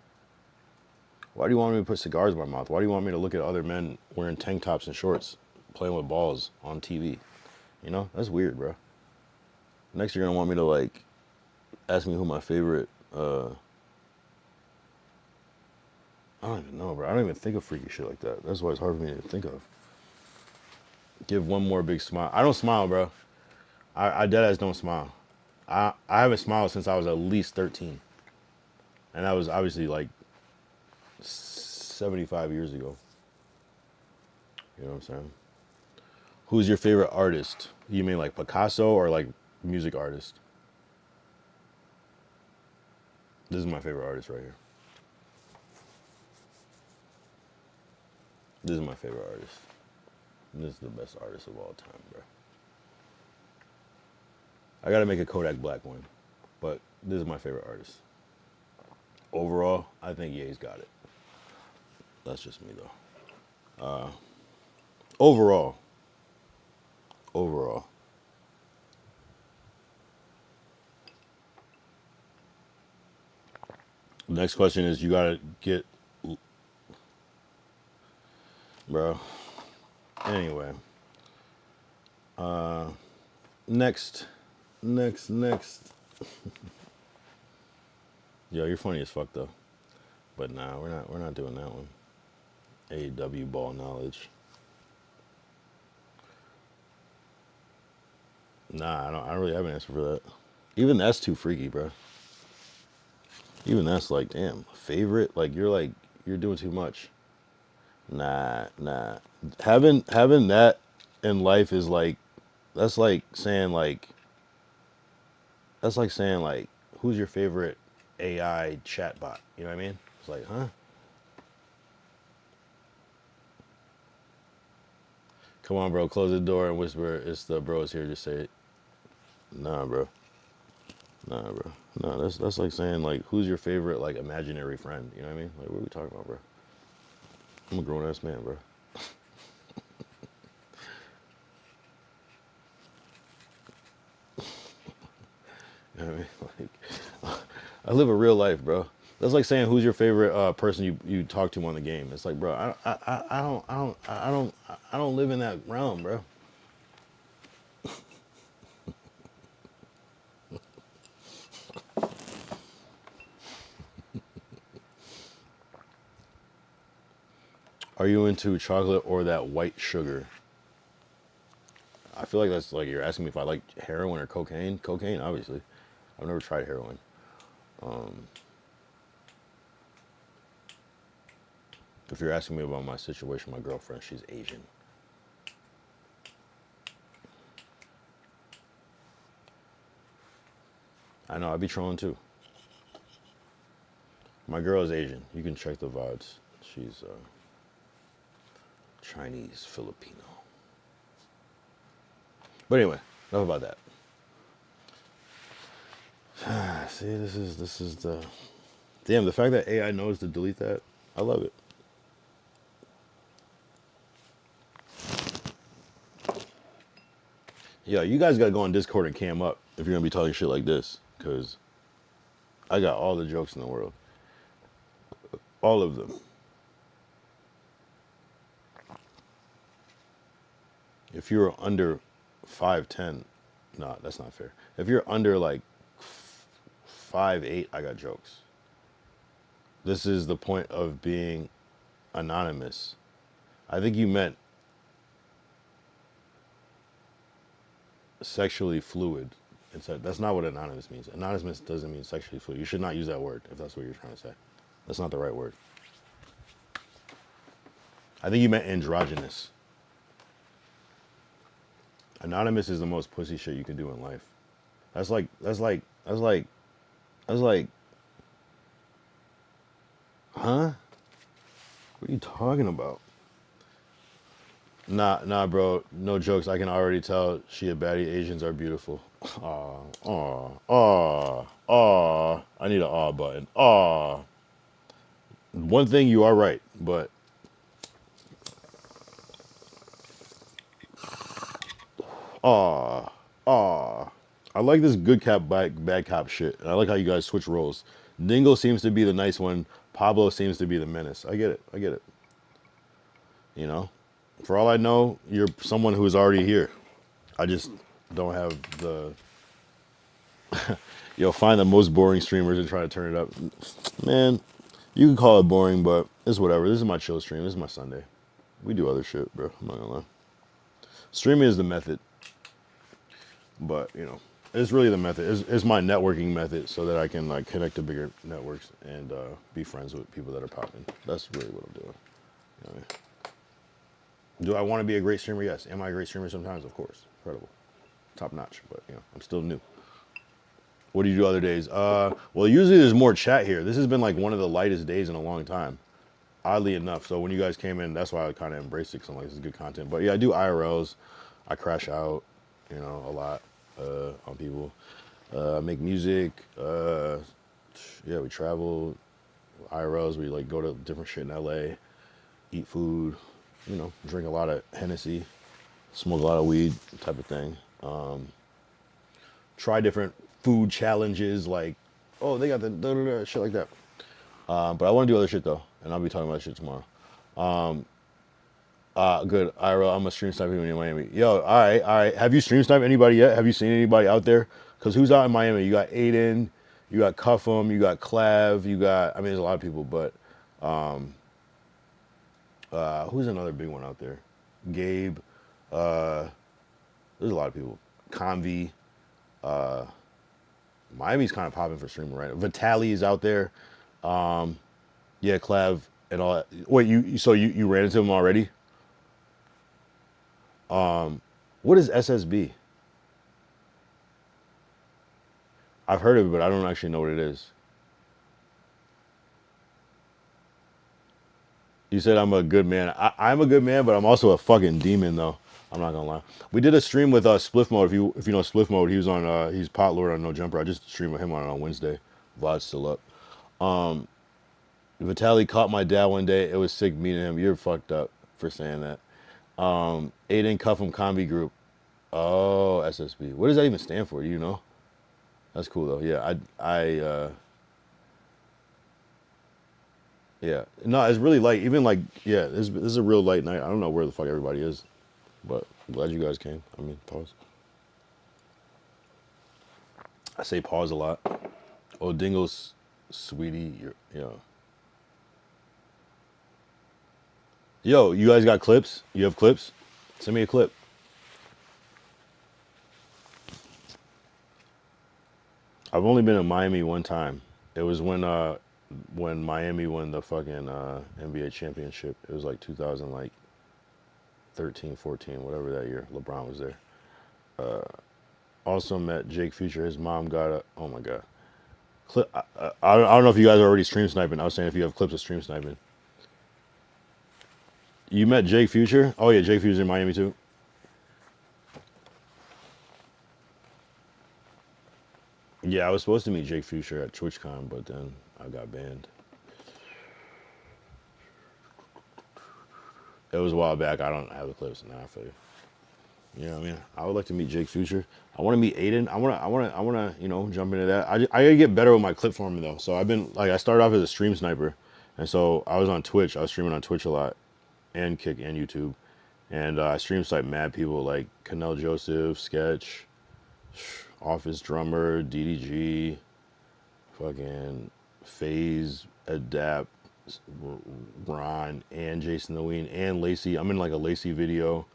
Why do you want me to put cigars in my mouth? Why do you want me to look at other men wearing tank tops and shorts, playing with balls on TV? You know, that's weird, bro. Next, you're gonna want me to like ask me who my favorite. I don't even know, bro. I don't even think of freaky shit like that. That's why it's hard for me to think of. Give one more big smile. I don't smile, bro. I deadass don't smile. I haven't smiled since I was at least 13, and that was obviously like 75 years ago. You know what I'm saying? Who's your favorite artist? You mean like Picasso or like music artist? This is my favorite artist right here. This is my favorite artist. This is the best artist of all time, bro. I gotta make a Kodak Black one, but this is my favorite artist. Overall, I think Ye's got it. That's just me though. Overall. Next question is you gotta get, bro. Anyway, next. Yo, you're funny as fuck though. But nah, we're not doing that one. AW ball knowledge. Nah, I don't really have an answer for that. Even that's too freaky, bro. Even that's like, damn, favorite? Like you're doing too much. Nah. Having that in life is like, that's like saying who's your favorite AI chatbot? You know what I mean? It's like, huh? Come on, bro, close the door and whisper, it's the bros here, just say it. Nah, bro. No, that's like saying like, who's your favorite like imaginary friend? You know what I mean? Like, what are we talking about, bro? I'm a grown ass man, bro. You know what I mean? Like, I live a real life, bro. That's like saying who's your favorite person you talk to on the game. It's like, bro, I don't live in that realm, bro. Are you into chocolate or that white sugar? I feel like that's like you're asking me if I like heroin or cocaine. Cocaine, obviously. I've never tried heroin. If you're asking me about my situation, my girlfriend, she's Asian. I know, I'd be trolling too. My girl is Asian. You can check the VODs. She's Chinese Filipino. But anyway, enough about that. See, this is the damn, the fact that AI knows to delete that, I love it. Yeah, you guys gotta go on Discord and cam up if you're gonna be talking shit like this, because I got all the jokes in the world. All of them. If you're under 5'10", nah, that's not fair. If you're under like 5'8", I got jokes. This is the point of being anonymous. I think you meant sexually fluid. That's not what anonymous means. Anonymous doesn't mean sexually fluid. You should not use that word if that's what you're trying to say. That's not the right word. I think you meant androgynous. Anonymous is the most pussy shit you can do in life. That's like, huh? What are you talking about? Nah, bro. No jokes. I can already tell she a baddie. Asians are beautiful. I need an aw button. Aw. One thing, you are right, but I like this good cop, bad cop shit. And I like how you guys switch roles. Dingle seems to be the nice one. Pablo seems to be the menace. I get it. You know? For all I know, you're someone who's already here. I just don't have the... Yo, find the most boring streamers and try to turn it up. Man, you can call it boring, but it's whatever. This is my chill stream. This is my Sunday. We do other shit, bro. I'm not gonna lie. Streaming is the method. But, you know, it's really the method. It's my networking method so that I can like connect to bigger networks and be friends with people that are popping. That's really what I'm doing. You know what I mean? Do I want to be a great streamer? Yes. Am I a great streamer sometimes? Of course. Incredible. Top notch. But, you know, I'm still new. What do you do other days? Well, usually there's more chat here. This has been like one of the lightest days in a long time. Oddly enough. So when you guys came in, that's why I kind of embraced it because I'm like, this is good content. But yeah, I do IRLs. I crash out, you know, a lot on people. Make music. Yeah, we travel. IRLs, we like go to different shit in LA. Eat food. You know, drink a lot of Hennessy, smoke a lot of weed, type of thing. Try different food challenges, like, oh, they got the shit like that. But I want to do other shit though, and I'll be talking about shit tomorrow. Good. I'm a stream sniper in Miami. Yo, all right. Have you stream sniped anybody yet? Have you seen anybody out there? Because who's out in Miami? You got Aiden, you got Cuffham, you got Clav, you got, I mean, there's a lot of people, but who's another big one out there? Gabe. There's a lot of people. Convi. Miami's kind of popping for streaming right now. Vitali is out there. Yeah, Clav and all that. Wait, you ran into him already? What is SSB? I've heard of it, but I don't actually know what it is. You said I'm a good man. I'm a good man, but I'm also a fucking demon, though. I'm not gonna lie. We did a stream with Spliff Mode. If you know Spliff Mode, he was on. He's Pot Lord on No Jumper. I just streamed with him on Wednesday. VOD's still up. Vitaly caught my dad one day. It was sick meeting him. You're fucked up for saying that. Aiden Cuffham Combi Group. Oh, SSB. What does that even stand for? Do you know? That's cool though. Yeah, yeah. No, it's really light. Even like, yeah, this is a real light night. I don't know where the fuck everybody is, but I'm glad you guys came. I mean, pause. I say pause a lot. Oh, Dingo's sweetie. Yo, you guys got clips? You have clips? Send me a clip. I've only been in Miami one time. It was when Miami won the fucking NBA championship. It was like 2013, 14, whatever that year. LeBron was there. Also met Jake Future. His mom got a, oh my God. Clip. I don't know if you guys are already stream sniping. I was saying if you have clips of stream sniping. You met Jake Future? Oh yeah, Jake Future in Miami too. Yeah, I was supposed to meet Jake Future at TwitchCon, but then I got banned. It was a while back. I don't have the clips now. I feel you. You know what I mean? I would like to meet Jake Future. I want to meet Aiden. I want to, you know, jump into that. I gotta get better with my clip forming though. So I've been like, I started off as a stream sniper, and so I was on Twitch. I was streaming on Twitch a lot, and Kick and YouTube, and I stream sniped mad people like Canel Joseph, Sketch, Office Drummer, DDG, fucking FaZe, Adapt, Ron, and Jason the Ween, and Lacey. I'm in like a Lacey video.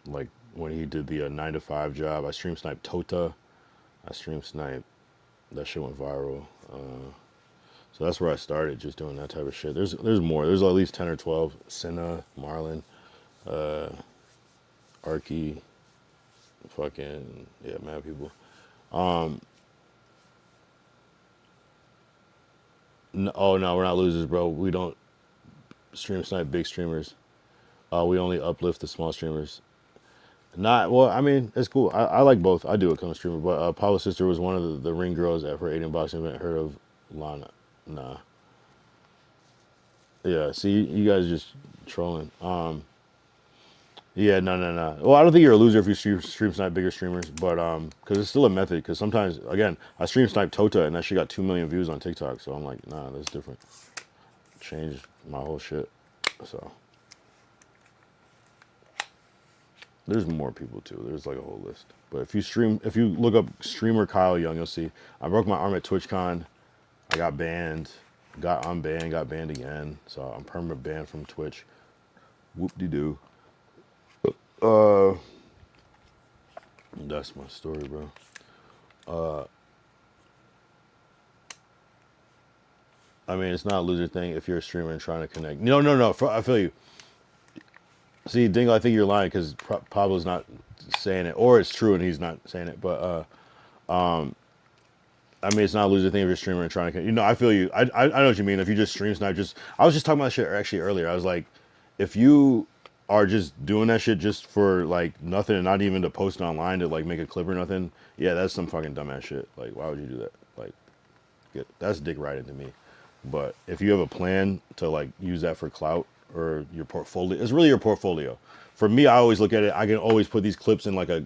Like when he did the 9 to 5 job, I stream sniped Tota. I stream sniped. That shit went viral. So that's where I started, just doing that type of shit. There's more. There's at least 10 or 12. Senna, Marlon, Arky, fucking, yeah, mad people. No, oh no, we're not losers, bro. We don't stream snipe big streamers. We only uplift the small streamers. Not, well, I mean, it's cool. I like both. I do it kind of streamer, but Paula's sister was one of the ring girls at her Aiden boxing event. Heard of Lana? Nah. Yeah, see, you guys just trolling. Yeah, no. Well, I don't think you're a loser if you stream snipe bigger streamers, but because it's still a method. Because sometimes, again, I stream snipe Tota, and that shit got 2 million views on TikTok. So I'm like, nah, that's different. Changed my whole shit. So there's more people too. There's like a whole list. But if you look up streamer Kyle Young, you'll see I broke my arm at TwitchCon. I got banned, got unbanned, got banned again. So I'm permanent banned from Twitch. Whoop-de-doo. That's my story, bro. I mean, it's not a loser thing if you're a streamer and trying to connect. No, no, no. I feel you. See, Dingo, I think you're lying because Pablo's not saying it, or it's true and he's not saying it. But I mean, it's not a loser thing if you're a streamer and trying to connect. You know, I feel you. I know what you mean. If you just stream snipe, just I was just talking about that shit actually earlier. I was like, if you are just doing that shit just for like nothing and not even to post it online to like make a clip or nothing, yeah, that's some fucking dumbass shit. Like, why would you do that? Like, that's dick riding to me. But if you have a plan to like use that for clout or your portfolio, it's really your portfolio. For me, I always look at it. I can always put these clips in like a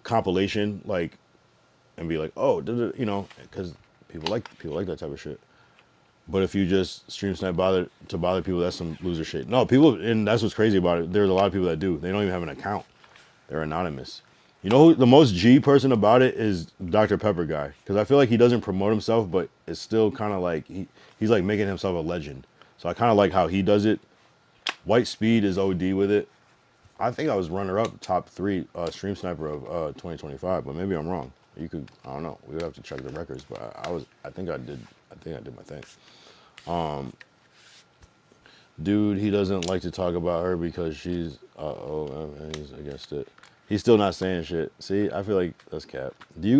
compilation, like, and be like, oh, you know, because people like that type of shit. But if you just stream snipe bother people, that's some loser shit. No, people, and that's what's crazy about it. There's a lot of people that do. They don't even have an account. They're anonymous. You know who the most G person about it is Dr. Pepper guy. Because I feel like he doesn't promote himself, but it's still kind of like he's like making himself a legend. So I kind of like how he does it. White Speed is OD with it. I think I was runner up top 3 stream sniper of 2025, but maybe I'm wrong. You could, I don't know. We would have to check the records, but I think I did my thing. Dude, he doesn't like to talk about her because she's he's against it. He's still not saying shit. See, I feel like that's cap.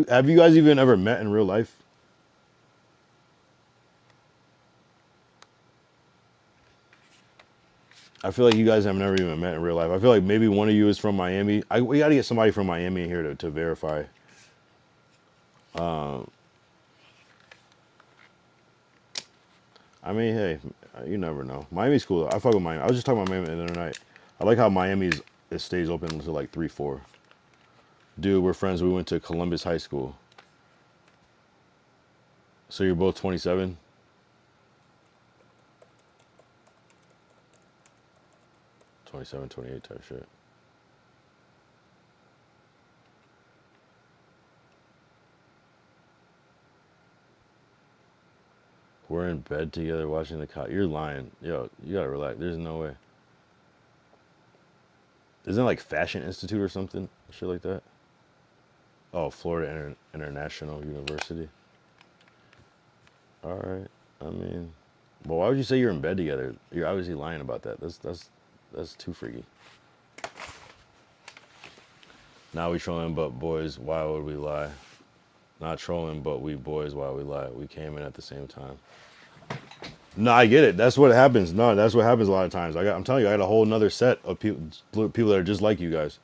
Have you guys even ever met in real life? I feel like you guys have never even met in real life. I feel like maybe one of you is from Miami. We got to get somebody from Miami in here to verify. I mean, hey, you never know. Miami's cool. I fuck with Miami. I was just talking about Miami the other night. I like how it stays open until like 3, 4. Dude, we're friends. We went to Columbus High School. So you're both 27? 27, 28 type shit. We're in bed together watching the cop. You're lying. Yo, you gotta relax. There's no way. Isn't it like Fashion Institute or something? Shit like that? Oh, Florida International University. All right. I mean, well, why would you say you're in bed together? You're obviously lying about that. That's too freaky. Now we trolling, but boys, why would we lie? Not trolling, but we boys, why we lie? We came in at the same time. No, I get it. That's what happens. No, that's what happens a lot of times. I'm telling you, I got a whole nother set of people that are just like you guys.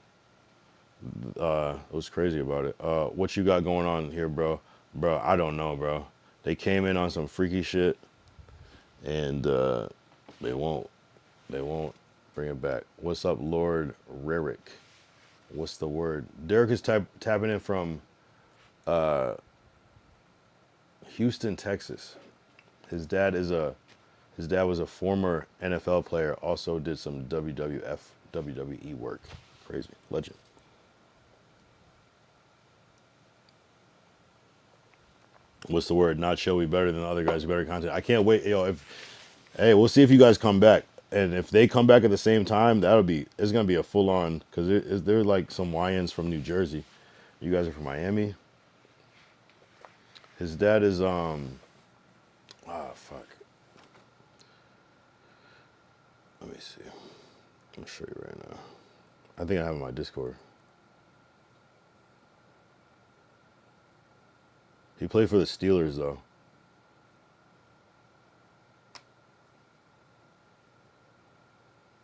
It was crazy about it. What you got going on here, bro? Bro, I don't know, bro. They came in on some freaky shit, and they won't bring it back. What's up, Lord Rarick? What's the word? Derek is tapping in from Houston, Texas. His dad was a former NFL player. Also did some WWE work. Crazy legend. What's the word? Not show we better than the other guys. Better content. I can't wait. Yo, hey, we'll see if you guys come back. And if they come back at the same time, it's gonna be a full on because they're like some YNs from New Jersey. You guys are from Miami. His dad is fuck. Let me see. I'll show you right now. I think I have it on my Discord. He played for the Steelers though.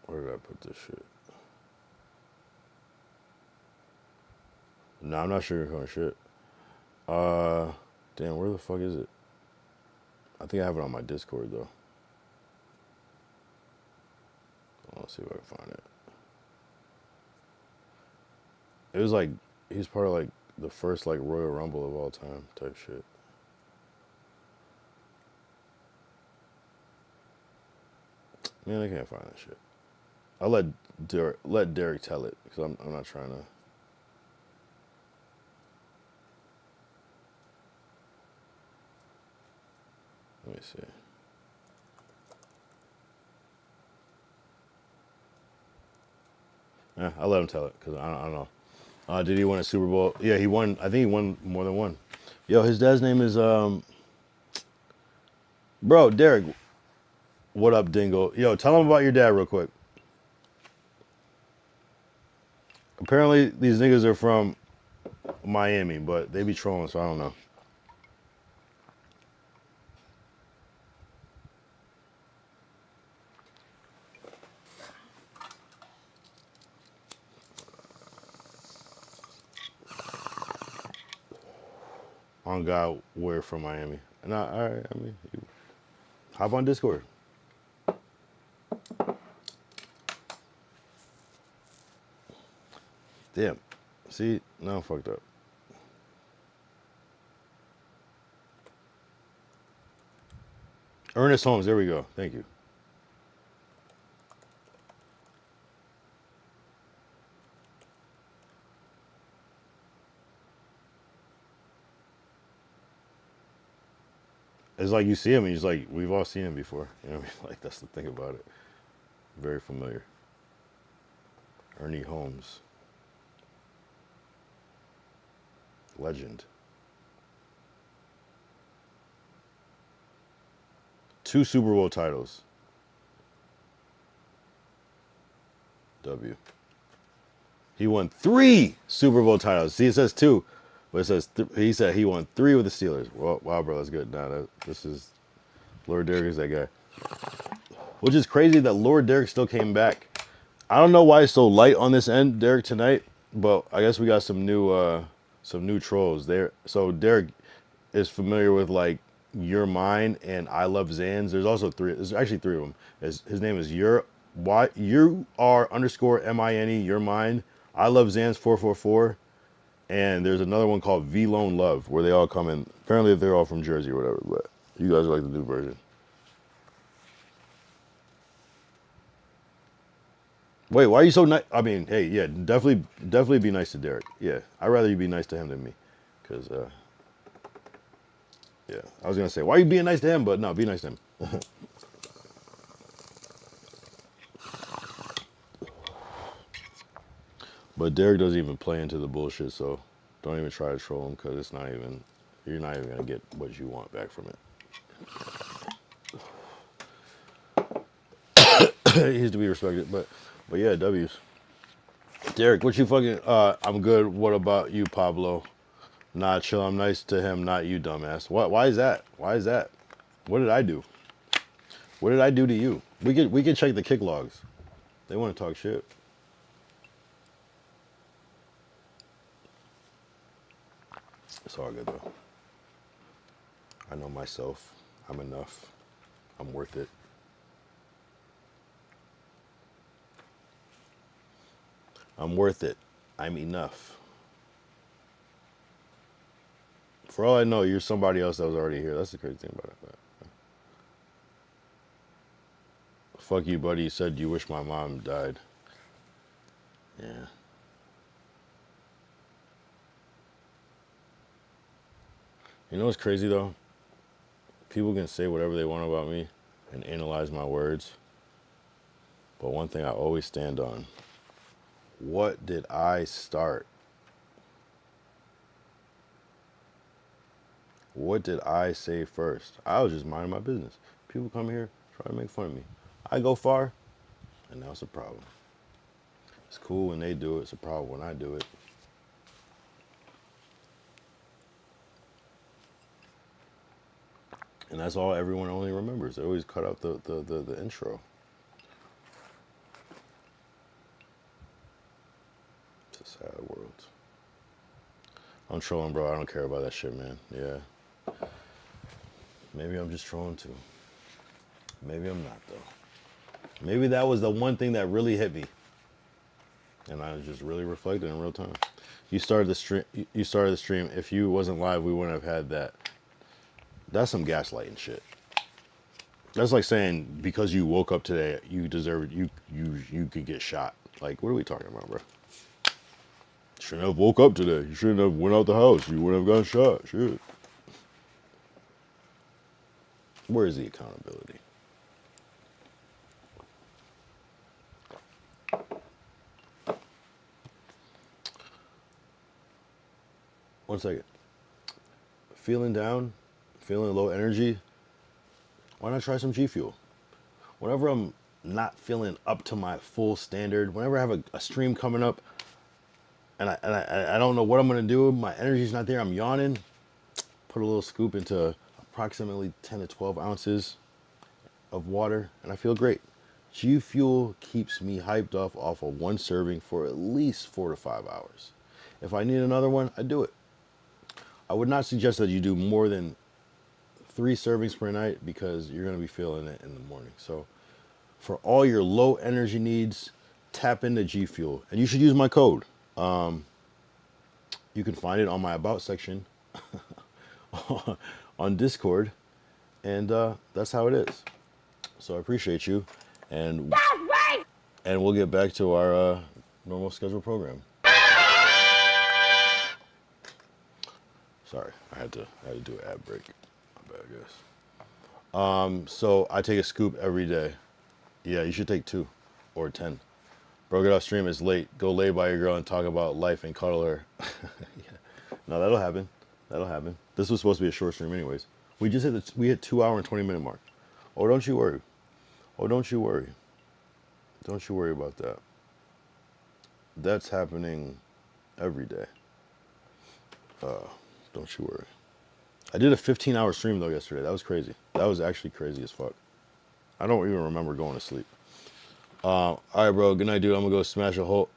Where did I put this shit? No, I'm not sure you're shit. Damn, where the fuck is it? I think I have it on my Discord though. Let's see if I can find it. It was like he's part of like the first like Royal Rumble of all time type shit. Man, I can't find that shit. I'll let Derek tell it because I'm not trying to. Let me see. I'll let him tell it because I don't know. Did he win a Super Bowl? Yeah, he won. I think he won more than one. Yo, his dad's name is bro, Derek. What up, Dingo? Yo, tell him about your dad real quick. Apparently, these niggas are from Miami, but they be trolling, so I don't know. On God, we're from Miami. Nah, all right. I mean, hop on Discord. Damn. See, now I'm fucked up. Ernest Holmes. There we go. Thank you. It's like you see him, and he's like, we've all seen him before. You know what I mean? Like, that's the thing about it. Very familiar. Ernie Holmes. Legend. 2 Super Bowl titles. W. He won 3 Super Bowl titles. See, it says 2, but it says he said he won 3 with the Steelers. Well, wow, bro, that's good. Nah, this is Lord Derek is that guy. Which is crazy that Lord Derek still came back. I don't know why it's so light on this end, Derek, tonight, but I guess we got some new trolls there. So Derek is familiar with like Your Mine and I Love Zans. There's also 3. There's actually 3 of them. His name is You are underscore MINE Your Mine. I Love Zans 444. And there's another one called V Lone Love where they all come in. Apparently they're all from Jersey or whatever, but you guys are like the new version. Wait, why are you so nice? I mean, hey, yeah, definitely be nice to Derek. Yeah, I'd rather you be nice to him than me, because yeah, I was gonna say, why are you being nice to him? But no, be nice to him. But Derek doesn't even play into the bullshit, so don't even try to troll him, because it's not even, you're not even gonna get what you want back from it. He's to be respected, but yeah, W's. Derek, what you fucking? I'm good. What about you, Pablo? Nah, chill. I'm nice to him, not you, dumbass. What? Why is that? Why is that? What did I do? What did I do to you? We could check the kick logs. They want to talk shit. It's all good though. I know myself. I'm enough. I'm worth it. I'm worth it. I'm enough. For all I know, you're somebody else that was already here. That's the crazy thing about it. Fuck you, buddy. You said you wish my mom died. Yeah. You know what's crazy though? People can say whatever they want about me and analyze my words. But one thing I always stand on. What did I start? What did I say first? I was just minding my business. People come here, try to make fun of me. I go far, and now it's a problem. It's cool when they do it. It's a problem when I do it. And that's all everyone only remembers. They always cut out the intro. It's a sad world. I'm trolling, bro. I don't care about that shit, man. Yeah. Maybe I'm just trolling too. Maybe I'm not though. Maybe that was the one thing that really hit me. And I was just really reflecting in real time. You started the stream. You started the stream. If you wasn't live, we wouldn't have had that. That's some gaslighting shit. That's like saying because you woke up today, you deserve it. You could get shot. Like, what are we talking about, bro? Shouldn't have woke up today. You shouldn't have went out the house. You wouldn't have gotten shot. Shit. Where is the accountability? One second. Feeling down, feeling low energy, why not try some G Fuel? Whenever I'm not feeling up to my full standard, whenever I have a stream coming up and I don't know what I'm gonna do, my energy's not there, I'm yawning, put a little scoop into approximately 10 to 12 ounces of water and I feel great. G Fuel keeps me hyped up off of one serving for at least 4 to 5 hours. If I need another one, I do it. I would not suggest that you do more than 3 servings per night because you're going to be feeling it in the morning. So for all your low energy needs, tap into G Fuel. And you should use my code. You can find it on my About section on Discord. And that's how it is. So I appreciate you. And we'll get back to our normal scheduled program. Sorry, I had to do an ad break. My bad, guys. So I take a scoop every day. Yeah, you should take 2 or 10. Bro, get off stream. It's late. Go lay by your girl and talk about life and cuddle her. Yeah. No, that'll happen. That'll happen. This was supposed to be a short stream, anyways. We just hit 2 hour and 20-minute mark. Oh, don't you worry. Oh, don't you worry. Don't you worry about that. That's happening every day. Don't you worry. I did a 15-hour stream though yesterday. That was crazy. That was actually crazy as fuck. I don't even remember going to sleep. All right, bro. Good night, dude. I'm gonna go smash a hole.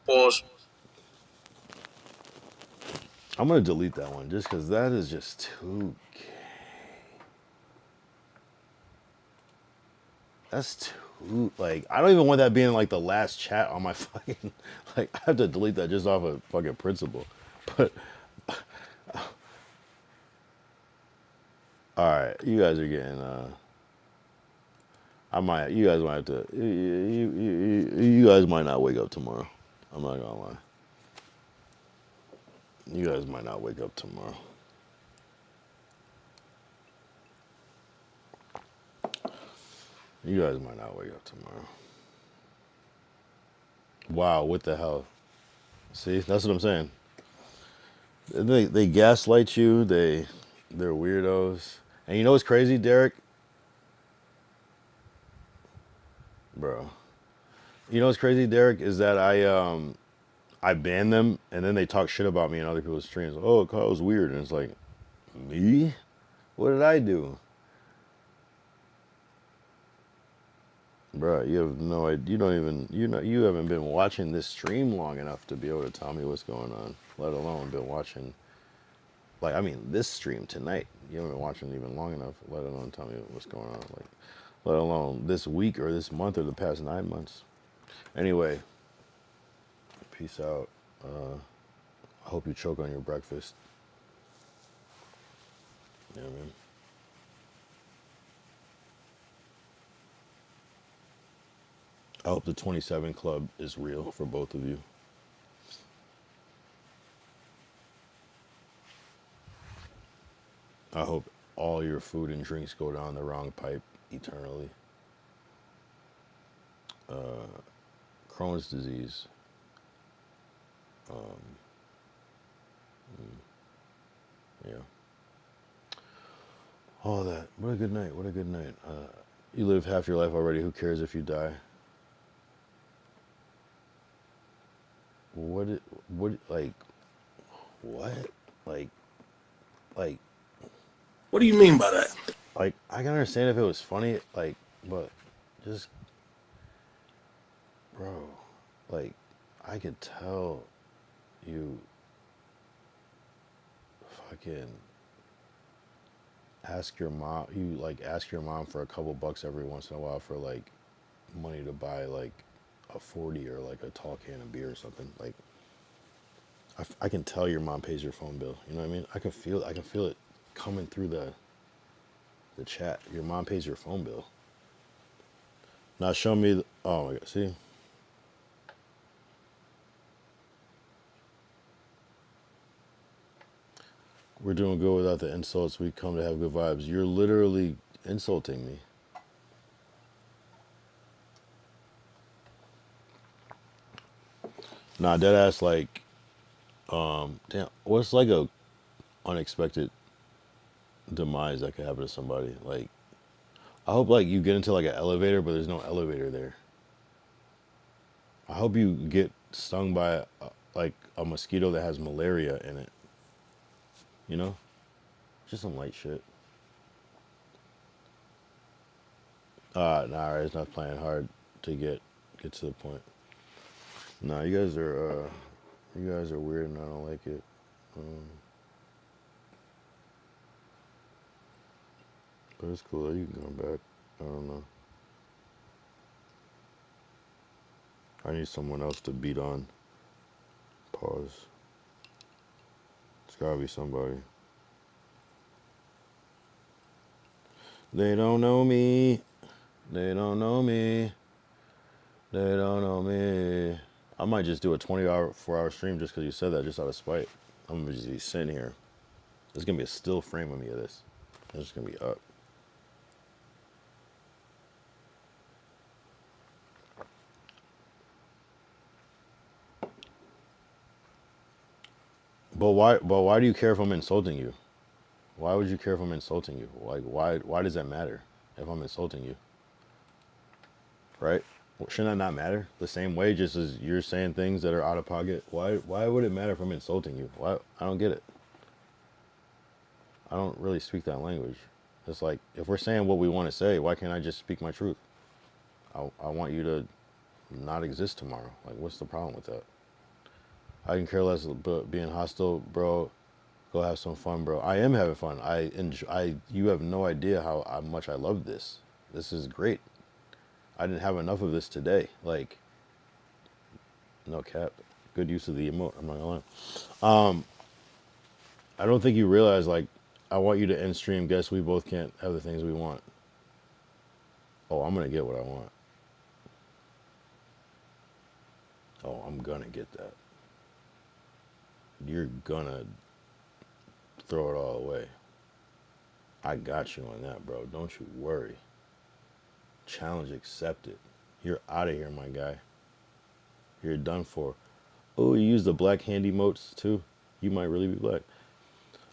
Pause. I'm gonna delete that one just because that is just too gay. That's too like I don't even want that being like the last chat on my fucking like I have to delete that just off of fucking principle. But all right, you guys are getting you guys might have to you guys might not wake up tomorrow. I'm not gonna lie. You guys might not wake up tomorrow. You guys might not wake up tomorrow. Wow, what the hell? See, that's what I'm saying. They gaslight you. They're weirdos. And you know what's crazy, Derek? Bro. You know what's crazy, Derek, is that I ban them and then they talk shit about me in other people's streams. Oh, Kyle's weird. And it's like, me? What did I do? Bro, you have no idea. You don't even, you haven't been watching this stream long enough to be able to tell me what's going on, let alone been watching, like, I mean, this stream tonight. You haven't been watching even long enough, let alone tell me what's going on, like, let alone this week or this month or the past 9 months. Anyway, peace out. I hope you choke on your breakfast. You know what I mean? I hope the 27 Club is real for both of you. I hope all your food and drinks go down the wrong pipe eternally. Crohn's disease. Yeah. All that. What a good night. What a good night. You live half your life already. Who cares if you die? What, like, what? Like, What do you mean by that? like, I can understand if it was funny, like, but just, bro, like, I could tell you fucking ask your mom, ask your mom for a couple bucks every once in a while for, like, money to buy, like, a 40 or, like, a tall can of beer or something. Like, I can tell your mom pays your phone bill. You know what I mean? I can feel it coming through the chat. Your mom pays your phone bill. Now show me, oh my God, see? We're doing good without the insults. We come to have good vibes. You're literally insulting me. Nah, dead ass like, damn, what's like a unexpected demise that could happen to somebody? Like, I hope like you get into like an elevator, but there's no elevator there. I hope you get stung by like a mosquito that has malaria in it. You know, just some light shit. Nah, it's not playing hard to get to the point. Nah, you guys are weird and I don't like it. But it's cool that you can come back. I don't know. I need someone else to beat on. Pause. It's gotta be somebody. They don't know me. They don't know me. They don't know me. I might just do a 4-hour stream just because you said that, just out of spite. I'm gonna just be sitting here. There's gonna be a still frame of me of this. It's just gonna be up. But why? But why do you care if I'm insulting you? Why would you care if I'm insulting you? Like, why does that matter if I'm insulting you? Right? Shouldn't that not matter? The same way, just as you're saying things that are out of pocket. Why would it matter if I'm insulting you? Why? I don't get it. I don't really speak that language. It's like, if we're saying what we want to say, why can't I just speak my truth? I want you to not exist tomorrow. Like, what's the problem with that? I can care less about being hostile, bro. Go have some fun, bro. I am having fun. You have no idea how much I love this. This is great. I didn't have enough of this today. Like, no cap. Good use of the emote. I'm not gonna lie. I don't think you realize, like, I want you to end stream. Guess we both can't have the things we want. Oh, I'm gonna get what I want. Oh, I'm gonna get that. You're gonna throw it all away. I got you on that, bro. Don't you worry. Challenge accepted. You're out of here, my guy. You're done for. Oh, you use the black hand emotes too? You might really be black.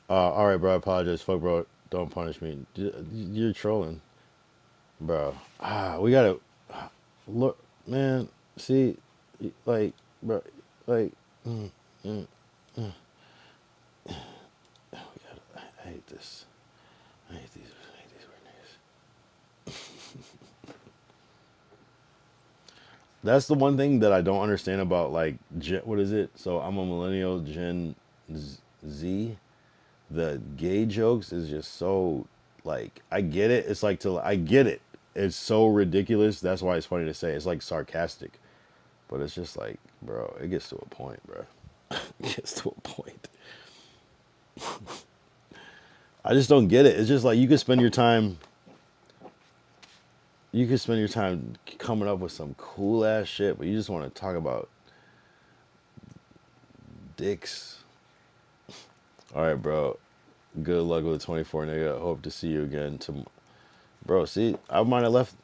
All right, bro. I apologize. Fuck, bro. Don't punish me. You're trolling, bro. We gotta look, man. See, like, bro, like, I hate this. I hate these weird niggas. That's the one thing that I don't understand about, like, what is it? So I'm a millennial, Gen Z. The gay jokes is just so, like, I get it. It's like, I get it. It's so ridiculous. That's why it's funny to say. It's like sarcastic. But it's just like, bro, it gets to a point, bro. It gets to a point. I just don't get it. It's just like, you could spend your time coming up with some cool ass shit, but you just want to talk about dicks. All right, bro. Good luck with the 24, nigga. Hope to see you again Bro, see, I might have left.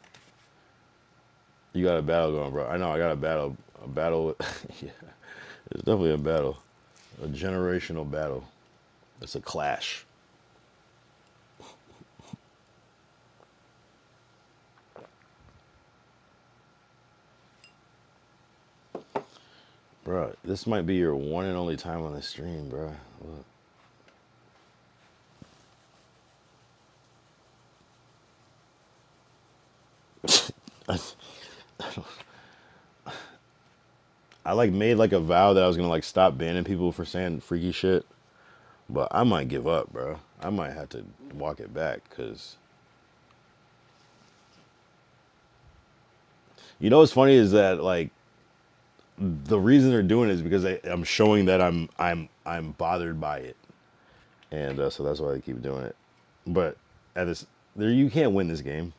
You got a battle going, bro. I know, I got a battle. A battle with, yeah. It's definitely a battle. A generational battle. It's a clash. Bro, this might be your one and only time on the stream, bro. Look. I like made like a vow that I was gonna like stop banning people for saying freaky shit, but I might give up, bro. I might have to walk it back, because you know what's funny is that, like, the reason they're doing it is because I'm showing that I'm bothered by it, and so that's why they keep doing it. But you can't win this game.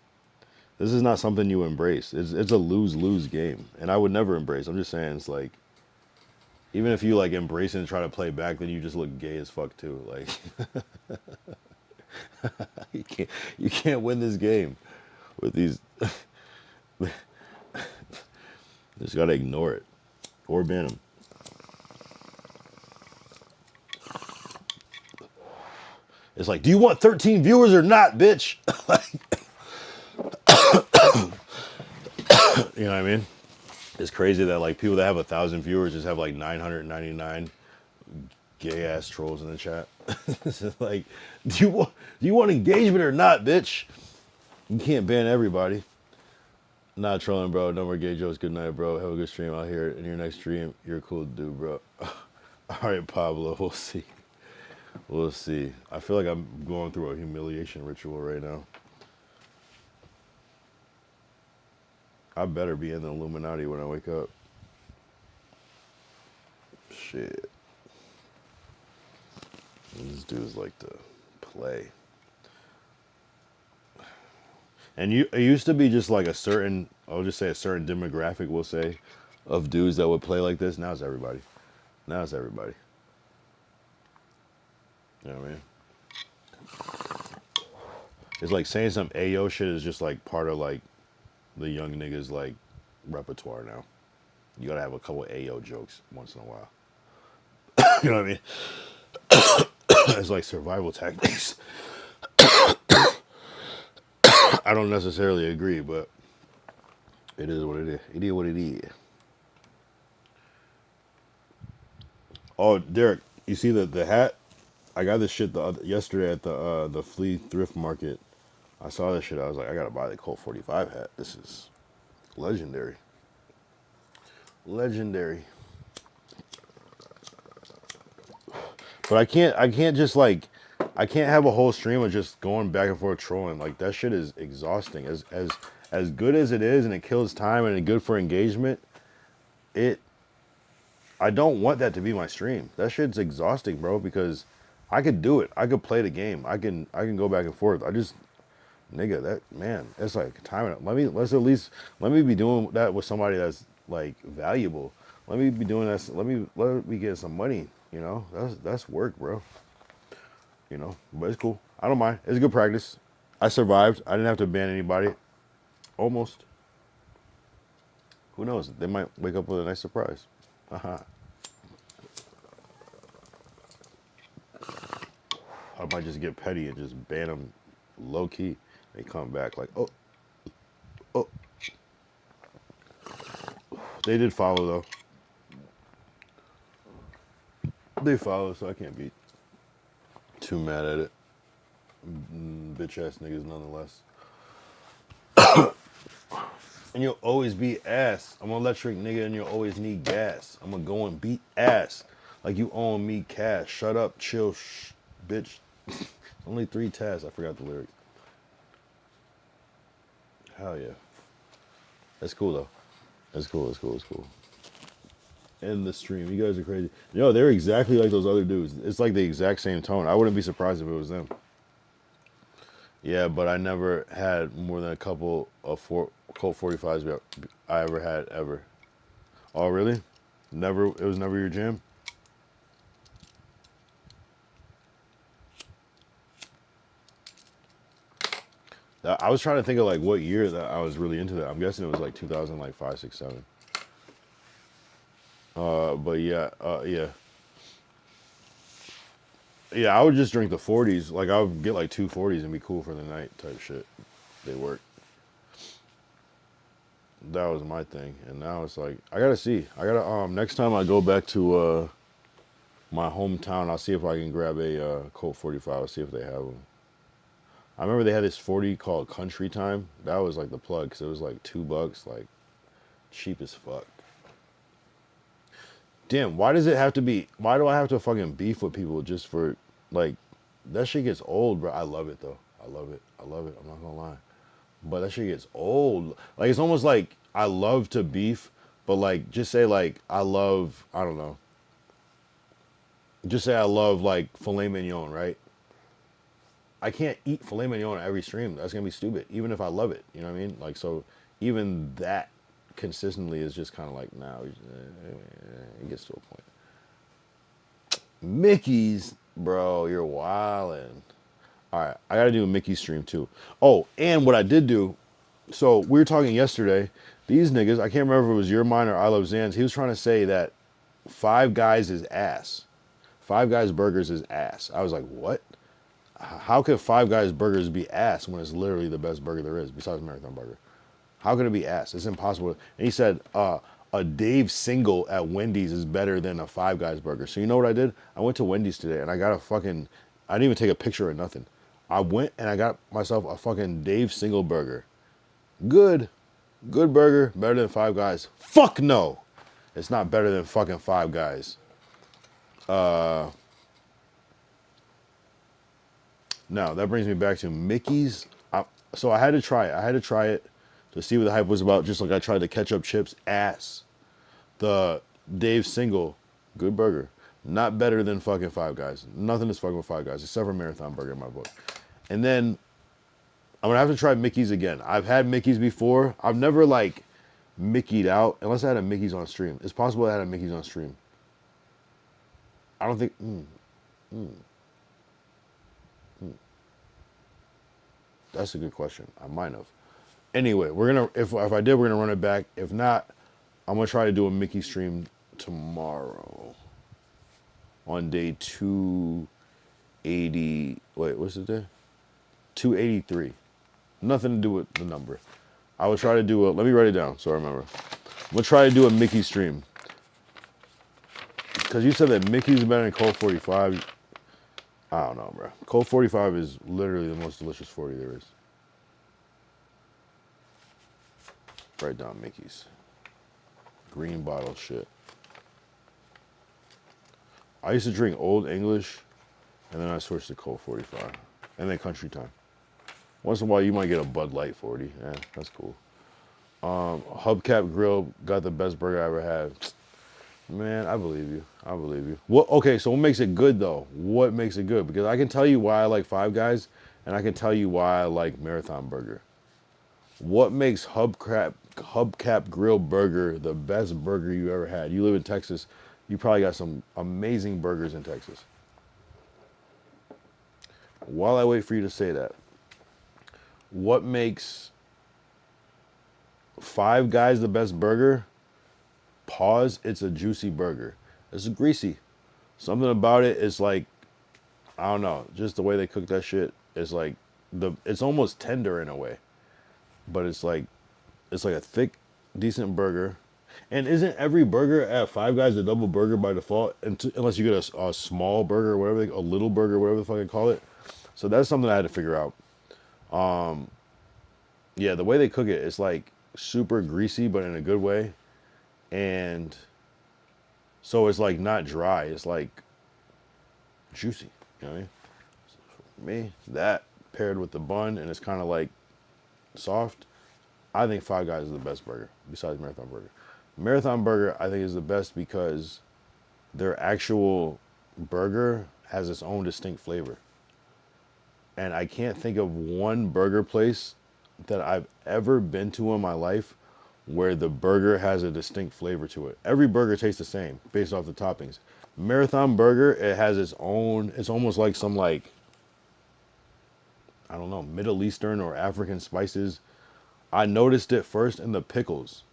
This is not something you embrace. It's a lose-lose game, and I would never embrace. I'm just saying, it's like, even if you like embrace it and try to play back, then you just look gay as fuck too. Like, you can't win this game with these. Just gotta ignore it or ban them. It's like, do you want 13 viewers or not, bitch? You know what I mean? It's crazy that like people that have 1,000 viewers just have like 999 gay ass trolls in the chat. It's just like, do you want engagement or not, bitch? You can't ban everybody. Not trolling, bro. No more gay jokes. Good night, bro. Have a good stream out here. In your next stream, you're a cool dude, bro. All right, Pablo. We'll see. We'll see. I feel like I'm going through a humiliation ritual right now. I better be in the Illuminati when I wake up. Shit. These dudes like to play. And it used to be just like a certain, I'll just say a certain demographic, we'll say, of dudes that would play like this. Now it's everybody. Now it's everybody. You know what I mean? It's like saying some Ayo shit is just like part of like the young niggas like repertoire now. You gotta have a couple Ayo jokes once in a while. You know what I mean? It's like survival tactics. I don't necessarily agree, but it is what it is. It is what it is. Oh, Derek, you see the hat? I got this shit yesterday at the flea thrift market. I saw this shit. I was like, I gotta buy the Colt 45 hat. This is legendary. Legendary. But I can't just like, I can't have a whole stream of just going back and forth trolling. Like that shit is exhausting. As good as it is, and it kills time and it's good for engagement. I don't want that to be my stream. That shit's exhausting, bro. Because I could do it. I could play the game. I can go back and forth. Nigga, that man, it's like time. Let me be doing that with somebody that's like valuable. Let me be doing that. Let me get some money. You know, that's work, bro. You know, but it's cool. I don't mind. It's good practice. I survived. I didn't have to ban anybody. Almost. Who knows? They might wake up with a nice surprise. I might just get petty and just ban them low key. They come back like, oh. They did follow though. They follow, so I can't be too mad at it. Bitch ass niggas nonetheless. And you'll always be ass. I'm an electric nigga and you'll always need gas. I'm gonna go and beat ass like you owe me cash. Shut up, chill, bitch. Only 3 tasks. I forgot the lyrics. Hell yeah. That's cool though. That's cool. End the stream. You guys are crazy. Yo, they're exactly like those other dudes. It's like the exact same tone. I wouldn't be surprised if it was them. Yeah, but I never had more than a couple of Colt 45s I ever had ever. Oh, really? Never. It was never your jam? I was trying to think of like what year that I was really into that. I'm guessing it was like 2005, 6, 7. But yeah, yeah. I would just drink the 40s. Like I would get like 2 40s and be cool for the night type shit. They work. That was my thing, and now it's like I gotta see. I gotta next time I go back to my hometown, I'll see if I can grab a Colt 45. I'll see if they have them. I remember they had this 40 called Country Time. That was like the plug because it was like $2, like cheap as fuck. Damn, why does it have to be? Why do I have to fucking beef with people just for like that shit gets old, bro? I love it though. I love it. I'm not gonna lie, but that shit gets old. Like it's almost like I love to beef, but like just say like I love. I don't know. Just say I love like filet mignon, right? I can't eat filet mignon on every stream. That's gonna be stupid, even if I love it. You know what I mean? Like, so even that consistently is just kind of like, now it gets to a point. Mickey's, bro, you're wildin'. All right, I gotta do a Mickey stream too. Oh, and what I did do, so we were talking yesterday, these niggas, I can't remember if it was your mind or I Love Zan's, he was trying to say that Five Guys is ass. Five Guys Burgers is ass. I was like, what? how could Five Guys burgers be ass when it's literally the best burger there is besides Marathon Burger? How could it be ass? It's impossible. And he said a Dave single at Wendy's is better than a Five Guys burger. So you know what I did? I went to Wendy's today and I got a fucking, I didn't even take a picture or nothing. I went and I got myself a fucking Dave single burger. Good burger, better than Five Guys. Fuck no. It's not better than fucking Five Guys. Now, that brings me back to Mickey's. So I had to try it. I had to try it to see what the hype was about, just like I tried the ketchup chips ass. The Dave single, good burger. Not better than fucking Five Guys. Nothing is fucking with Five Guys, except for Marathon Burger in my book. And then I'm gonna have to try Mickey's again. I've had Mickey's before. I've never like Mickey'd out, unless I had a Mickey's on stream. It's possible I had a Mickey's on stream. I don't think, that's a good question. I might have. Anyway, we're gonna if I did, we're gonna run it back. If not, I'm gonna try to do a Mickey stream tomorrow on day 280. Wait, what's it day? 283. Nothing to do with the number. I will try to do a. Let me write it down so I remember. I'm gonna try to do a Mickey stream because you said that Mickey's better than Colt 45. I don't know, bro. Colt 45 is literally the most delicious 40 there is. Write down Mickey's. Green bottle shit. I used to drink Old English, and then I switched to Colt 45. And then Country Time. Once in a while, you might get a Bud Light 40. Yeah, that's cool. Hubcap Grill got the best burger I ever had. Man, I believe you. I believe you. What? Okay, so what makes it good, though? What makes it good? Because I can tell you why I like Five Guys, and I can tell you why I like Marathon Burger. What makes Hubcap Grill Burger the best burger you ever had? You live in Texas. You probably got some amazing burgers in Texas. While I wait for you to say that, what makes Five Guys the best burger? Pause, it's a juicy burger. It's greasy. Something about it is like, I don't know, just the way they cook that shit is like, it's almost tender in a way. But it's like a thick, decent burger. And isn't every burger at Five Guys a double burger by default? Unless you get a small burger or whatever, a little burger, whatever the fuck they call it. So that's something I had to figure out. Yeah, the way they cook it, it's like super greasy, but in a good way. And so it's like not dry. It's like juicy. You know what I mean? So for me, that paired with the bun and it's kind of like soft. I think Five Guys is the best burger besides Marathon Burger. Marathon Burger, I think, is the best because their actual burger has its own distinct flavor. And I can't think of one burger place that I've ever been to in my life where the burger has a distinct flavor to it. Every burger tastes the same based off the toppings. Marathon Burger, it has its own, it's almost like some like, I don't know, Middle Eastern or African spices. I noticed it first in the pickles.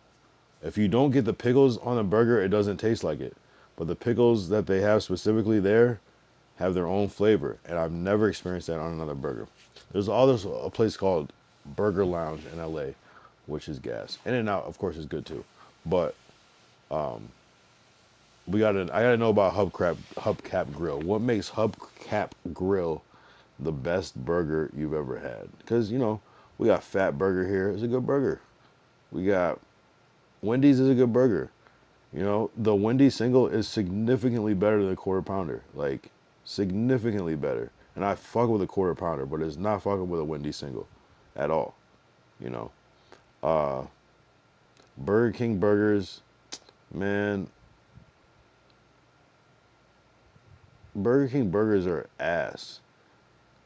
If you don't get the pickles on the burger, it doesn't taste like it. But the pickles that they have specifically there have their own flavor. And I've never experienced that on another burger. There's a place called Burger Lounge in LA, which is gas. In-N-Out, of course, is good too. But I gotta know about Hubcap Grill. What makes Hubcap Grill the best burger you've ever had? Because, you know, we got Fat Burger here. It's a good burger. We got Wendy's is a good burger. You know, the Wendy's single is significantly better than the Quarter Pounder. Like, significantly better. And I fuck with a Quarter Pounder, but it's not fucking with a Wendy's single at all. You know. Burger King burgers, man. Burger King burgers are ass.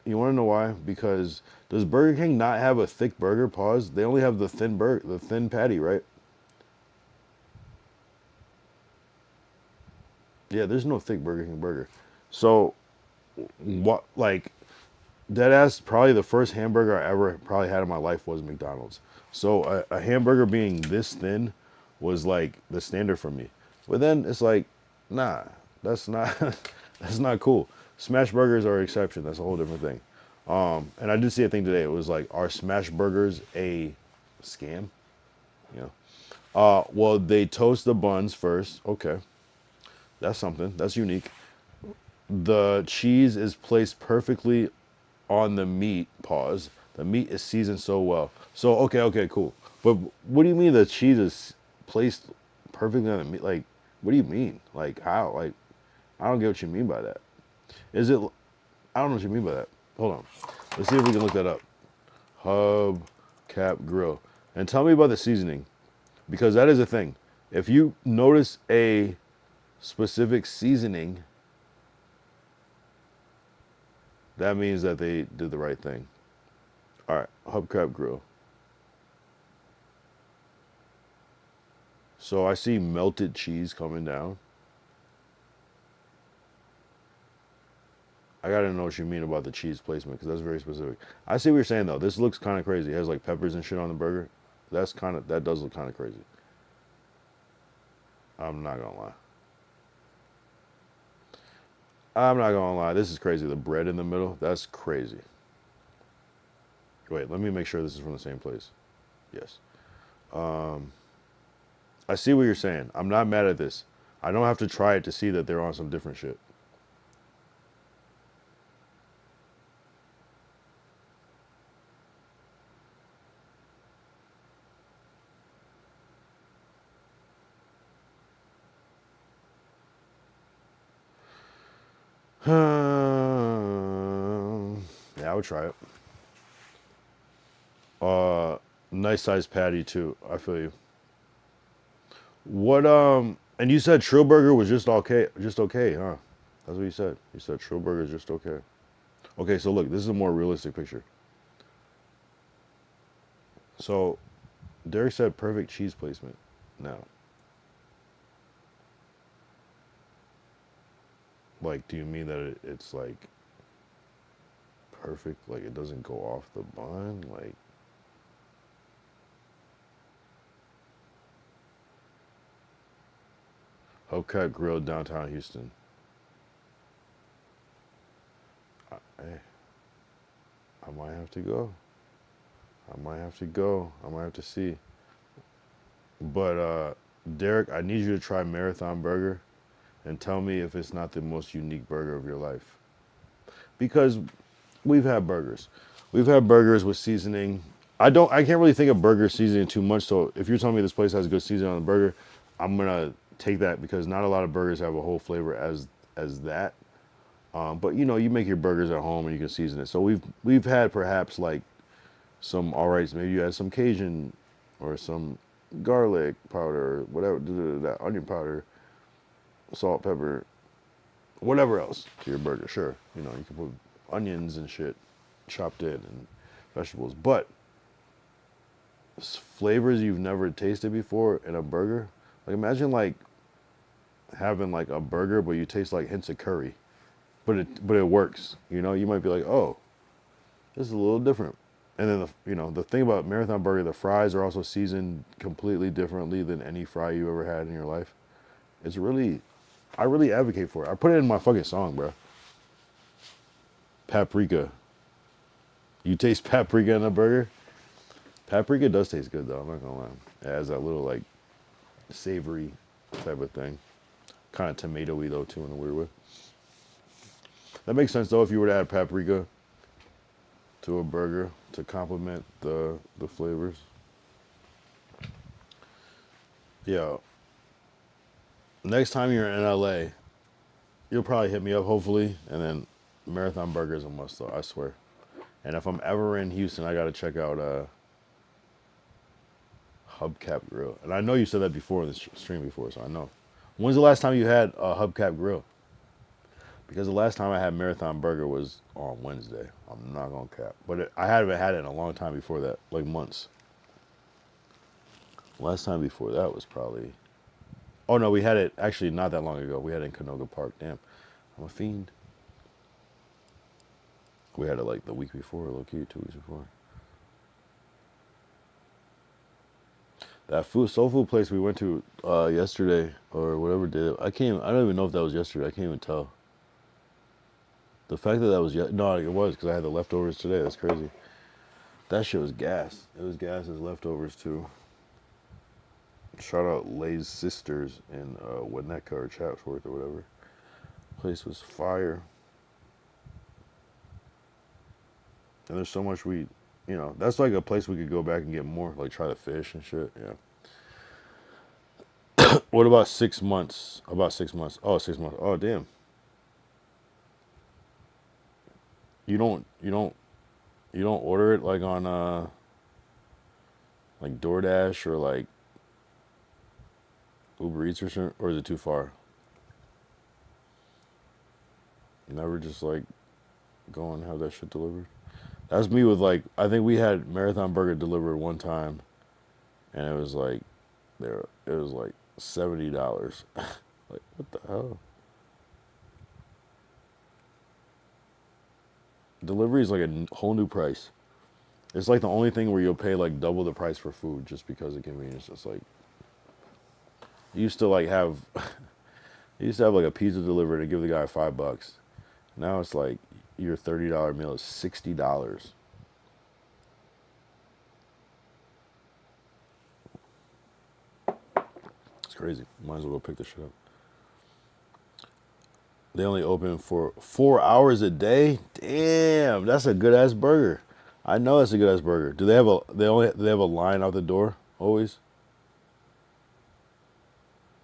You want to know why? Because does Burger King not have a thick burger? Pause. They only have the thin patty, right? Yeah, there's no thick Burger King burger. So, what, like, dead ass, probably the first hamburger I ever probably had in my life was McDonald's. So a hamburger being this thin was like the standard for me. But then it's like, nah, that's not that's not cool. Smash burgers are an exception. That's a whole different thing. And I did see a thing today. It was like, are smash burgers a scam? You know. Well, they toast the buns first. Okay, that's something. That's unique. The cheese is placed perfectly on the meat. Pause. The meat is seasoned so well. So okay, cool. But what do you mean the cheese is placed perfectly on the meat? Like, what do you mean? Like how? Like, I don't get what you mean by that. Is it? I don't know what you mean by that. Hold on. Let's see if we can look that up. Hub Cap Grill. And tell me about the seasoning. Because that is a thing. If you notice a specific seasoning, that means that they did the right thing. All right, Hubcap Grill. So I see melted cheese coming down. I gotta know what you mean about the cheese placement because that's very specific. I see what you're saying though. This looks kind of crazy. It has like peppers and shit on the burger. That does look kind of crazy. I'm not gonna lie. I'm not gonna lie. This is crazy. The bread in the middle. That's crazy. Wait, let me make sure this is from the same place. Yes. I see what you're saying. I'm not mad at this. I don't have to try it to see that they're on some different shit. Yeah, I would try it. Nice size patty too. I feel you. What and you said Trill Burger was just okay, huh? That's what you said. You said Trill Burger is just okay. Okay, so look, this is a more realistic picture. So Derek said perfect cheese placement. Now, like, do you mean that it's like perfect? Like it doesn't go off the bun? Like, Hubcap Grill downtown Houston. Hey, I might have to go. I might have to go. I might have to see. But Derek, I need you to try Marathon Burger and tell me if it's not the most unique burger of your life. Because we've had burgers. We've had burgers with seasoning. I can't really think of burger seasoning too much, so if you're telling me this place has good seasoning on the burger, I'm gonna take that because not a lot of burgers have a whole flavor as that. But you know, you make your burgers at home and you can season it. So we've had perhaps like some alright, maybe you had some Cajun or some garlic powder, whatever, that onion powder, salt, pepper, whatever else to your burger. Sure, you know, you can put onions and shit chopped in and vegetables, but flavors you've never tasted before in a burger. Like imagine like having like a burger, but you taste like hints of curry, but it works. You know, you might be like, oh, this is a little different. And then the thing about Marathon Burger, the fries are also seasoned completely differently than any fry you ever had in your life. It's really, I really advocate for it. I put it in my fucking song, bro. Paprika. You taste paprika in a burger? Paprika does taste good though, I'm not gonna lie. It has that little like savory type of thing. Kind of tomatoey though too in a weird way. That makes sense though if you were to add paprika to a burger to complement the flavors. Yeah. Next time you're in LA, you'll probably hit me up hopefully, and then Marathon Burger is a must though, I swear. And if I'm ever in Houston, I gotta check out Hubcap Grill. And I know you said that before in the stream before, so I know. When's the last time you had a Hubcap Grill? Because the last time I had Marathon Burger was on Wednesday. I'm not gonna cap, but I haven't had it in a long time before that, like months. Last time before that was probably. Oh no, we had it actually not that long ago. We had it in Canoga Park. Damn, I'm a fiend. We had it like the week before, low key, 2 weeks before. That soul food place we went to yesterday or whatever did it. I don't even know if that was yesterday. I can't even tell. The fact that that was no, it was because I had the leftovers today. That's crazy. That shit was gas. It was gas as leftovers too. Shout out Lay's sisters in Winnetka or Chatsworth or whatever. Place was fire. And there's so much that's like a place we could go back and get more, like try to fish and shit. Yeah. What about 6 months? About 6 months. Oh, 6 months. Oh, damn. You don't order it like on like DoorDash or like Uber Eats or something, or is it too far? Never just like go and have that shit delivered. That's me with like I think we had Marathon Burger delivered one time, and it was like it was like $70. Like what the hell? Delivery is like a whole new price. It's like the only thing where you'll pay like double the price for food just because of convenience. It's like you used to like have you used to have like a pizza delivered and give the guy $5. Now it's like your $30 meal is $60. It's crazy. Might as well go pick this shit up. They only open for 4 hours a day. Damn, that's a good ass burger. I know that's a good ass burger. Do they have a line out the door always?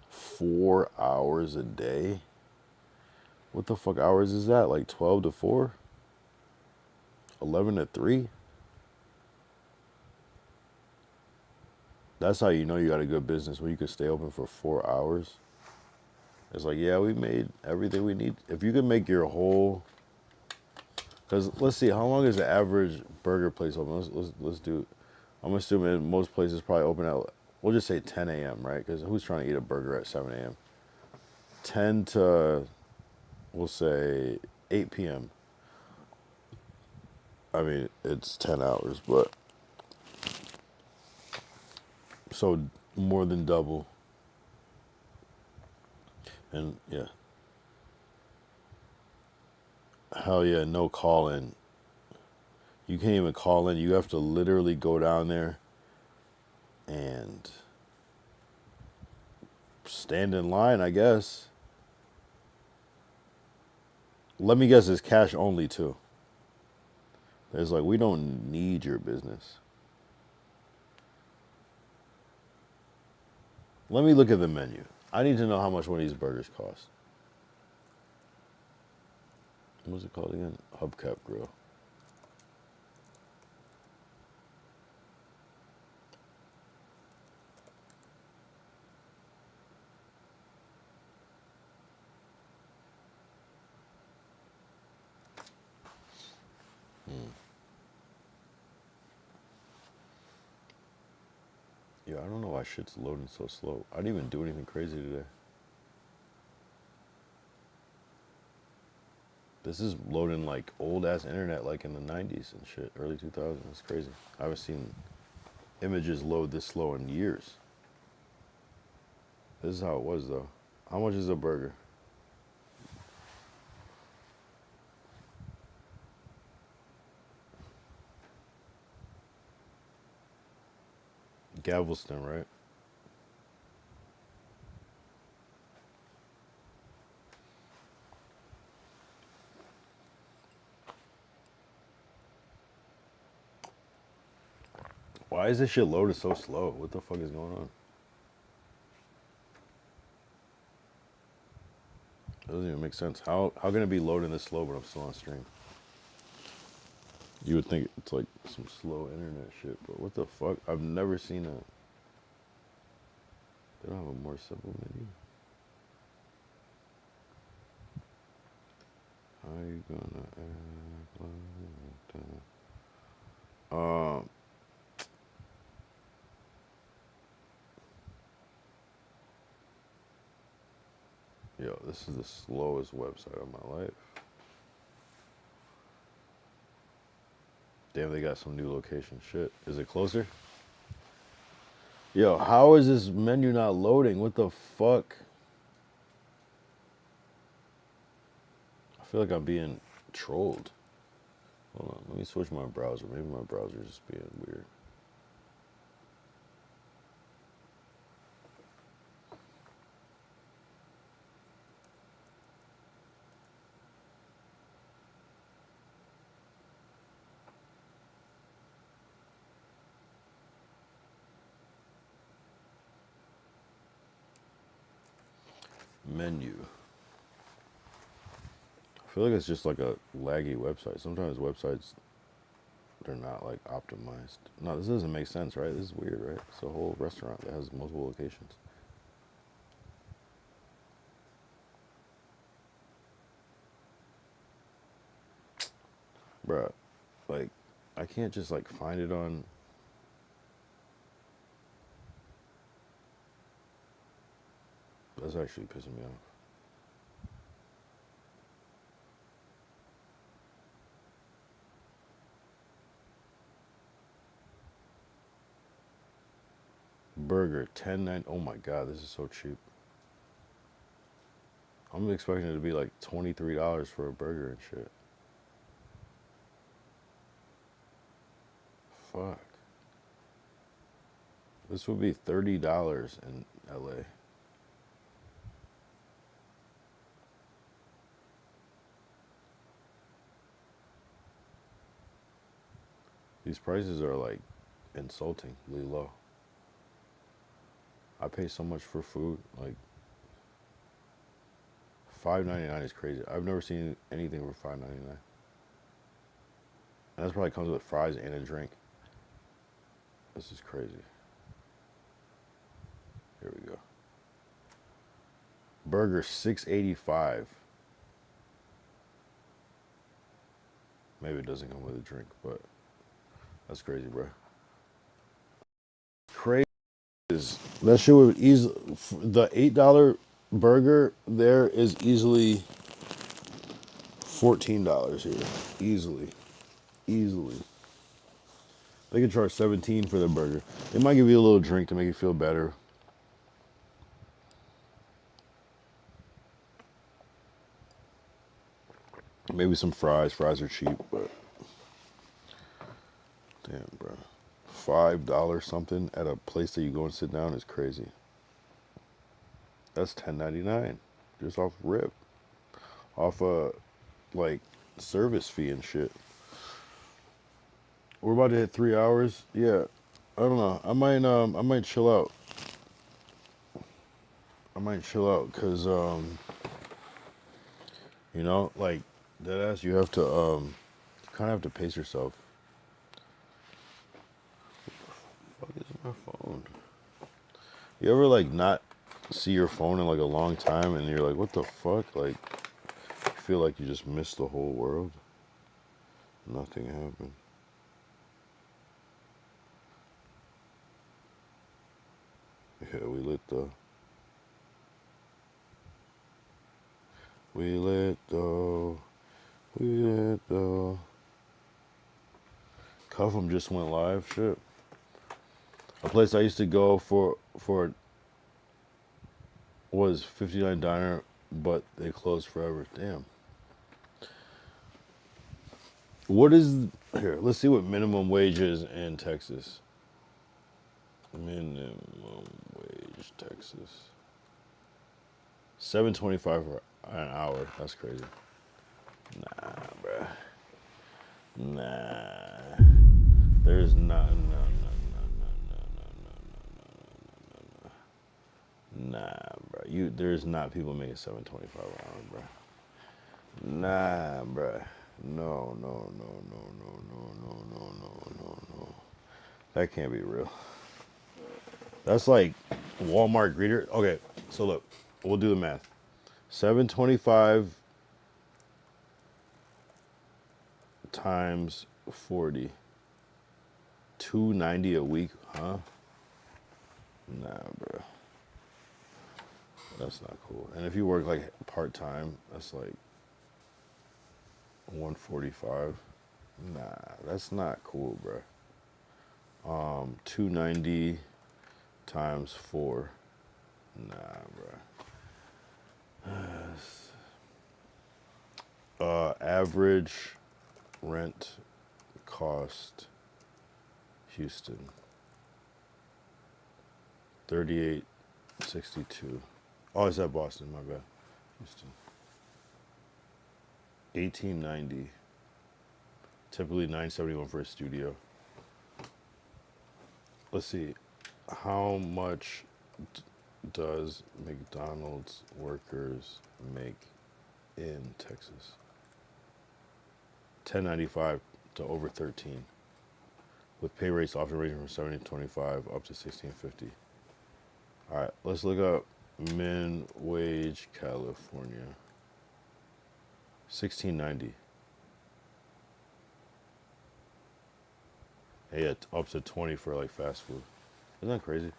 4 hours a day. What the fuck hours is that? Like 12 to 4? 11 to 3? That's how you know you got a good business, when you can stay open for 4 hours. It's like, yeah, we made everything we need. If you can make your whole, because let's see, how long is the average burger place open? Let's do. I'm assuming most places probably open at, we'll just say 10 a.m. right? Because who's trying to eat a burger at 7 a.m.? 10 to, we'll say 8 p.m. I mean, it's 10 hours, but so more than double. And yeah. Hell yeah, no call in. You can't even call in. You have to literally go down there and stand in line, I guess. Let me guess, it's cash only too. It's like, we don't need your business. Let me look at the menu. I need to know how much one of these burgers cost. What's it called again? Hubcap Grill. Yeah, I don't know why shit's loading so slow. I didn't even do anything crazy today. This is loading like old ass internet, like in the 90s and shit, early 2000s. It's crazy. I haven't seen images load this slow in years. This is how it was though. How much is a burger? Galveston, right? Why is this shit loaded so slow? What the fuck is going on? It doesn't even make sense. How can it be loading this slow but I'm still on stream? You would think it's like some slow internet shit, but what the fuck? I've never seen a... They don't have a more simple menu. How are you gonna act like that? Yo, this is the slowest website of my life. Damn, they got some new location shit. Is it closer? Yo, how is this menu not loading? What the fuck? I feel like I'm being trolled. Hold on, let me switch my browser. Maybe my browser is just being weird. Menu. I feel like it's just like a laggy website. Sometimes websites, they're not like optimized. No, this doesn't make sense, right? This is weird, right? It's a whole restaurant that has multiple locations. Bruh, like, I can't just like find it on. That's actually pissing me off. Burger, 10.9. Oh my god, this is so cheap. I'm expecting it to be like $23 for a burger and shit. Fuck. This would be $30 in LA. These prices are like insultingly low. I pay so much for food, like $5.99 is crazy. I've never seen anything for $5.99. And that's probably comes with fries and a drink. This is crazy. Here we go. Burger $6.85. Maybe it doesn't come with a drink, but that's crazy, bro. Crazy. That shit would easily, the $8 burger there is easily $14 here. Easily. They could charge $17 for their burger. They might give you a little drink to make you feel better. Maybe some fries. Fries are cheap, but damn, bro. $5 something at a place that you go and sit down is crazy. That's $10.99 just off rip, off a like service fee and shit. We're about to hit 3 hours. Yeah, I don't know. I might chill out. Cause you know, like deadass, you have to you kind of have to pace yourself. What the fuck is my phone? You ever like not see your phone in like a long time and you're like, what the fuck? Like, you feel like you just missed the whole world. Nothing happened. Yeah, we lit though. Cuff'em just went live. Shit. A place I used to go for was 59 Diner, but they closed forever. Damn. What is here? Let's see what minimum wage is in Texas. Minimum wage, Texas. $7.25 for an hour. That's crazy. Nah, bruh. Nah. There's not. Nah, bro. There's not people making $7.25 an hour, bro. Nah, bro. No. That can't be real. That's like Walmart greeter. Okay, so look, we'll do the math. $7.25 times 40. $2.90 a week, huh? Nah, bro. That's not cool. And if you work like part time, that's like $145. Nah, that's not cool, bro. $2.90 times 4. Nah, bro. Average rent cost Houston 38.62. Oh, it's at Boston, my bad. Houston. 1890. Typically 971 for a studio. Let's see. How much does McDonald's workers make in Texas? 1095 to over 13. With pay rates often ranging from 70 to 25 up to 1650. All right, let's look up min wage California. 1690. Yeah, up to 20 for like fast food. Isn't that crazy?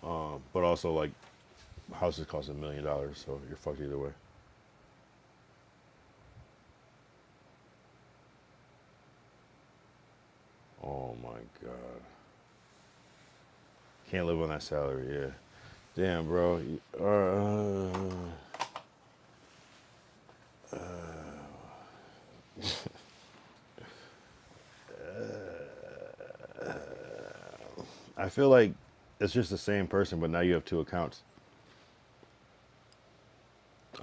But also like houses cost $1 million, so you're fucked either way. Oh my god. Can't live on that salary, yeah. Damn, bro. I feel like it's just the same person, but now you have two accounts.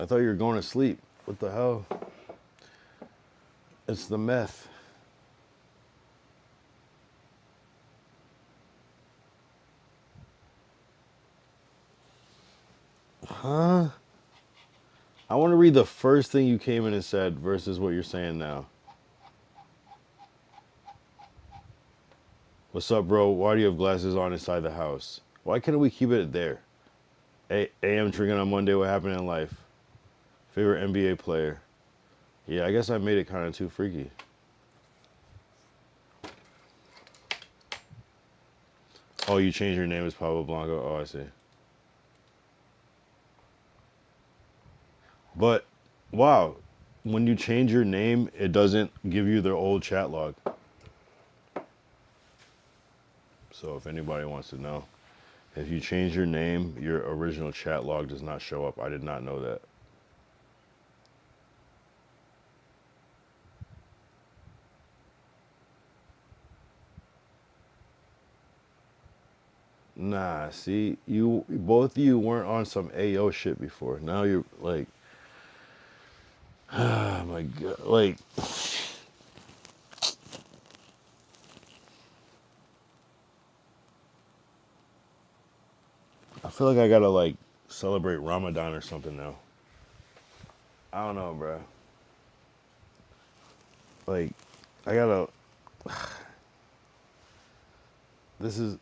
I thought you were going to sleep. What the hell? It's the meth. Huh? I want to read the first thing you came in and said versus what you're saying now. What's up, bro? Why do you have glasses on inside the house? Why can't we keep it there? AM drinking on Monday. What happened in life? Favorite NBA player? Yeah, I guess I made it kind of too freaky. Oh, you changed your name as Pablo Blanco? Oh, I see. But, wow, when you change your name, it doesn't give you their old chat log. So if anybody wants to know, if you change your name, your original chat log does not show up. I did not know that. Nah, see, you both of you weren't on some AO shit before. Now you're like, oh my god, like, I feel like I gotta like celebrate Ramadan or something now. I don't know, bro. Like, I gotta. This is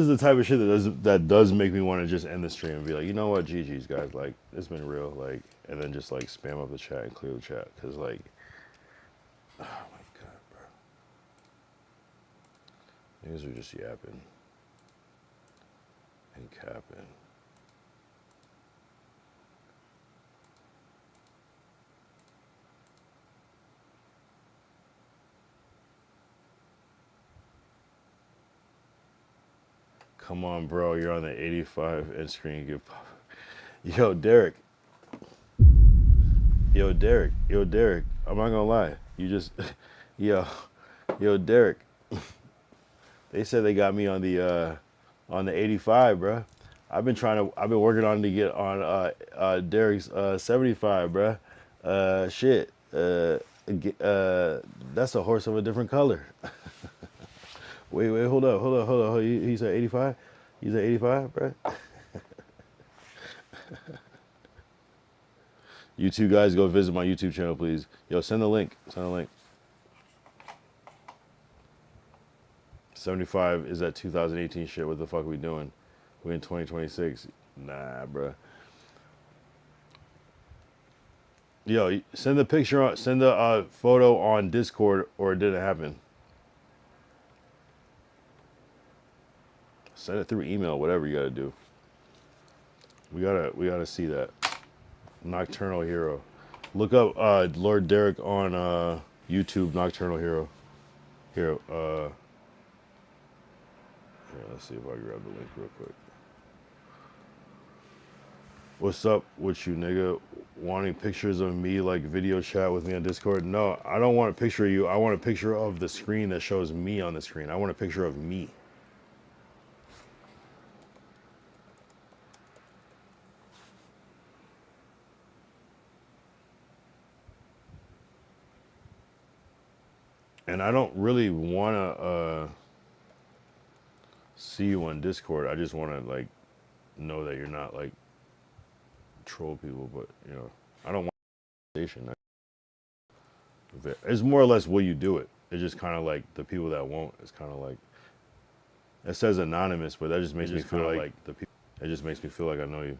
the type of shit that does make me want to just end the stream and be like, you know what, GG's guys, like it's been real, like, and then just like spam up the chat and clear the chat, cause like, oh my god, bro, niggas are just yapping and capping. Come on, bro, you're on the 85 end screen. Yo, Derek. Yo, Derek. I'm not gonna lie. You just, yo, Derek. They said they got me on the 85, bro. I've been working on to get on Derek's 75, bro. Shit. That's a horse of a different color. Wait, hold up. He's at 85? He's at 85, bro? You two guys go visit my YouTube channel, please. Yo, send the link. 75 is that 2018 shit. What the fuck are we doing? We in 2026. Nah, bro. Yo, send the photo on Discord, or it didn't happen. Send it through email, whatever you gotta do. We gotta see that. Nocturnal Hero. Look up Lord Derek on YouTube. Nocturnal Hero. Here, let's see if I can grab the link real quick. What's up with you, nigga? wanting pictures of me, like video chat with me on Discord. No, I don't want a picture of you. I want a picture of the screen that shows me on the screen. I want a picture of me. And I don't really want to see you on Discord. I just want to like know that you're not like troll people, but you know, I don't want station. It's more or less will you do it. It's just kind of like the people that won't. It's kind of like it says anonymous, but that just makes me feel like the people. It just makes me feel like I know you.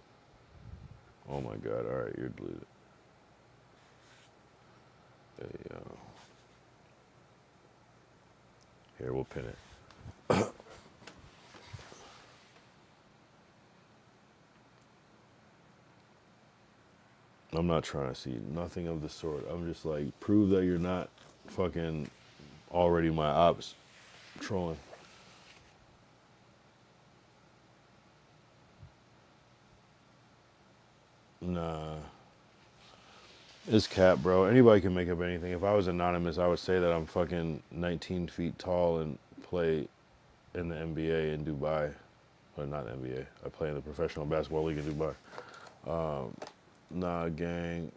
Oh my god! All right, you're deleted. There you go. Here, we'll pin it. I'm not trying to see nothing of the sort. I'm just like, prove that you're not fucking already my ops trolling. Nah. It's cap, bro. Anybody can make up anything. If I was anonymous, I would say that I'm fucking 19 feet tall and play in the NBA in Dubai. Or not the NBA. I play in the professional basketball league in Dubai. Nah, gang.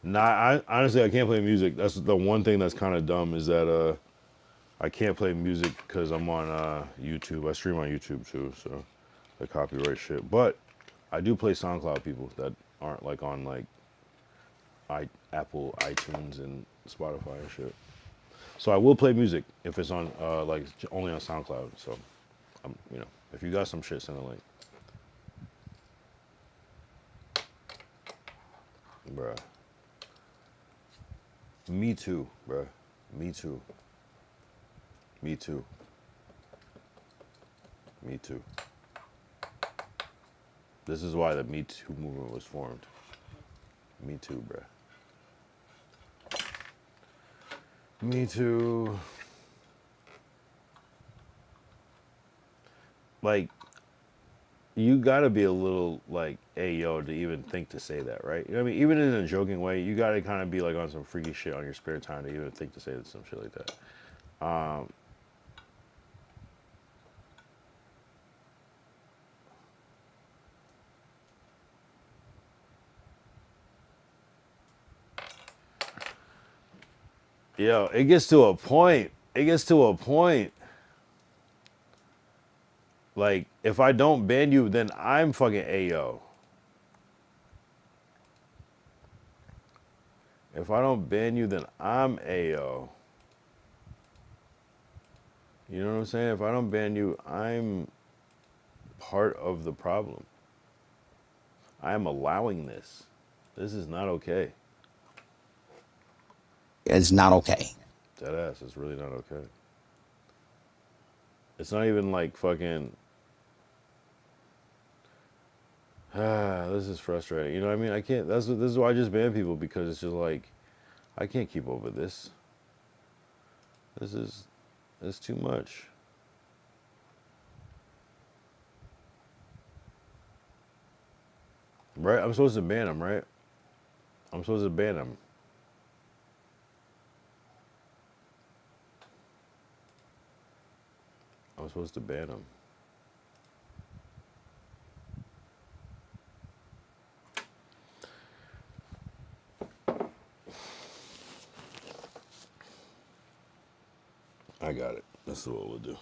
Nah, honestly, I can't play music. That's the one thing that's kind of dumb is that I can't play music because I'm on YouTube. I stream on YouTube too, so the copyright shit. But I do play SoundCloud people that aren't like on like Apple, iTunes, and Spotify and shit. So I will play music if it's on like only on SoundCloud. So you know, if you got some shit, send a link. Bruh. Me too, bruh. Me too. Me too. Me too. This is why the Me Too movement was formed. Me too, bruh. Me too. Like, you gotta be a little like, hey yo, to even think to say that, right? You know what I mean? Even in a joking way, you gotta kind of be like on some freaky shit on your spare time to even think to say some shit like that. Yo, it gets to a point. It gets to a point. Like, if I don't ban you, then I'm fucking Ayo. If I don't ban you, then I'm Ayo. You know what I'm saying? If I don't ban you, I'm part of the problem. I am allowing this. This is not okay. It's not okay. That ass is really not okay. It's not even like fucking. This is frustrating. You know what I mean? I can't. This is why I just ban people, because it's just like, I can't keep up with this. It's too much. Right? I'm supposed to ban him, right? I'm supposed to ban him. I'm supposed to ban him. I got it. That's what we'll do.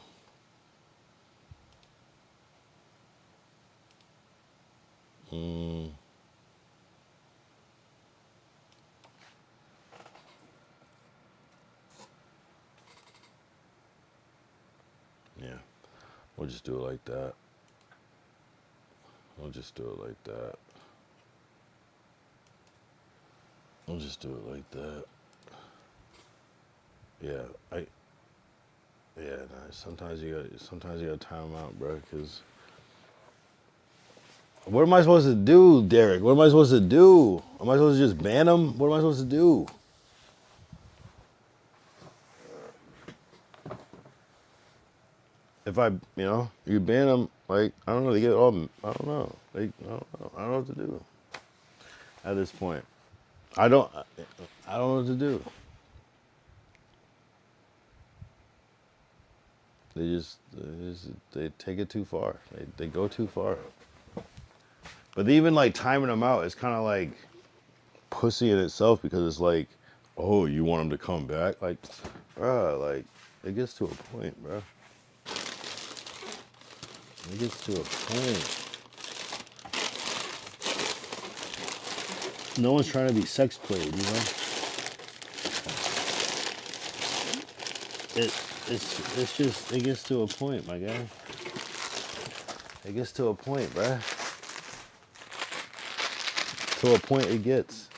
Yeah. We'll just do it like that. We'll just do it like that. We'll just do it like that. Yeah, yeah, nah, sometimes you gotta time them out, bro, because what am I supposed to do, Derek? What am I supposed to do? Am I supposed to just ban them? What am I supposed to do? if I, you ban them, like, I don't know, they get all, I don't know. I don't know what to do at this point. I don't know what to do. They take it too far. They go too far. But even like timing them out is kind of like pussy in itself because it's like, oh, you want them to come back? Like, bruh, like, it gets to a point, bruh. It gets to a point. No one's trying to be sex played, you know? It's just, it gets to a point, my guy. It gets to a point, bruh. To a point it gets.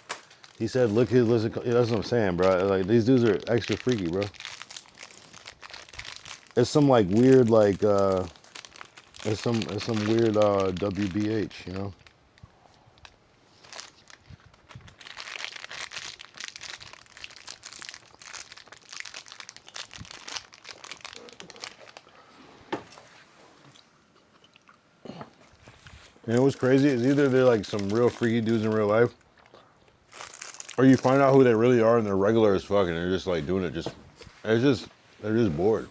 He said, look, listen, that's what I'm saying, bro. Like, these dudes are extra freaky, bro. It's some like weird, like, it's some weird WBH, you know? And what's crazy is either they're like some real freaky dudes in real life, or you find out who they really are and they're regular as fuck and they're just like doing it they're just bored.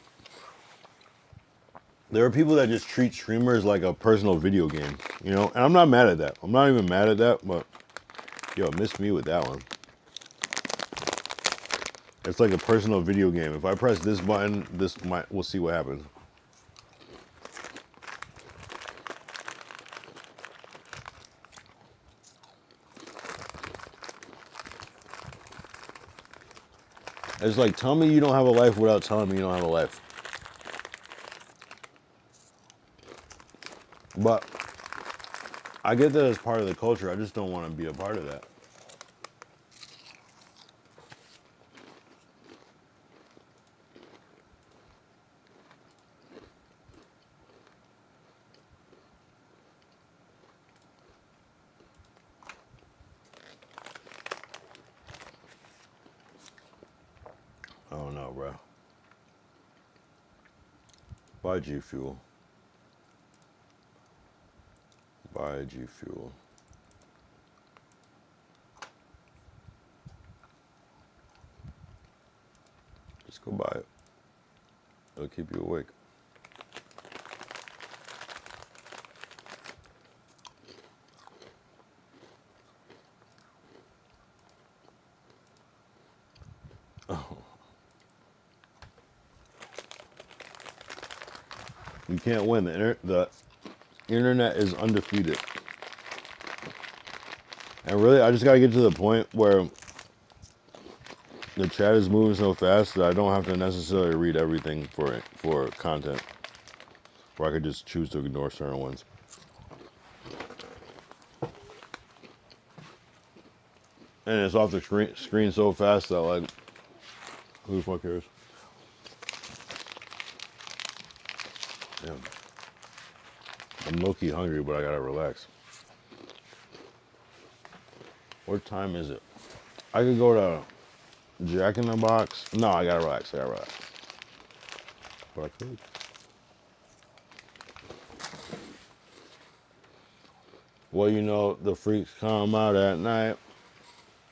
There are people that just treat streamers like a personal video game, you know? And I'm not mad at that. I'm not even mad at that, but yo, miss me with that one. It's like a personal video game. If I press this button, we'll see what happens. It's like, tell me you don't have a life without telling me you don't have a life. But I get that as part of the culture. I just don't want to be a part of that. I don't know, bro. Buy G Fuel. Buy G Fuel. Just go buy it. It'll keep you awake. You can't win. The internet is undefeated. And really, I just gotta get to the point where the chat is moving so fast that I don't have to necessarily read everything for content. Where I could just choose to ignore certain ones. And it's off the screen so fast that, like, who the fuck cares? Damn. I'm low-key hungry, but I gotta relax. What time is it? I could go to Jack in the Box. No, I gotta relax. But I could. Well, you know, the freaks come out at night.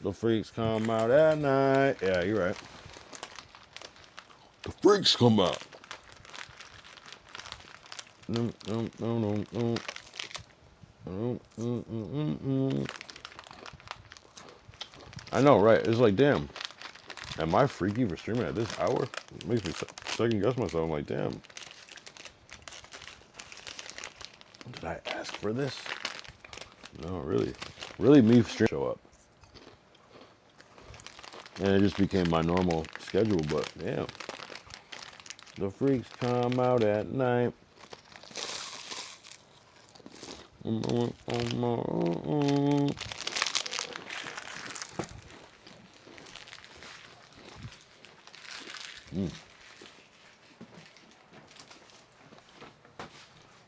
The freaks come out at night. Yeah, you're right. The freaks come out. I know, right? It's like, damn. Am I freaky for streaming at this hour? It makes me second guess myself. I'm like, damn. Did I ask for this? No, really. Really, me show up. And it just became my normal schedule, but damn. The freaks come out at night.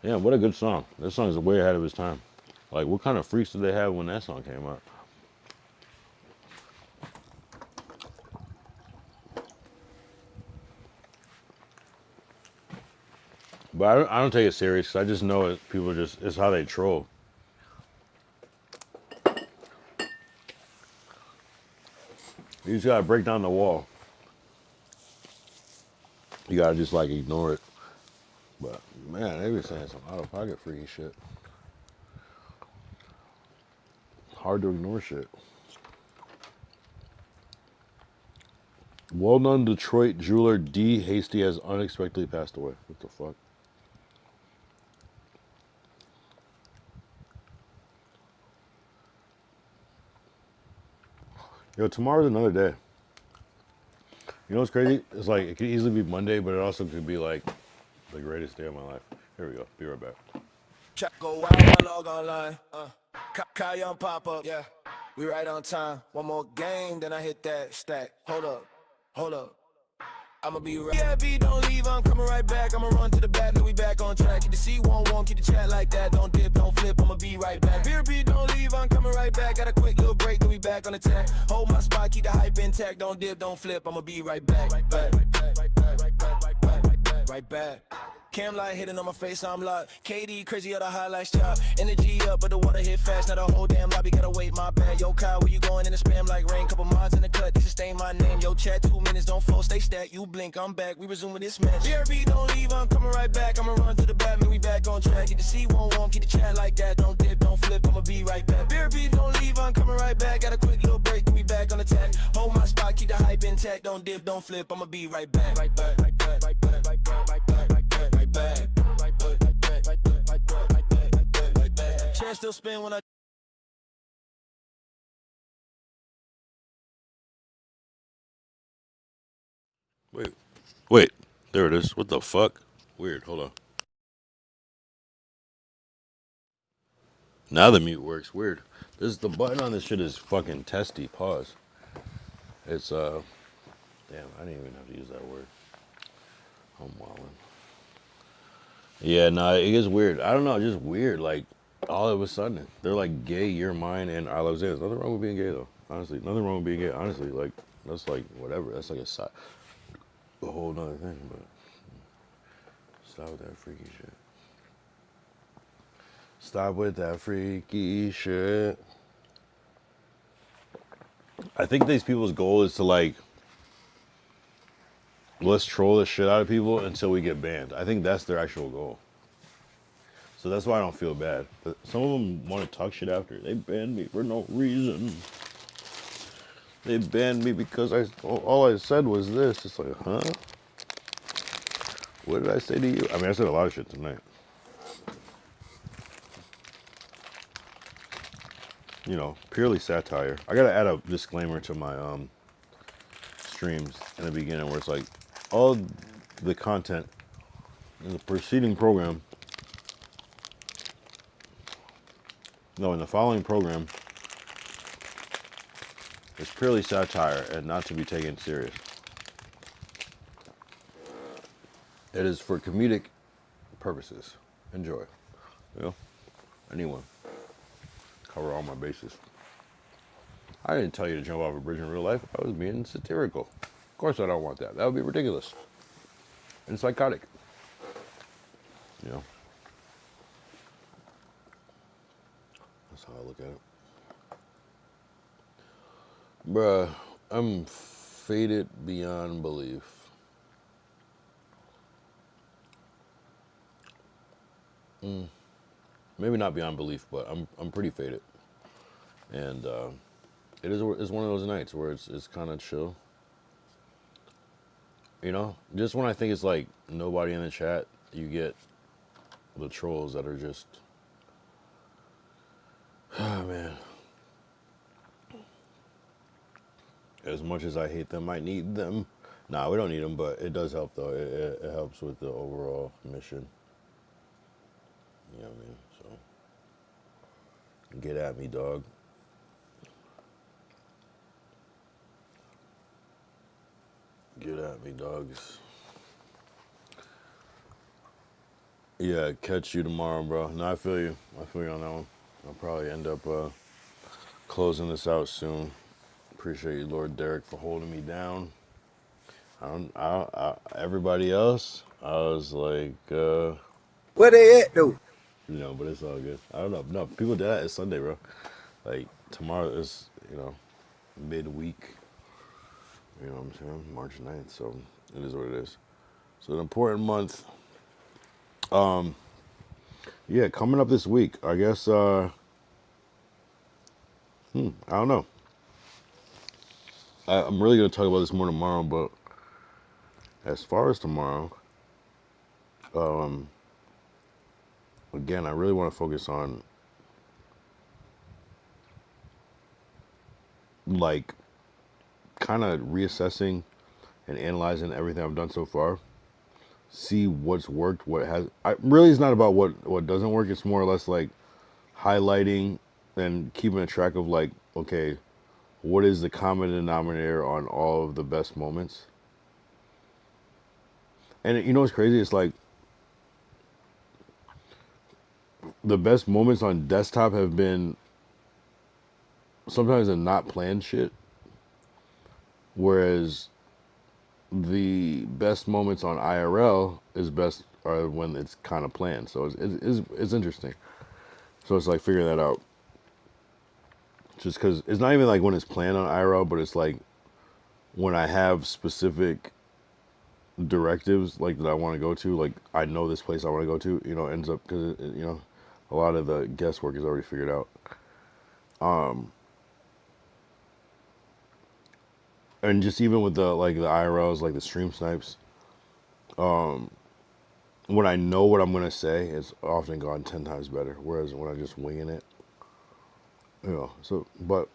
Yeah, what a good song. This song is way ahead of its time. Like, what kind of freaks did they have when that song came out? But I don't take it serious 'cause I just know it. People just, it's how they troll. You just gotta break down the wall. You gotta just like ignore it. But man, they be saying some out of pocket freaky shit. Hard to ignore shit. Well-known Detroit jeweler D. Hasty has unexpectedly passed away. What the fuck? Yo, tomorrow's another day. You know what's crazy? It's like it could easily be Monday, but it also could be like the greatest day of my life. Here we go. Be right back. Check go wild, log online. Kyle Young pop up, yeah. We right on time. One more game, then I hit that stack. Hold up. I'ma be right. Yeah, B, don't leave, I'm coming right back. I'ma run to the back, then we back on track. Keep the C11, keep the chat like that. Don't dip, don't flip, I'ma be right back. Beer B, don't leave, I'm coming right back. Got a quick little break, then we back on the track. Hold my spot, keep the hype intact. Don't dip, don't flip, I'ma be right back. Right back. Cam light hitting on my face, I'm locked. KD crazy, other highlights chop. Energy up, but the water hit fast. Now the whole damn lobby gotta wait, my bad. Yo, Kyle, where you going in the spam like rain? Couple mods in the cut, this sustain my name. Yo, chat, 2 minutes, don't flow, stay stacked. You blink, I'm back, we resume with this match. BRB, don't leave, I'm coming right back. I'ma run to the back, man, we back on track. Get the C11, keep the chat like that. Don't dip, don't flip, I'ma be right back. BRB, don't leave, I'm coming right back. Got a quick little break, then we back on the attack. Hold my spot, keep the hype intact. Don't dip, don't flip, I'ma be right back. Right back, right back, right back, right back, right back, right back, right back. Chair still spin when I. Wait. There it is. What the fuck? Weird. Hold on. Now the mute works. Weird. The button on this shit is fucking testy. Pause. It's damn. I didn't even have to use that word. I'm wildin'. Yeah, nah, it is weird. I don't know, just weird. Like, all of a sudden, they're like, gay, you're mine, and I love Zans. Nothing wrong with being gay, though. Honestly, nothing wrong with being gay. Honestly, like, that's like, whatever. That's like a whole nother thing, but stop with that freaky shit. Stop with that freaky shit. I think these people's goal is to, like, let's troll the shit out of people until we get banned. I think that's their actual goal. So that's why I don't feel bad. But some of them want to talk shit after. They banned me for no reason. They banned me because all I said was this. It's like, huh? What did I say to you? I mean, I said a lot of shit tonight. You know, purely satire. I gotta add a disclaimer to my streams in the beginning where it's like, all the content in the preceding program, no, in the following program, is purely satire and not to be taken serious. It is for comedic purposes. Enjoy. You know, anyone. Cover all my bases. I didn't tell you to jump off a bridge in real life. I was being satirical. Of course I don't want that. That would be ridiculous. And psychotic. You know? That's how I look at it. Bruh, I'm faded beyond belief. Maybe not beyond belief, but I'm pretty faded. And it's one of those nights where it's kind of chill. You know, just when I think it's like nobody in the chat, you get the trolls that are just, oh man. As much as I hate them, I need them. Nah, we don't need them, but it does help though. It helps with the overall mission. You know what I mean? So, get at me, dog. Get at me, dogs. Yeah, catch you tomorrow, bro. No, I feel you. I feel you on that one. I'll probably end up closing this out soon. Appreciate you, Lord Derek, for holding me down. Everybody else, I was like, Where they at though? you know, but it's all good. I don't know. No, people do that. It's Sunday, bro. Like tomorrow is, you know, midweek. You know what I'm saying? March 9th. So it is what it is. So an important month. Yeah, coming up this week. I guess. I don't know. I'm really gonna talk about this more tomorrow, but as far as tomorrow, again, I really want to focus on like kind of reassessing and analyzing everything I've done so far. See what's worked, what has. Really, it's not about what doesn't work. It's more or less like highlighting and keeping a track of like, okay, what is the common denominator on all of the best moments? And you know what's crazy? It's like the best moments on desktop have been sometimes a not planned shit, whereas the best moments on IRL is best are when it's kind of planned. So it's interesting. So it's like figuring that out. Just because it's not even like when it's planned on IRL, but it's like when I have specific directives like that I want to go to, like I know this place I want to go to, you know, ends up because you know a lot of the guesswork is already figured out. And just even with the like the IRLs, like the stream snipes, when I know what I'm gonna say, it's often gone 10 times better. Whereas when I just winging it, you know. So, but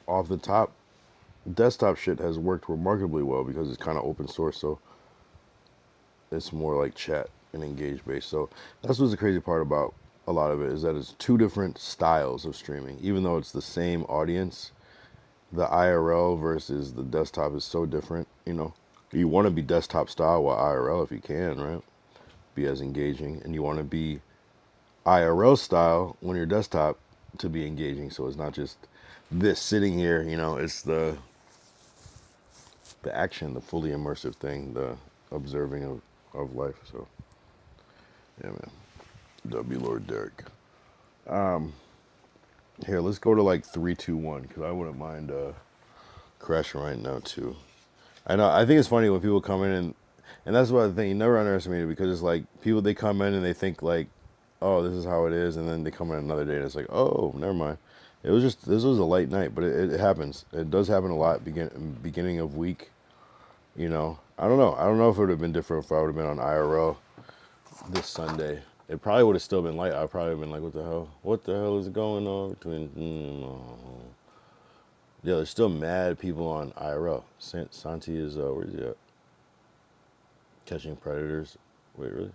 off the top, desktop shit has worked remarkably well because it's kind of open source. So it's more like chat and engage based. So that's what's the crazy part about a lot of it is that it's two different styles of streaming, even though it's the same audience. The IRL versus the desktop is so different. You know, you want to be desktop style while IRL if you can, right? Be as engaging, and you want to be IRL style when you're desktop to be engaging. So it's not just this sitting here. You know, it's the action, the fully immersive thing, the observing of life. So yeah, man. W Lord Derek. Here, let's go to like 3, 2, 1 because I wouldn't mind crashing right now too. I know. I think it's funny when people come in and that's what I think. You never underestimate it because it's like people they come in and they think like, oh, this is how it is, and then they come in another day and it's like, oh, never mind. It was just this was a light night, but it happens. It does happen a lot. Beginning of week, you know. I don't know. I don't know if it would have been different if I would have been on IRL this Sunday. It probably would have still been light. I'd probably have been like, what the hell? What the hell is going on between? Yeah, there's still mad people on IRL. Santi is where is he at? Catching predators. Wait, really?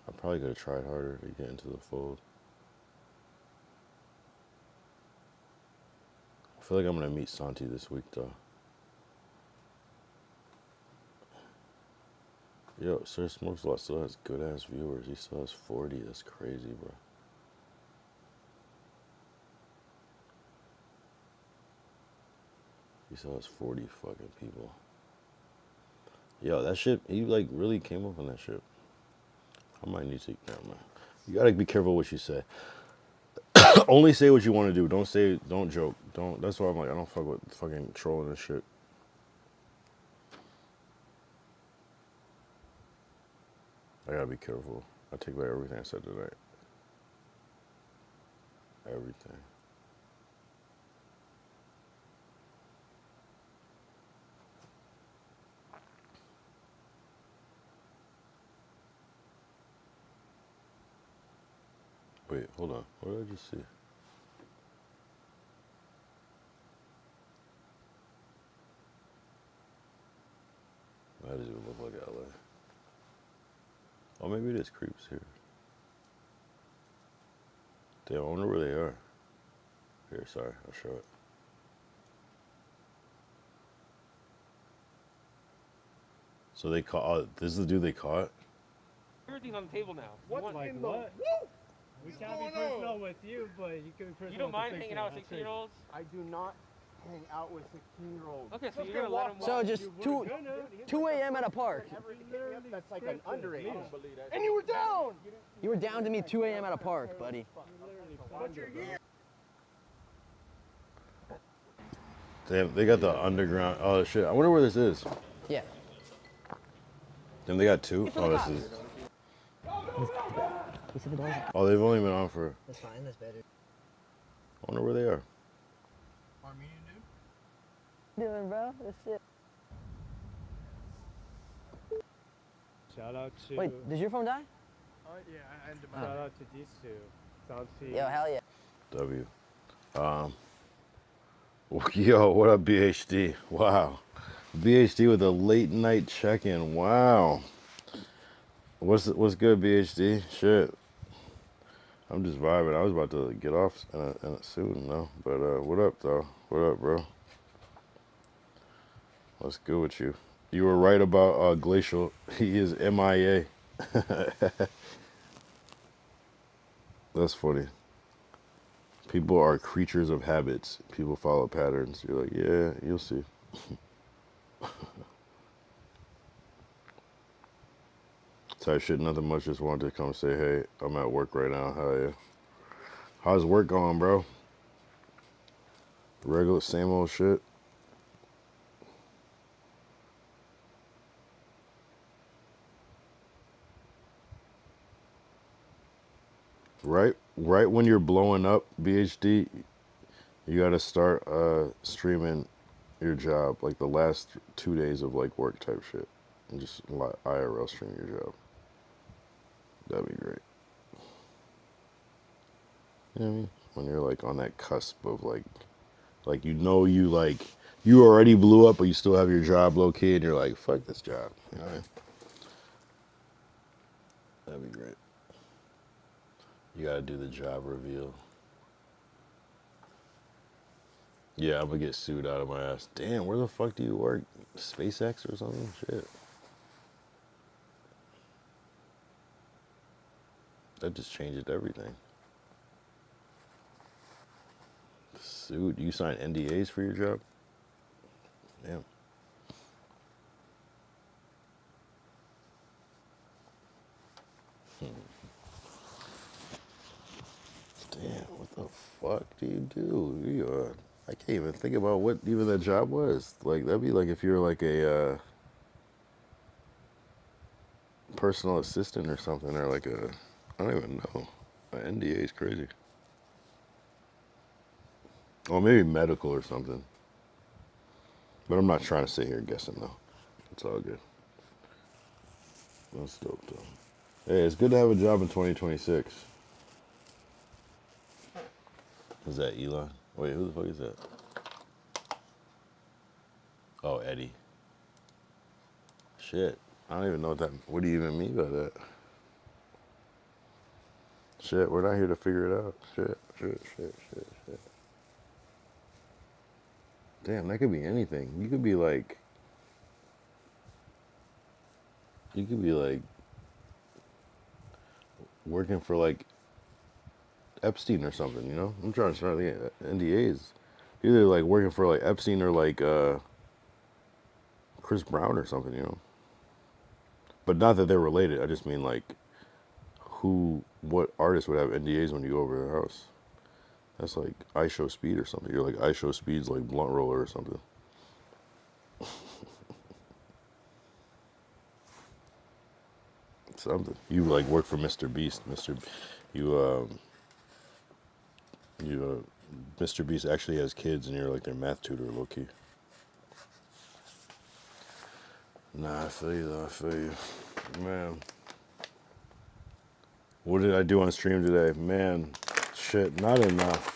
I probably could have tried harder to get into the fold. I feel like I'm gonna meet Santi this week though. Yo, Sir Smokes Lot still has good ass viewers. He still has 40. That's crazy, bro. He still has 40 fucking people. Yo, that shit, he like really came up on that shit. I might need to, never mind. You gotta be careful what you say. Only say what you want to do. Don't joke. Don't, that's why I'm like, I don't fuck with fucking trolling and shit. I gotta be careful. I take back everything I said tonight. Everything. Wait, hold on. What did I just see? That doesn't even look like LA. Oh, maybe it is creeps here. Damn, I wonder where they are. Here, sorry, I'll show it. So they caught. Oh, this is the dude they caught. Everything on the table now. What You want, in the? Woo! We can't be personal with you, but you can be personal. You don't mind hanging out with 16-year-olds? I do not hang out with 16-year-olds. Okay, so you're gonna let him walk. So just 2 a.m. at a park. That's like an underage. And you were down! You were down to me 2 a.m. at a park, buddy. Damn, they got the underground. Oh shit! I wonder where this is. Yeah. Then they got two. Oh, this is. Oh, they've only been on for. That's fine, that's better. I wonder where they are. Armenian dude? Doing, bro? That's it. Shout out to. Wait, did your phone die? Oh yeah, and shout out to these two. Somethin. Yo, hell yeah. W. Yo, what up, BHD? Wow. BHD with a late night check-in. Wow. What's good, BHD? Shit. I'm just vibing. I was about to get off in a soon, though. But what up, though? What up, bro? What's good with you? You were right about Glacial. He is MIA. That's funny. People are creatures of habits. People follow patterns. You're like, yeah, you'll see. Type shit, nothing much. Just wanted to come say, hey, I'm at work right now. Hell yeah. How's work going, bro? Regular, same old shit. Right when you're blowing up, BHD, you gotta start streaming your job, like the last 2 days of like work type shit. And just IRL stream your job. That'd be great. You know what I mean? When you're like on that cusp of like you already blew up, but you still have your job low key, and you're like, fuck this job. You know what I mean? That'd be great. You gotta do the job reveal. Yeah, I'm gonna get sued out of my ass. Damn, where the fuck do you work? SpaceX or something? Shit. That just changed everything. Sued? You sign NDAs for your job? Damn. Damn, what the fuck do you do? I can't even think about what even that job was. Like, that'd be like if you're like a personal assistant or something, or like I don't even know. An NDA is crazy. Or maybe medical or something. But I'm not trying to sit here guessing though. It's all good. That's dope though. Hey, it's good to have a job in 2026. Is that Elon? Wait, who the fuck is that? Oh, Eddie. Shit. I don't even know what do you even mean by that? Shit, we're not here to figure it out. Shit. Damn, that could be anything. You could be like working for like Epstein or something, you know? I'm trying to start the NDAs. Either like working for like Epstein or like Chris Brown or something, you know? But not that they're related. I just mean like what artist would have NDAs when you go over their house? That's like I Show Speed or something. You're like I Show Speed's like blunt roller or something. Something. You like work for Mr. Beast. Mr. Mr. Beast actually has kids and you're like their math tutor, low key. Nah, I feel you though, I feel you. Man. What did I do on stream today? Man, shit, not enough.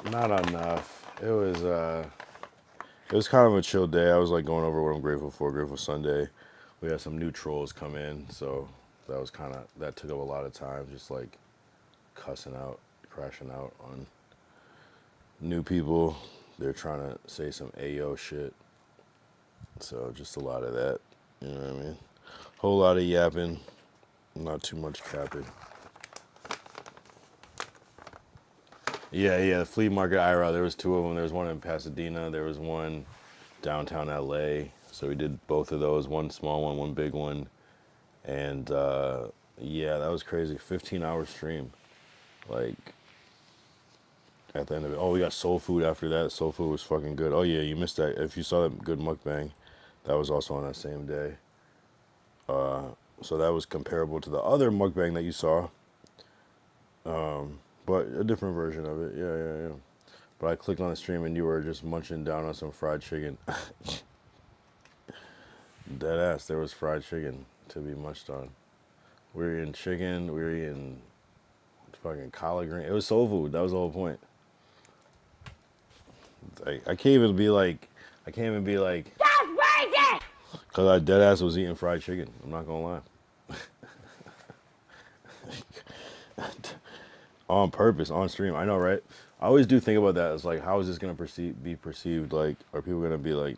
Not enough. It was kind of a chill day. I was like going over what I'm grateful for, Grateful Sunday. We had some new trolls come in, so that took up a lot of time, just like cussing out, crashing out on new people. They're trying to say some Ayo shit. So just a lot of that, you know what I mean? Whole lot of yapping, not too much capping. Yeah, the flea market IRL. There was two of them. There was one in Pasadena. There was one downtown LA. So we did both of those. One small one, one big one. And yeah, that was crazy. 15-hour stream. Like at the end of it. Oh, we got soul food after that. Soul food was fucking good. Oh yeah, you missed that. If you saw that good mukbang, that was also on that same day. So that was comparable to the other mukbang that you saw. But a different version of it. Yeah. But I clicked on the stream and you were just munching down on some fried chicken. Dead ass, there was fried chicken to be munched on. We were eating chicken, we were eating fucking collard green. It was soul food, that was the whole point. I can't even be like, that's crazy! Cause I dead ass was eating fried chicken, I'm not gonna lie. On purpose, on stream, I know, right? I always do think about that. It's like, how is this gonna be perceived? Like, are people gonna be like,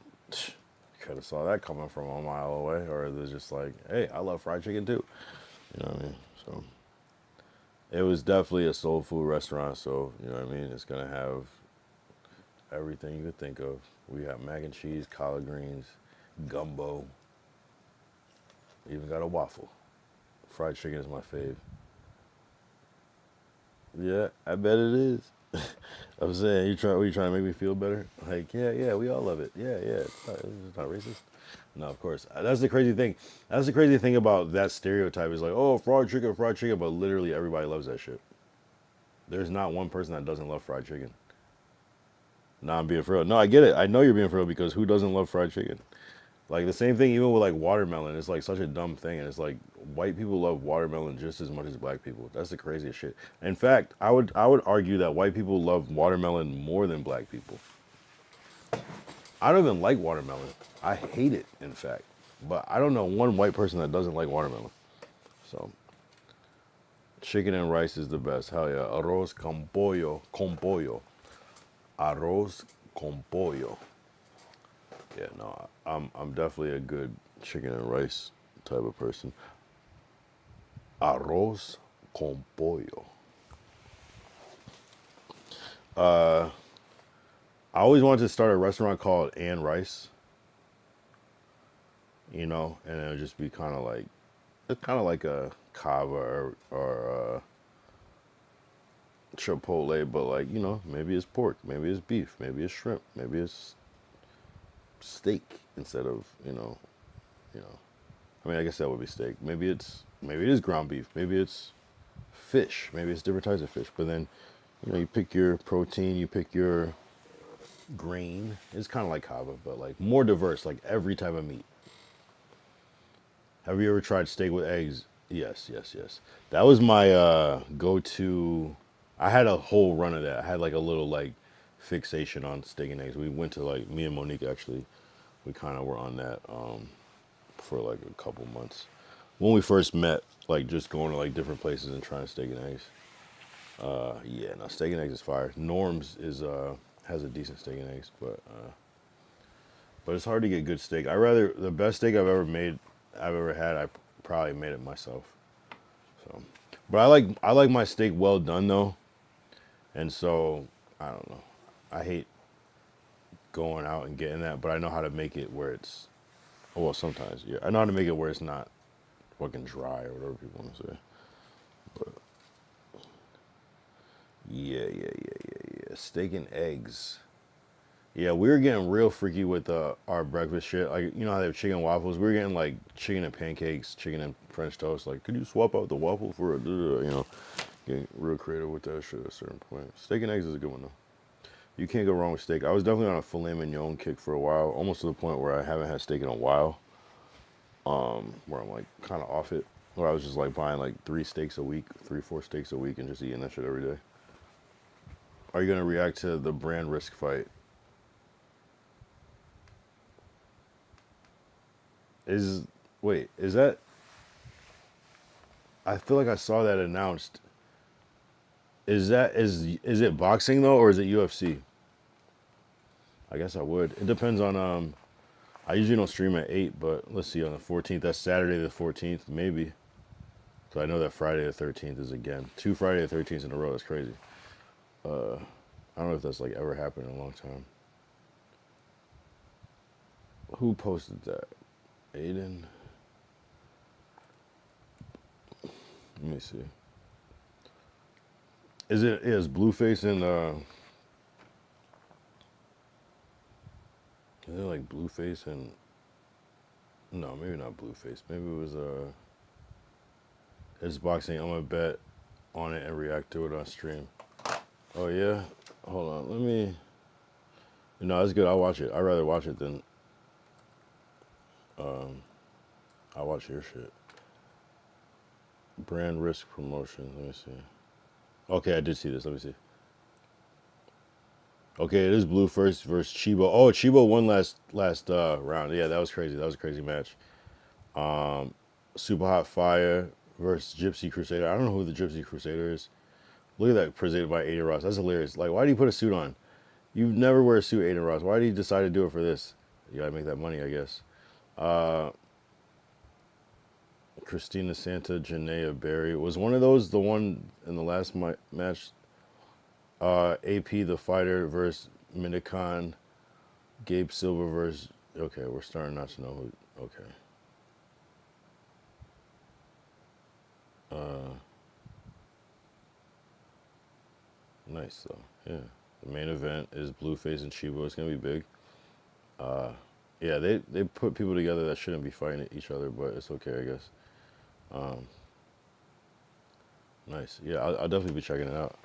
could have saw that coming from a mile away, or is it just like, hey, I love fried chicken too? You know what I mean? So it was definitely a soul food restaurant. So you know what I mean? It's gonna have everything you could think of. We got mac and cheese, collard greens, gumbo. Even got a waffle. Fried chicken is my fave. Yeah, I bet it is. I'm saying, what you trying to make me feel better? Like, yeah, we all love it. Yeah, it's not racist. No, of course. That's the crazy thing. That's the crazy thing about that stereotype is like, oh, fried chicken, but literally everybody loves that shit. There's not one person that doesn't love fried chicken. Nah, I'm being for real. No, I get it. I know you're being for real because who doesn't love fried chicken? Like the same thing even with like watermelon. It's like such a dumb thing. And it's like white people love watermelon just as much as black people. That's the craziest shit. In fact, I would argue that white people love watermelon more than black people. I don't even like watermelon. I hate it, in fact. But I don't know one white person that doesn't like watermelon. So chicken and rice is the best. Hell yeah. Arroz con pollo. Arroz con pollo. Yeah, no, I'm definitely a good chicken and rice type of person. Arroz con pollo. I always wanted to start a restaurant called Ann Rice. You know, and it would just be kind of like, it's kind of like a Cava or Chipotle, but like, you know, maybe it's pork, maybe it's beef, maybe it's shrimp, maybe it's steak instead of, you know. I mean, I guess that would be steak. Maybe it is ground beef. Maybe it's fish. Maybe it's different types of fish. But then, you know, you pick your protein, you pick your grain. It's kind of like Cava, but like more diverse, like every type of meat. Have you ever tried steak with eggs? Yes. That was my go-to. I had a whole run of that. I had like a little like fixation on steak and eggs. We went to like, me and Monique actually, we kind of were on that for like a couple months. When we first met, like just going to like different places and trying steak and eggs. Yeah, no, steak and eggs is fire. Norm's is has a decent steak and eggs, but it's hard to get good steak. The best steak I've ever had, I probably made it myself. So, but I like my steak well done though, and so I don't know. I hate going out and getting that, but I know how to make it where it's. Oh, well, sometimes, yeah. I know how to make it where it's not fucking dry or whatever people want to say. But yeah. Steak and eggs. Yeah, we were getting real freaky with our breakfast shit. Like, you know how they have chicken and waffles? We were getting like chicken and pancakes, chicken and French toast. Like, could you swap out the waffle for a, you know, getting real creative with that shit at a certain point. Steak and eggs is a good one though. You can't go wrong with steak. I was definitely on a filet mignon kick for a while, almost to the point where I haven't had steak in a while. Where I'm like kind of off it. Where I was just like buying like 3, 4 steaks a week and just eating that shit every day. Are you gonna react to the brand risk fight? Is that? I feel like I saw that announced. Is it boxing though, or is it UFC? I guess I would. It depends on I usually don't stream at 8, but let's see, on the 14th, that's Saturday the 14th, maybe. So I know that Friday the 13th is again. 2 Friday the 13th in a row, that's crazy. I don't know if that's like ever happened in a long time. Who posted that? Aiden? Let me see. Is Blueface and is it like Blueface and no, maybe not Blueface. Maybe it was it's boxing. I'm gonna bet on it and react to it on stream. Oh yeah? Hold on, let me no, that's good. I'll watch it. I'd rather watch it than I'll watch your shit. Brand risk promotion. Let me see. Okay, I did see this. Let me see. Okay, it is Blue first versus Chibo. Oh, Chibo won last round. Yeah, that was crazy. That was a crazy match. Super Hot Fire versus Gypsy Crusader. I don't know who the Gypsy Crusader is. Look at that, presented by Aiden Ross. That's hilarious. Like, why do you put a suit on? You never wear a suit, Aiden Ross. Why do you decide to do it for this? You gotta make that money, I guess. Christina Santa, Janaea Berry. Was one of those the one in the last match? AP the Fighter versus Minicon. Gabe Silver versus. Okay, we're starting not to know who. Okay. Nice though. Yeah. The main event is Blueface and Chibo. It's gonna be big. Yeah, they put people together that shouldn't be fighting each other, but it's okay, I guess. Nice. Yeah, I'll definitely be checking it out.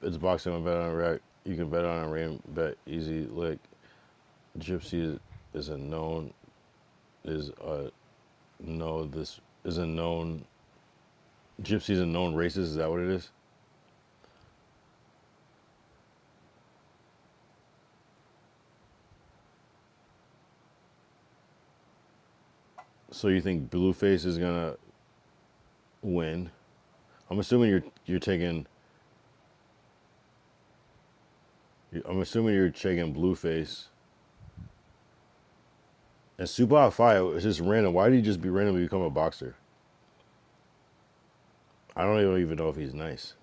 It's boxing. I bet on rack. You can bet on a rain bet easy lick. Gypsy is a known this is a known Gypsy's a known racist. Is that what it is? So you think Blueface is gonna win? I'm assuming you're taking. I'm assuming you're taking Blueface. And Super Hot Fire is just random. Why did he just be randomly become a boxer? I don't even know if he's nice.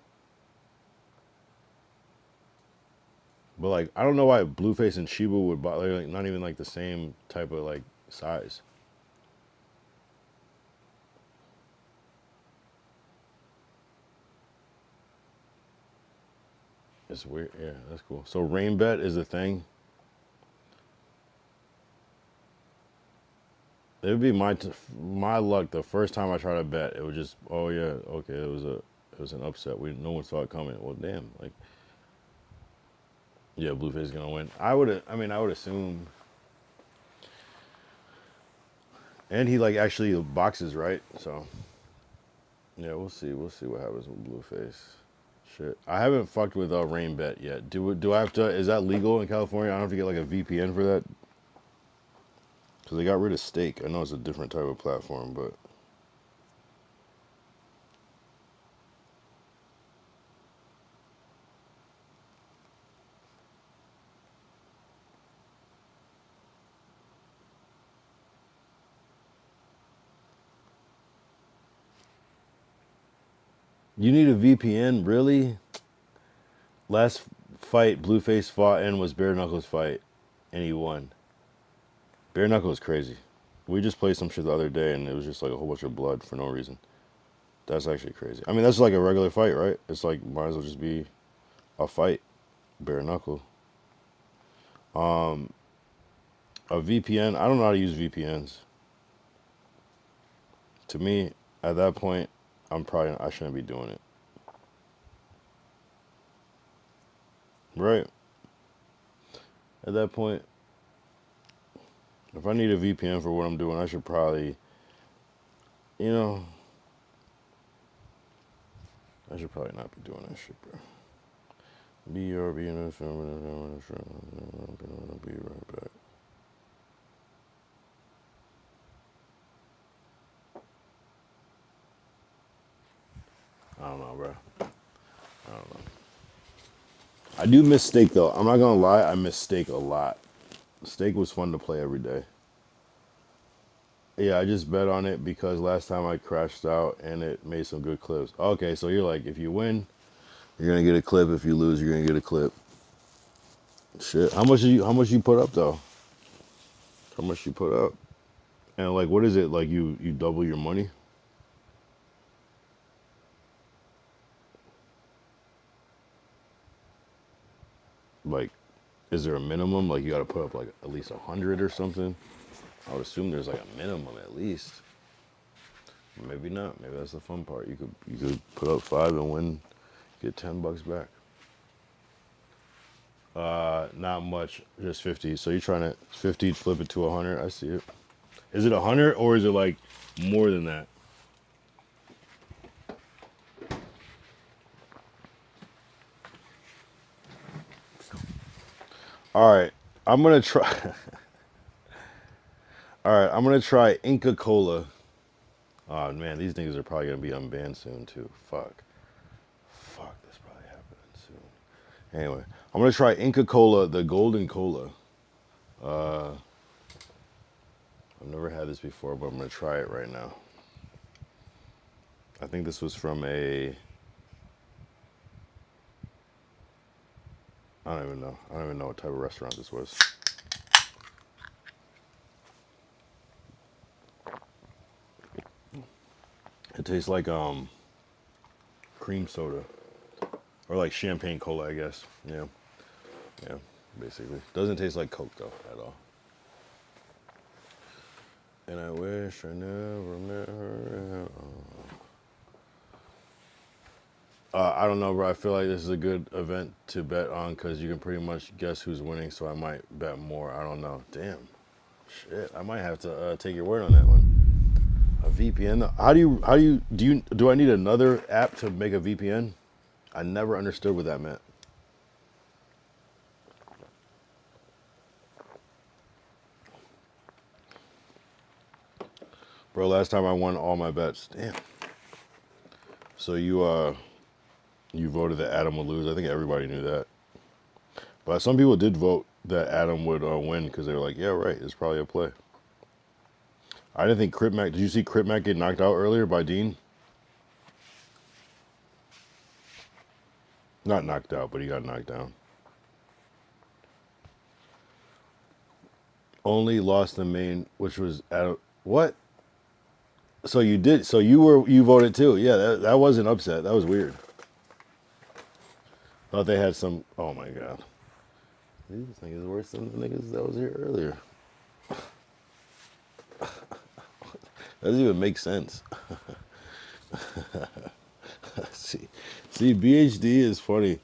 But like, I don't know why Blueface and Chiba would like not even like the same type of like size. It's weird. Yeah, that's cool. So rain bet is a thing. It would be my luck. The first time I tried to bet, it was just, oh yeah, okay, it was an upset. No one saw it coming. Well, damn, like, yeah, Blueface is gonna win. I would assume. And he like actually boxes, right? So, yeah, we'll see. We'll see what happens with Blueface. Shit, I haven't fucked with rain bet yet. Do I have to? Is that legal in California? I don't have to get like a VPN for that. Because they got rid of Stake. I know it's a different type of platform, but. You need a VPN? Really? Last fight Blueface fought in was Bare Knuckles' fight, and he won. Bare Knuckles is crazy. We just played some shit the other day, and it was just like a whole bunch of blood for no reason. That's actually crazy. I mean, that's like a regular fight, right? It's like, might as well just be a fight. Bare Knuckle. A VPN, I don't know how to use VPNs. To me, at that point, I shouldn't be doing it. Right? At that point, if I need a VPN for what I'm doing, I should probably, I should probably not be doing that shit, bro. BRB in this room, I'll be right back. I don't know, bro. I don't know. I do miss Steak, though. I'm not gonna lie, I miss Steak a lot. Steak was fun to play every day. Yeah, I just bet on it because last time I crashed out and it made some good clips. Okay, so you're like, if you win, you're gonna get a clip. If you lose, you're gonna get a clip. Shit. How much you put up though? How much you put up? And like, what is it? Like you double your money? Like, is there a minimum? Like you got to put up like at least 100 or something? I would assume there's like a minimum at least. Maybe not. Maybe that's the fun part. You could put up 5 and win, get $10 back. Not much, just 50. So you're trying to 50 flip it to 100. I see it. Is it 100 or is it like more than that? All right, I'm gonna try. All right, I'm gonna try Inca Cola. Oh man, these niggas are probably gonna be unbanned soon too. Fuck, that's probably happening soon. Anyway, I'm gonna try Inca Cola, the golden cola. I've never had this before, but I'm gonna try it right now. I think this was from a. I don't even know. I don't even know what type of restaurant this was. It tastes like cream soda or like champagne cola, I guess. Yeah, basically. Doesn't taste like Coke though at all. And I wish I never met her. I don't know, bro. I feel like this is a good event to bet on because you can pretty much guess who's winning. So I might bet more. I don't know. Damn, shit. I might have to take your word on that one. A VPN. Do I need another app to make a VPN? I never understood what that meant. Bro, last time I won all my bets. Damn. So you voted that Adam would lose. I think everybody knew that. But some people did vote that Adam would win because they were like, yeah, right, it's probably a play. I didn't think Crip Mac. Did you see Crip Mac get knocked out earlier by Dean? Not knocked out, but he got knocked down. Only lost the main, which was Adam. What? So you did. So you voted too. Yeah, that was an upset. That was weird. Thought they had some. Oh my god. These niggas worse than the niggas that was here earlier. Doesn't even make sense. see, BHD is funny.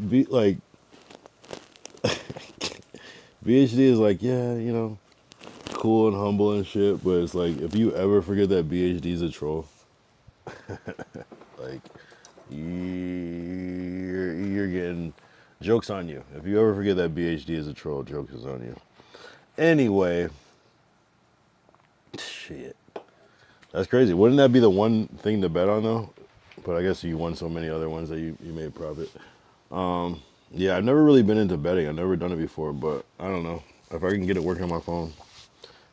BHD is like, yeah, you know, cool and humble and shit, but it's like if you ever forget that BHD is a troll, like you're getting jokes on you. If you ever forget that BHD is a troll, jokes is on you. Anyway, shit. That's crazy. Wouldn't that be the one thing to bet on though? But I guess you won so many other ones that you made profit. Yeah, I've never really been into betting. I've never done it before, but I don't know if I can get it working on my phone.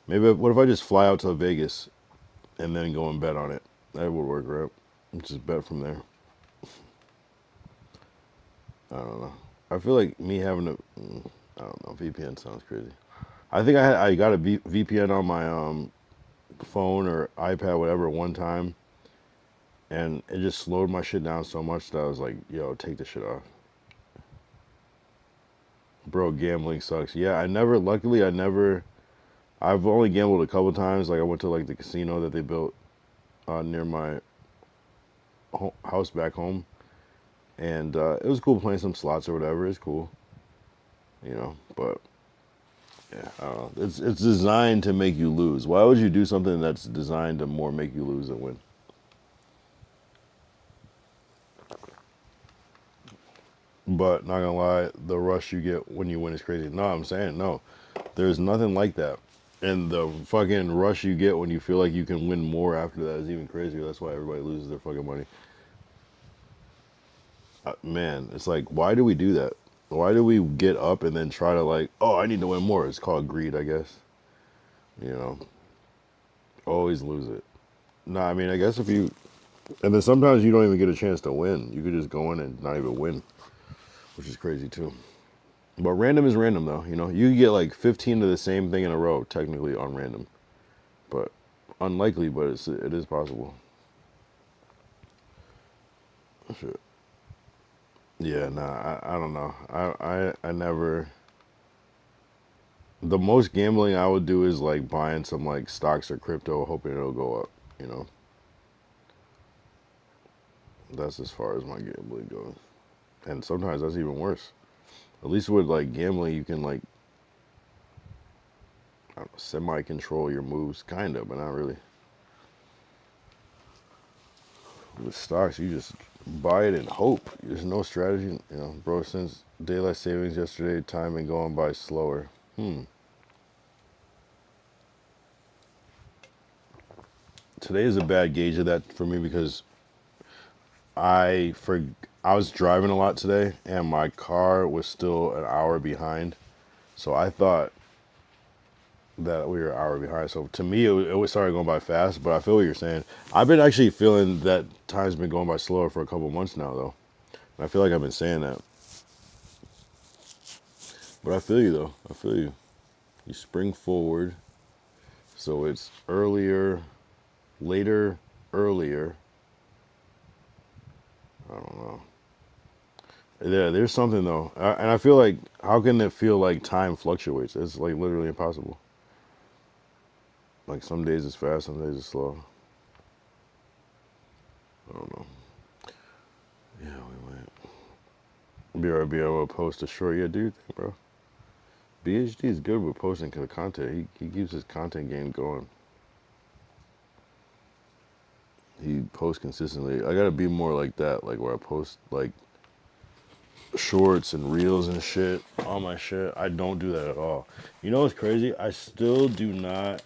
Maybe what if I just fly out to Vegas and then go and bet on it? That would work, right? Just bet from there. I don't know. I feel like me having a, I don't know. VPN sounds crazy. I think I got a VPN on my phone or iPad, whatever, one time, and it just slowed my shit down so much that I was like, yo, take the shit off. Bro, gambling sucks. Yeah, luckily I've only gambled a couple times. Like I went to like the casino that they built near my house back home, and it was cool playing some slots or whatever. It's cool, you know, but yeah, I don't know. It's designed to make you lose. Why would you do something that's designed to more make you lose than win? But not gonna lie, the rush you get when you win is crazy. No, I'm saying no. There's nothing like that. And the fucking rush you get when you feel like you can win more after that is even crazier. That's why everybody loses their fucking money. Man, it's like, why do we do that? Why do we get up and then try to like, oh, I need to win more? It's called greed, I guess. You know. Always lose it. No, I mean, I guess if you, and then sometimes you don't even get a chance to win. You could just go in and not even win, which is crazy too. But random is random though, you know. You get like 15 of the same thing in a row, technically on random, but unlikely. But it is possible. Shit. Yeah, nah, I don't know. I never. The most gambling I would do is like buying some like stocks or crypto, hoping it'll go up. You know. That's as far as my gambling goes, and sometimes that's even worse. At least with like gambling, you can like semi-control your moves, kind of, but not really. With stocks, you just buy it and hope. There's no strategy, you know, bro. Since daylight savings yesterday, time been going by slower. Today is a bad gauge of that for me because I was driving a lot today, and my car was still an hour behind. So I thought that we were an hour behind. So to me, it started going by fast, but I feel what you're saying. I've been actually feeling that time's been going by slower for a couple months now, though. And I feel like I've been saying that. But I feel you, though. I feel you. You spring forward. So it's earlier, later, earlier. I don't know. Yeah, there's something, though. And I feel like, how can it feel like time fluctuates? It's like literally impossible. Like some days it's fast, some days it's slow. I don't know. Yeah, we might. Be able to post a short. Yeah, do you think, bro? BHD is good with posting the content. He keeps his content game going. He posts consistently. I gotta be more like that, like where I post like shorts and reels and shit, all my shit. I don't do that at all. You know what's crazy? I still do not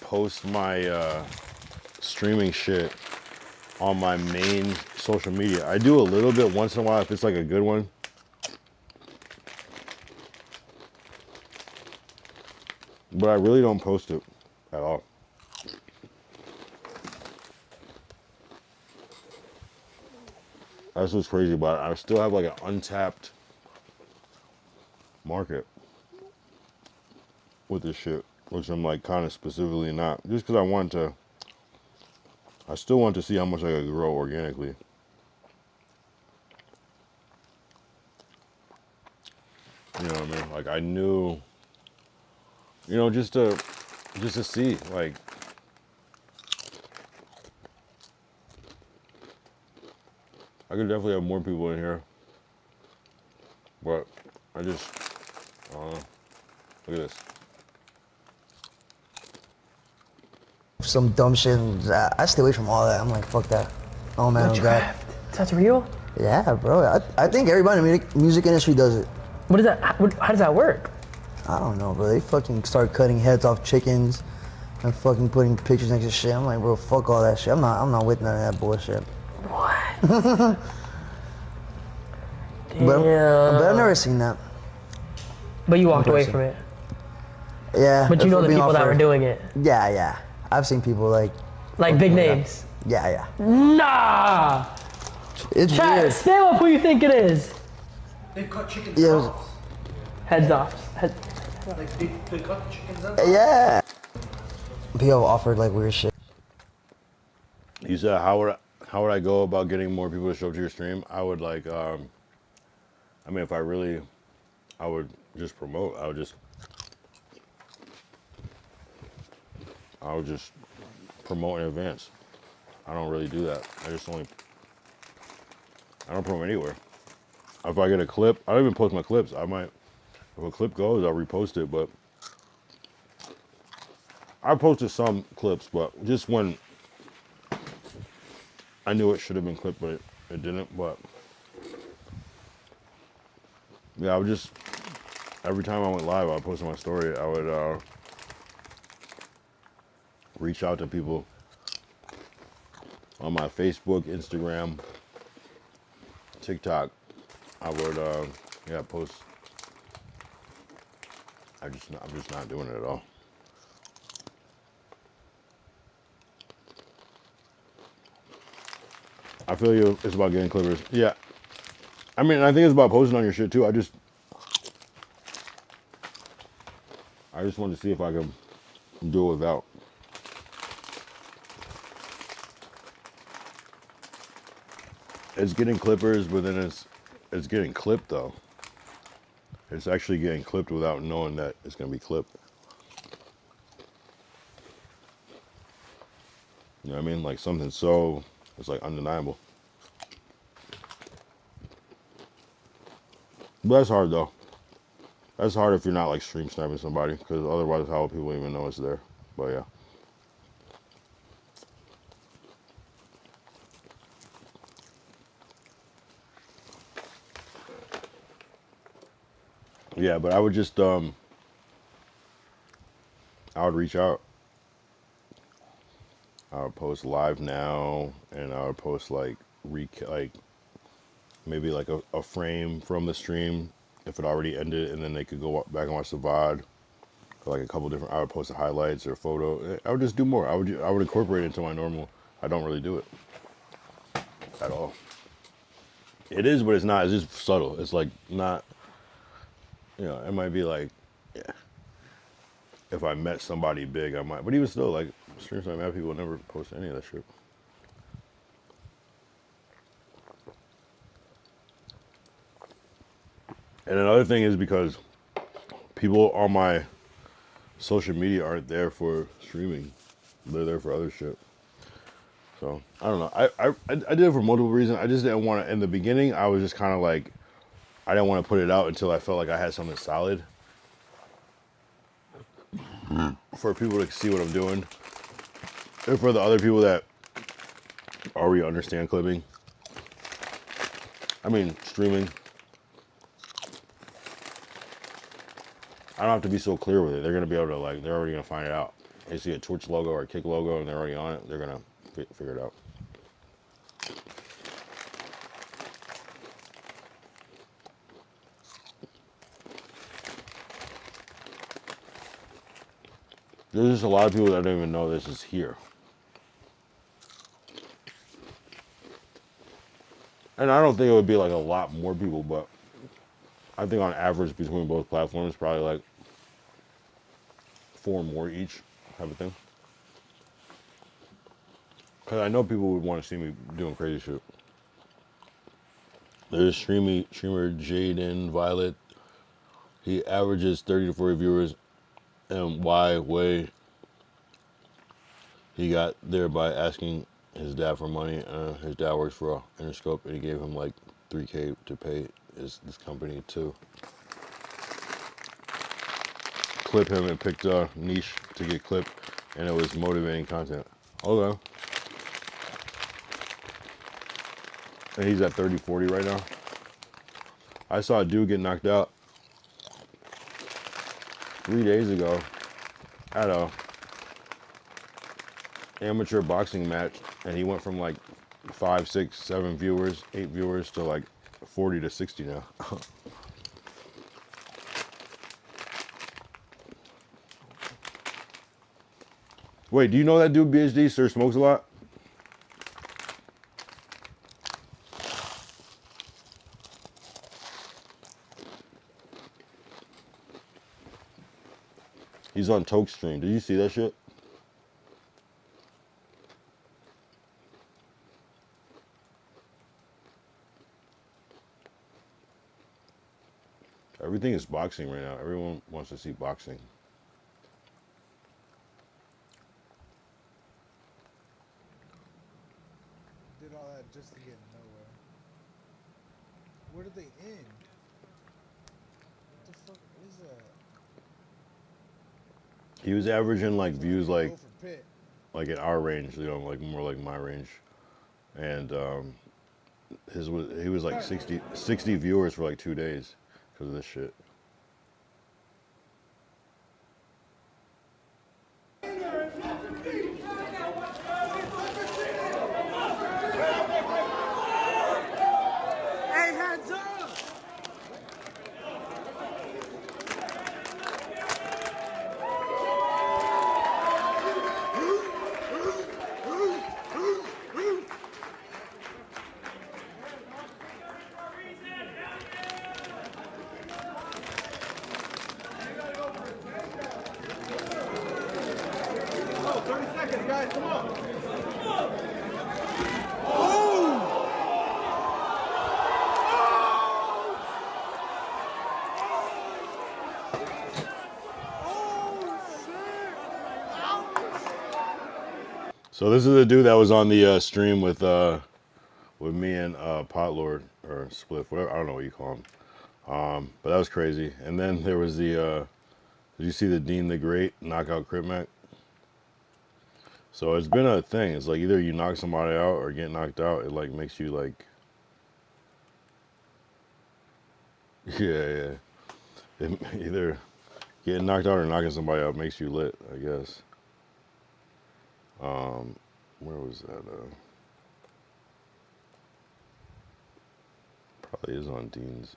post my streaming shit on my main social media. I do a little bit once in a while if it's like a good one. But I really don't post it at all. That's what's crazy about it. I still have like an untapped market with this shit, which I'm like kind of specifically not. Just because I still want to see how much I could grow organically. You know what I mean? Like I knew, you know, just to see, like, I could definitely have more people in here, but I don't know. Look at this. Some dumb shit. And I stay away from all that. I'm like, fuck that. Oh man, Witchcraft. That's real? Yeah, bro. I think everybody in the music industry does it. What is that? How does that work? I don't know, bro. They fucking start cutting heads off chickens and fucking putting pictures next to shit. I'm like, bro, fuck all that shit. I'm not with none of that bullshit. What? But I've never seen that. But you walked away from it. Yeah. But you know the people that were doing it. Yeah. I've seen people like big names. Yeah. Nah. It's weird. Stand up who you think it is. They cut chickens off. Heads off. Like they cut the chickens off. Yeah. People offered like weird shit. You said how would I go about getting more people to show up to your stream? I would like I mean, if I would just promote. I would just promote in advance. I don't really do that. I don't promote anywhere. If I get a clip, I don't even post my clips. If a clip goes, I'll repost it, but I posted some clips, but just when I knew it should have been clipped, but it didn't, but yeah, I would just, every time I went live, I would post on my story, I would reach out to people on my Facebook, Instagram, TikTok, I would, yeah, post. I'm just not doing it at all. I feel you. It's about getting clippers. Yeah. I mean, I think it's about posting on your shit too. I just wanted to see if I could do it without. It's getting clippers, but then it's getting clipped though. It's actually getting clipped without knowing that it's gonna be clipped. You know what I mean? Like something so it's like undeniable. But that's hard though. That's hard if you're not like stream sniping somebody, because otherwise how will people even know it's there? But yeah. Yeah, but I would just I would reach out. I would post live now, and I would post like maybe like a frame from the stream if it already ended, and then they could go back and watch the VOD. Like a couple different, I would post the highlights or a photo. I would just do more. I would incorporate it into my normal. I don't really do it at all. It is, but it's not. It's just subtle. It's like not. You know, it might be like, yeah. If I met somebody big, I might. But even still, like streams I met, people never post any of that shit. And another thing is because people on my social media aren't there for streaming. They're there for other shit. So I don't know. I did it for multiple reasons. I just didn't want to. In the beginning, I was just kind of like, I didn't want to put it out until I felt like I had something solid for people to see what I'm doing, and for the other people that already understand clipping. I mean, streaming. I don't have to be so clear with it. They're gonna be able to like. They're already gonna find it out. They see a Twitch logo or a Kick logo, and they're already on it. They're gonna figure it out. There's just a lot of people that don't even know this is here. And I don't think it would be like a lot more people, but I think on average between both platforms, probably like 4 more each type of thing. Because I know people would want to see me doing crazy shit. There's streamer Jaden Violet. He averages 30 to 40 viewers, and why way he got there by asking his dad for money. His dad works for Interscope, and he gave him like $3K to pay this company to clip him, and picked a niche to get clipped, and it was motivating content. Okay. And he's at 30-40 right now. I saw a dude get knocked out 3 days ago at a amateur boxing match, and he went from like 5, 6, 7 viewers, 8 viewers to like 40 to 60 now. Wait, do you know that dude BHD, Sir Smokes a Lot? He's on Toke's stream. Did you see that shit? Everything is boxing right now. Everyone wants to see boxing. Did all that just to get nowhere. Where did they end? What the fuck is that? He was averaging like views like in our range, you know, like more like my range, and he was like 60 viewers for like 2 days because of this shit. Hey, hands up! So this is the dude that was on the stream with me and Potlord or Spliff, whatever, I don't know what you call him. But that was crazy. And then there was the did you see the Dean the Great knockout crit mac? So it's been a thing. It's like either you knock somebody out or get knocked out. It like makes you like yeah. Either getting knocked out or knocking somebody out makes you lit, I guess. Where was that? Probably is on Dean's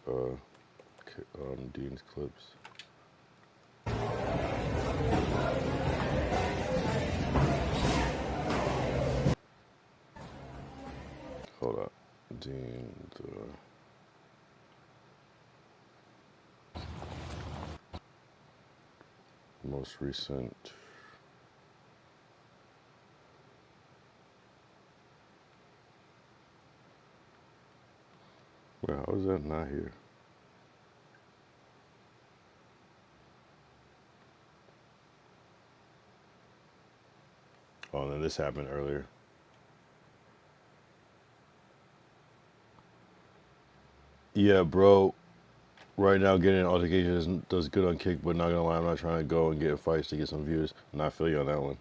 Dean's clips. Hold up, Dean. Most recent. Well, how is that not here? Oh, then this happened earlier. Yeah, bro. Right now, getting an altercation does good on Kick, but not gonna lie, I'm not trying to go and get in fights to get some views. And I feel you on that one.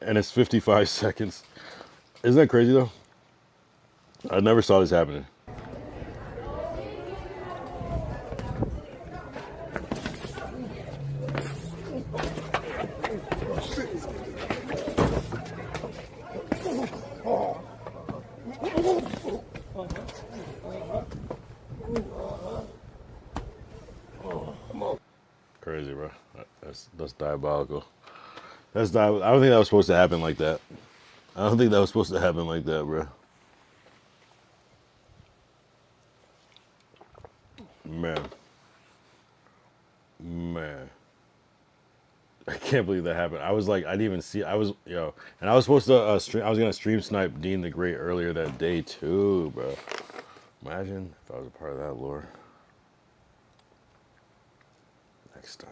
And it's 55 seconds. Isn't that crazy though? I never saw this happening. Crazy, bro. That's diabolical. I don't think that was supposed to happen like that. I don't think that was supposed to happen like that, bro. Man. I can't believe that happened. I was like, I didn't even see. And I was supposed to stream. I was gonna stream snipe Dean the Great earlier that day too, bro. Imagine if I was a part of that lore. Next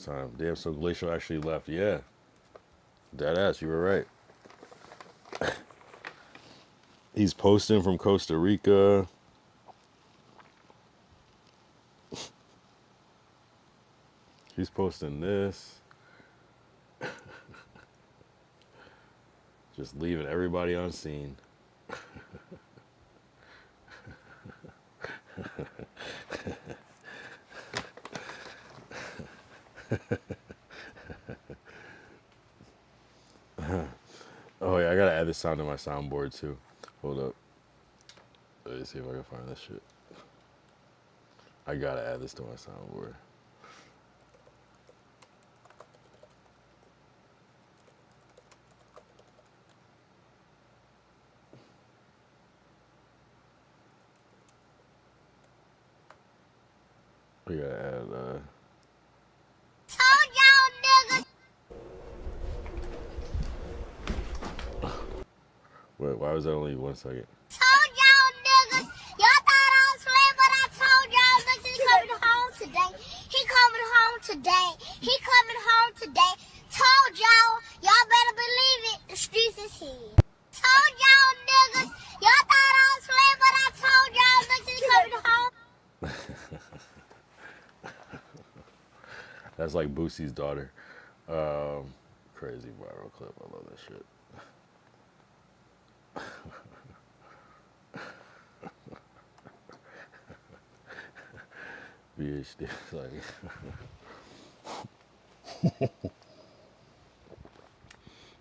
time. Damn, so Glacial actually left. Yeah. Deadass, you were right. He's posting from Costa Rica. He's posting this. Just leaving everybody on scene. Oh yeah, I gotta add this sound to my soundboard too. Hold up. Let me see if I can find this shit. I gotta add this to my soundboard. We gotta add Wait, why was that only 1 second? Told y'all niggas, y'all thought I was playing, but I told y'all niggas he coming home today. He coming home today. He coming home today. Told y'all better believe it. The streets is here. Told y'all niggas, y'all thought I was playing, but I told y'all niggas he coming home. That's like Boosie's daughter. Crazy viral clip. I love that shit. PhD. Like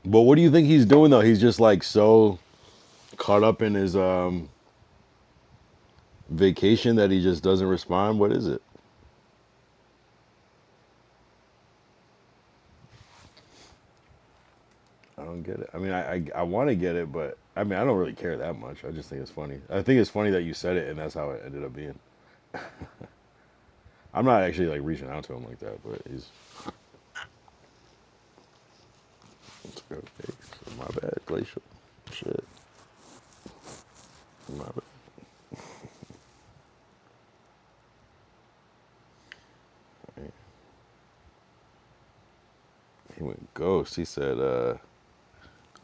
but what do you think he's doing though? He's just like so caught up in his vacation that he just doesn't respond. What is it? I don't get it. I mean, I want to get it, but I mean, I don't really care that much. I just think it's funny. I think it's funny that you said it, and that's how it ended up being. I'm not actually like reaching out to him like that, but he's. Okay, so my bad, Glacial. Shit. My bad. Right. He went ghost. He said,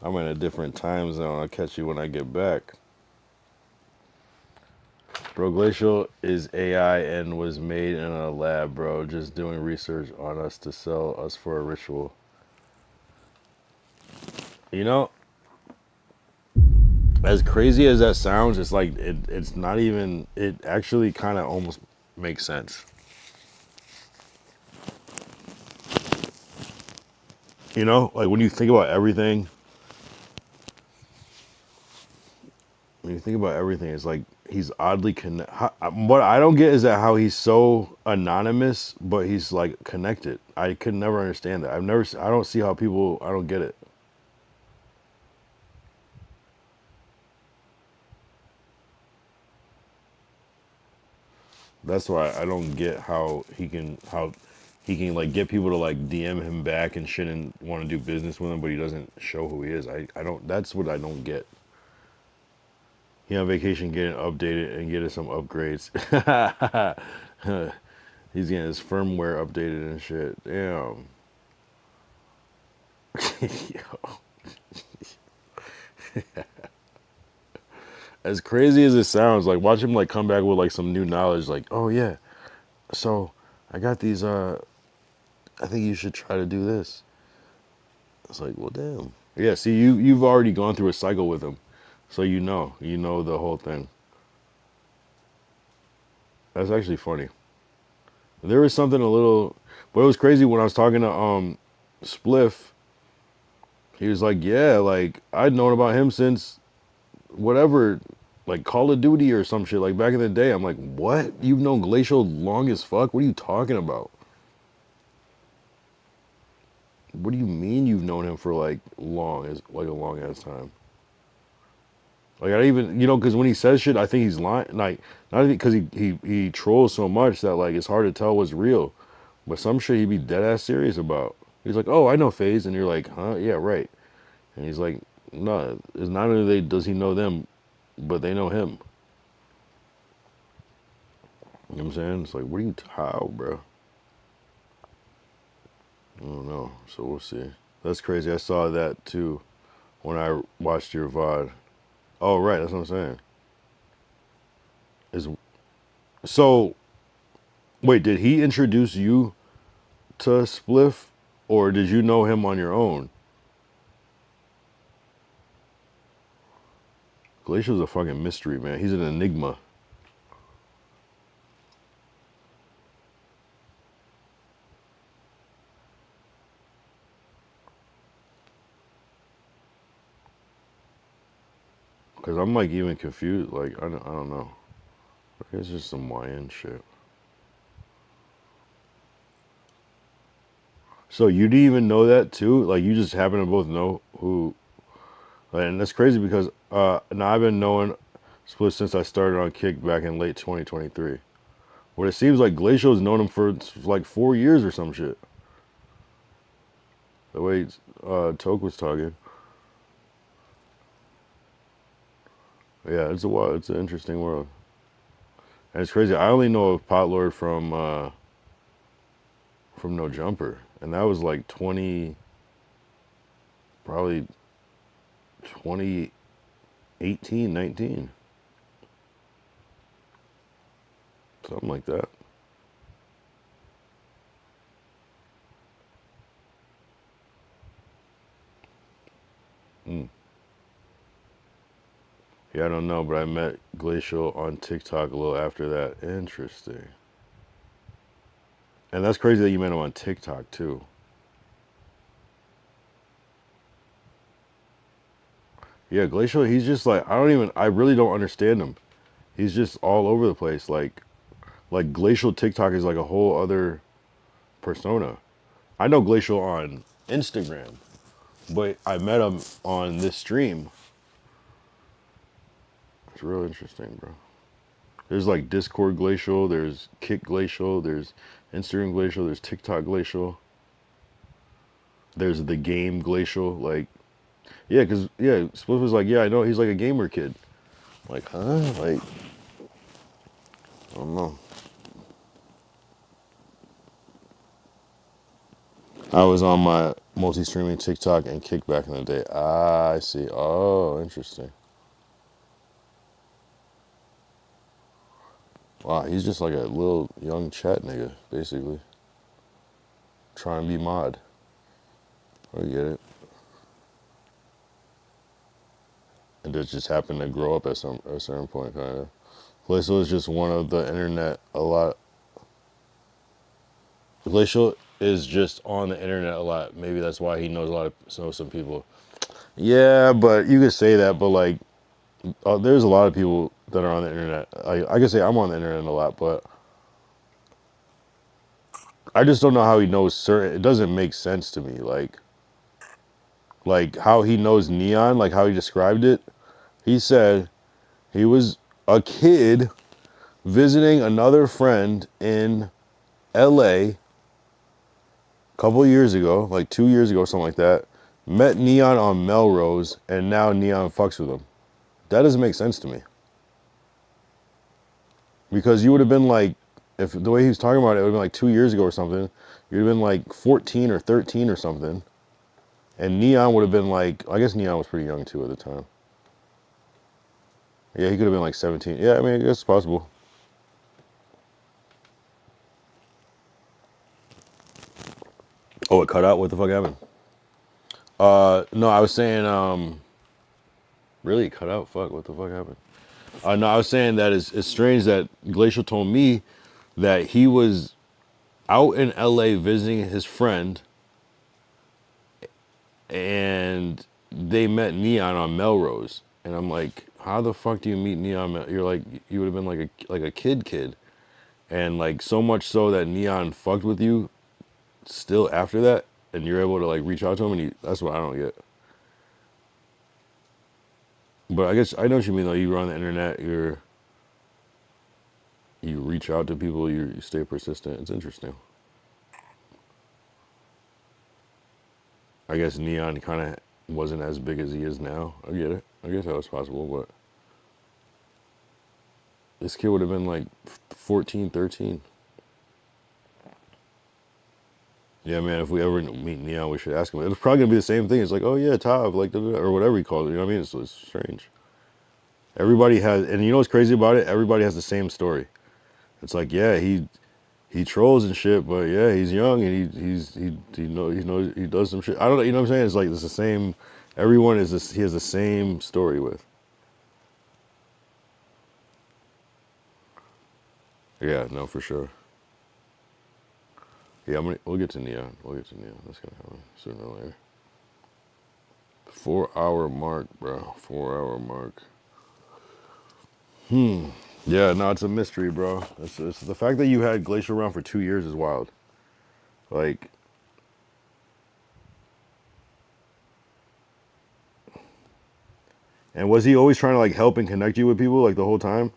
I'm in a different time zone. I'll catch you when I get back. Bro, Glacial is AI and was made in a lab, bro. Just doing research on us to sell us for a ritual. You know, as crazy as that sounds, it's like it's not even. It actually kind of almost makes sense. You know, like when you think about everything. When you think about everything, it's like he's oddly connected. What I don't get is that how he's so anonymous, but he's like connected. I could never understand that. I don't see how people. I don't get it. That's why I don't get how he can like get people to like DM him back and shit and want to do business with him, but he doesn't show who he is. I don't. That's what I don't get. He on vacation getting updated and getting some upgrades. He's getting his firmware updated and shit. Damn. Yo. As crazy as it sounds, like watch him like come back with like some new knowledge, like, oh yeah, so I got these I think you should try to do this. It's like, well damn. Yeah, see you've already gone through a cycle with him. So you know the whole thing. That's actually funny. There was something a little but it was crazy when I was talking to Spliff. He was like, yeah, like I'd known about him since whatever, like Call of Duty or some shit, like back in the day. I'm like, what? You've known Glacial long as fuck? What are you talking about? What do you mean you've known him for like long, as like a long ass time? Like I even, because when he says shit, I think he's lying. Like not because he trolls so much that like it's hard to tell what's real. But some shit he be dead ass serious about. He's like, oh, I know FaZe, and you're like, huh? Yeah, right. And he's like, no, it's not only does he know them, but they know him. You know what I'm saying? It's like, what are you, how, bro? I don't know. So we'll see. That's crazy. I saw that too when I watched your VOD. Oh, right. That's what I'm saying. Is so, wait, did he introduce you to Spliff or did you know him on your own? Glacial's a fucking mystery, man. He's an enigma. Because I'm like even confused. Like, I don't know. It's just some YN shit. So you didn't even know that too? Like you just happen to both know who? And that's crazy because now I've been knowing Split since I started on Kick back in late 2023. But it seems like Glacial's known him for like 4 years or some shit. The way Toke was talking. Yeah, it's it's an interesting world. And it's crazy. I only know of Potlord from No Jumper. And that was like probably 2018, 19. Something like that. Yeah, I don't know, but I met Glacial on TikTok a little after that. Interesting. And that's crazy that you met him on TikTok too. Yeah, Glacial, he's just like, I really don't understand him. He's just all over the place. Like Glacial TikTok is like a whole other persona. I know Glacial on Instagram, but I met him on this stream. It's real interesting, bro. There's like Discord Glacial, there's Kick Glacial, there's Instagram Glacial, there's TikTok Glacial, there's the game Glacial. Like, yeah, because, yeah, Split was like, yeah, I know, he's like a gamer kid. Like, huh? Like, I don't know. I was on my multi-streaming TikTok and Kick back in the day. Ah, I see. Oh, interesting. Wow, he's just like a little young chat nigga, basically. Trying to be mod. I get it. And just happened to grow up at a certain point, kind of. Glacial is just one of the internet a lot. Glacial is just on the internet a lot. Maybe that's why he knows knows some people. Yeah, but you could say that, but like, there's a lot of people that are on the internet. I could say I'm on the internet a lot, but I just don't know how he knows certain. It doesn't make sense to me. Like how he knows neon, like how he described it. He said he was a kid visiting another friend in LA a couple of years ago, like 2 years ago, something like that. Met Neon on Melrose, and now Neon fucks with him. That doesn't make sense to me. Because you would have been like, if the way he was talking about it, it would have been like 2 years ago or something. You'd have been like 14 or 13 or something. And Neon would have been like, I guess Neon was pretty young too at the time. Yeah, he could have been like 17. Yeah, I mean, I guess it's possible. Oh, it cut out? What the fuck happened? No, I was saying, really, it cut out? Fuck, what the fuck happened? No, I was saying that it's strange that Glacial told me that he was out in LA visiting his friend and they met Neon on Melrose. And I'm like, how the fuck do you meet Neon? You're like, you would have been like a kid. And like so much so that Neon fucked with you still after that, and you're able to like reach out to him, and that's what I don't get. But I guess I know what you mean though. You were on the internet, you reach out to people, you stay persistent. It's interesting. I guess Neon kind of wasn't as big as he is now. I get it. I guess that was possible, but this kid would have been like 14, 13. Yeah, man, if we ever meet Neon, we should ask him. It's probably going to be the same thing. It's like, oh, yeah, Tav, like, or whatever he calls it. You know what I mean? It's strange. Everybody has, and you know what's crazy about it? Everybody has the same story. It's like, yeah, he trolls and shit, but yeah, he's young and he does some shit. I don't know, you know what I'm saying? It's like it's the same. Everyone is he has the same story with. Yeah, no, for sure. Yeah, we'll get to Neon. We'll get to Neon. That's gonna happen sooner or later. 4 hour mark, bro. 4 hour mark. Yeah, no, it's a mystery, bro. It's the fact that you had Glacial around for 2 years is wild. Like, and was he always trying to like help and connect you with people like the whole time?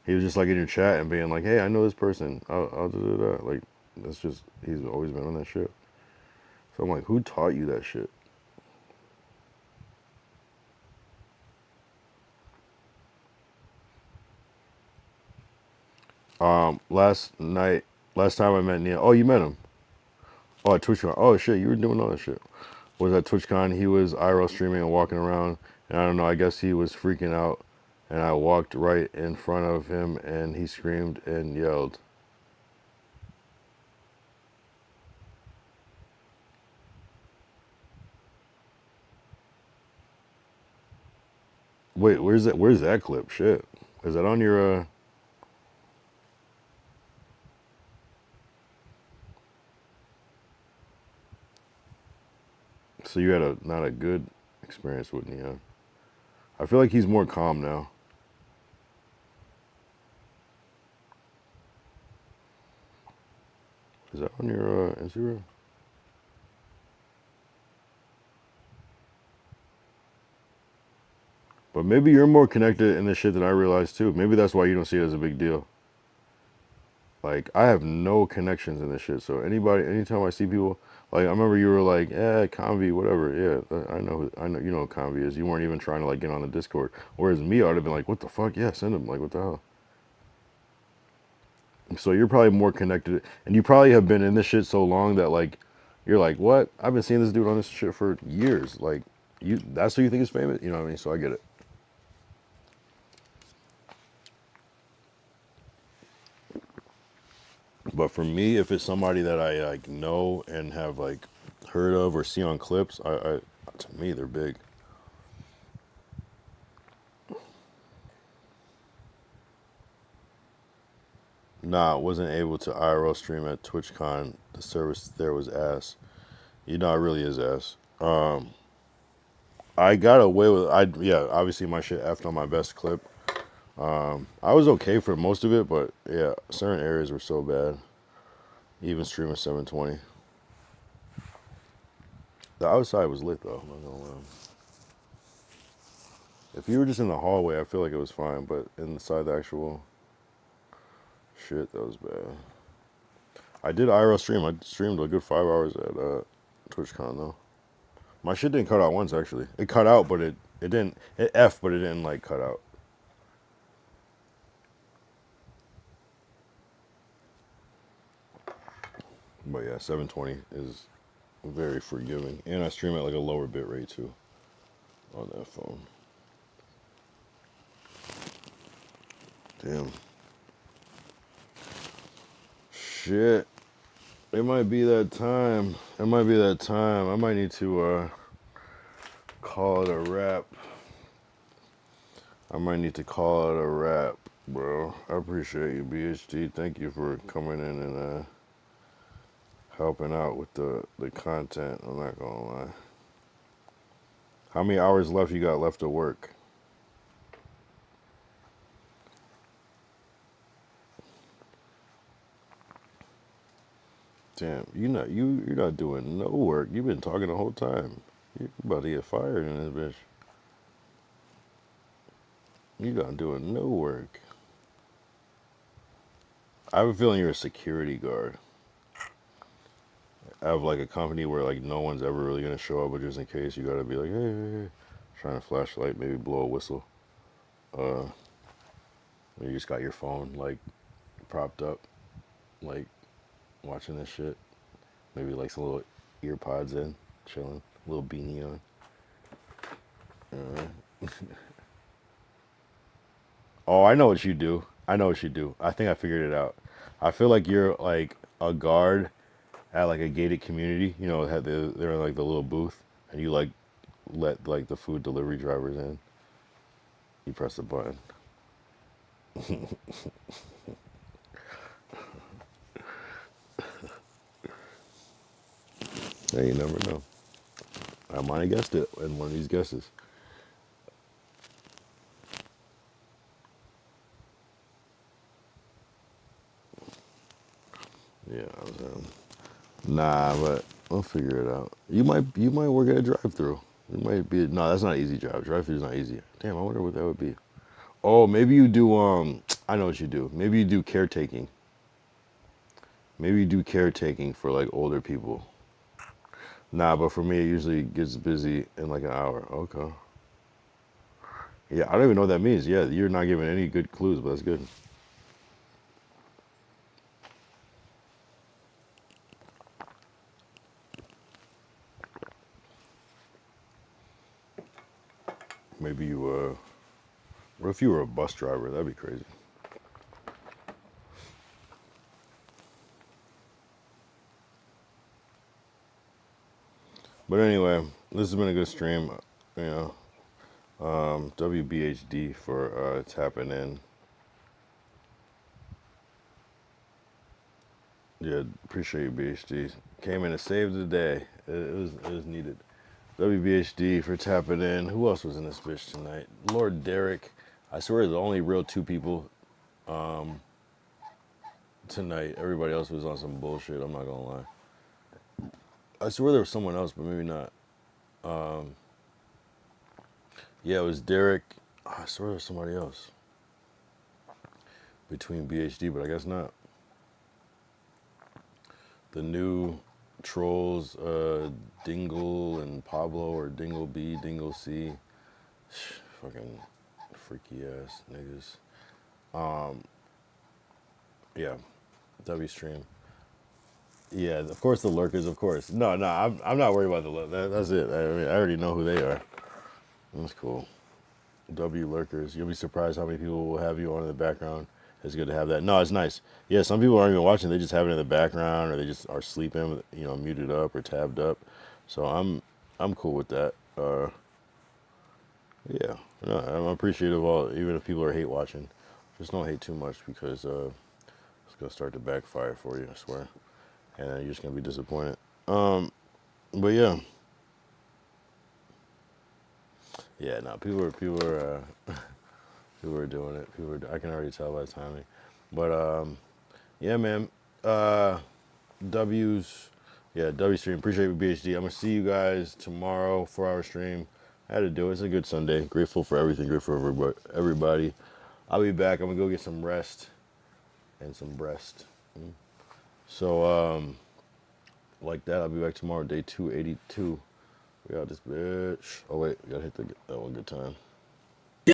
He was just like in your chat and being like, "Hey, I know this person. I'll do that." Like, that's just he's always been on that shit. So I'm like, who taught you that shit? Last time I met Neil. Oh, you met him. Oh, at TwitchCon. Oh shit, you were doing all that shit. Was at TwitchCon. He was IRL streaming and walking around, and I don't know. I guess he was freaking out, and I walked right in front of him, and he screamed and yelled. Wait, where's that? Where's that clip? Shit, is that on your? So you had not a good experience with Neon. I feel like he's more calm now. Is that on your Instagram? But maybe you're more connected in this shit than I realized too. Maybe that's why you don't see it as a big deal. Like, I have no connections in this shit. So anytime I see people, like, I remember you were like, Convy, whatever. Yeah, I know, you know what Convy is. You weren't even trying to, like, get on the Discord. Whereas me, I would have been like, what the fuck? Yeah, send him. Like, what the hell? So you're probably more connected. And you probably have been in this shit so long that, like, you're like, what? I've been seeing this dude on this shit for years. Like, that's who you think is famous? You know what I mean? So I get it. But for me, if it's somebody that I like know and have like heard of or see on clips, I to me they're big. Nah, wasn't able to IRL stream at TwitchCon. The service there was ass. You know, it really is ass. I got away with obviously my shit effed on my best clip. I was okay for most of it, but yeah, certain areas were so bad. Even streaming 720. The outside was lit though. I'm not gonna lie. If you were just in the hallway, I feel like it was fine, but inside the actual shit, that was bad. I did IRL stream. I streamed a good 5 hours at TwitchCon though. My shit didn't cut out once actually. It cut out, but it didn't. It F, but it didn't like cut out. But yeah, 720 is very forgiving, and I stream at like a lower bit rate too on that phone. Damn. Shit. It might be that time. It might be that time. I might need to call it a wrap. I might need to call it a wrap, bro. I appreciate you, BHD. Thank you for coming in and helping out with the content. I'm not gonna lie. How many hours left you got left to work? Damn, you're not doing no work. You've been talking the whole time. You're about to get fired in this bitch. You're not doing no work. I have a feeling you're a security guard. I have like a company where like no one's ever really gonna show up, but just in case you gotta be like, hey. Trying a flashlight, maybe blow a whistle. You just got your phone like propped up, like watching this shit. Maybe like some little ear pods in, chilling, little beanie on. Oh, I know what you do. I know what you do. I think I figured it out. I feel like you're like a guard at like a gated community. You know, they're in like the little booth, and you like let like the food delivery drivers in. You press the button. Yeah, you never know. I might have guessed it in one of these guesses. Yeah, nah, but we'll figure it out. You might work at a drive-through. It might be no, that's not an easy job. Drive-through is not easy. Damn, I wonder what that would be. Oh, maybe you do I know what you do. Maybe you do caretaking. Maybe you do caretaking for like older people. Nah, but for me it usually gets busy in like an hour. Okay. Yeah, I don't even know what that means. Yeah, you're not giving any good clues, but that's good. Maybe you what if you were a bus driver? That'd be crazy. But anyway, this has been a good stream. You know, WBHD for tapping in. Yeah, appreciate you, BHD. Came in to save the day. It was needed. WBHD for tapping in. Who else was in this bitch tonight? Lord Derek. I swear the only real two people tonight. Everybody else was on some bullshit. I'm not gonna lie. I swear there was someone else, but maybe not. Yeah, it was Derek I swear there's somebody else between BHD, but I guess not. The new trolls, Dingle and Pablo, or Dingle B, Dingle C. Fucking freaky ass niggas. Yeah, W stream. Yeah, of course the lurkers, of course. No, I'm not worried about the lurkers. That's it. I mean, I already know who they are. That's cool. W lurkers. You'll be surprised how many people will have you on in the background. It's good to have that. No, it's nice. Yeah, some people aren't even watching. They just have it in the background, or they just are sleeping, you know, muted up or tabbed up. So I'm cool with that. Yeah, no, I'm appreciative of all, even if people are hate watching. Just don't hate too much, because it's gonna start to backfire for you, I swear. And then you're just gonna be disappointed. But yeah. Yeah, no, people are people are doing it. I can already tell by the timing. But yeah, man. W's, yeah, W stream. Appreciate you, BHD. I'm gonna see you guys tomorrow, 4-hour stream. I had to do it. It's a good Sunday. Grateful for everything. Grateful for everybody. I'll be back. I'm gonna go get some rest and some breast. So like that, I'll be back tomorrow, day 282. We got this bitch. Oh wait, we gotta hit that one good time.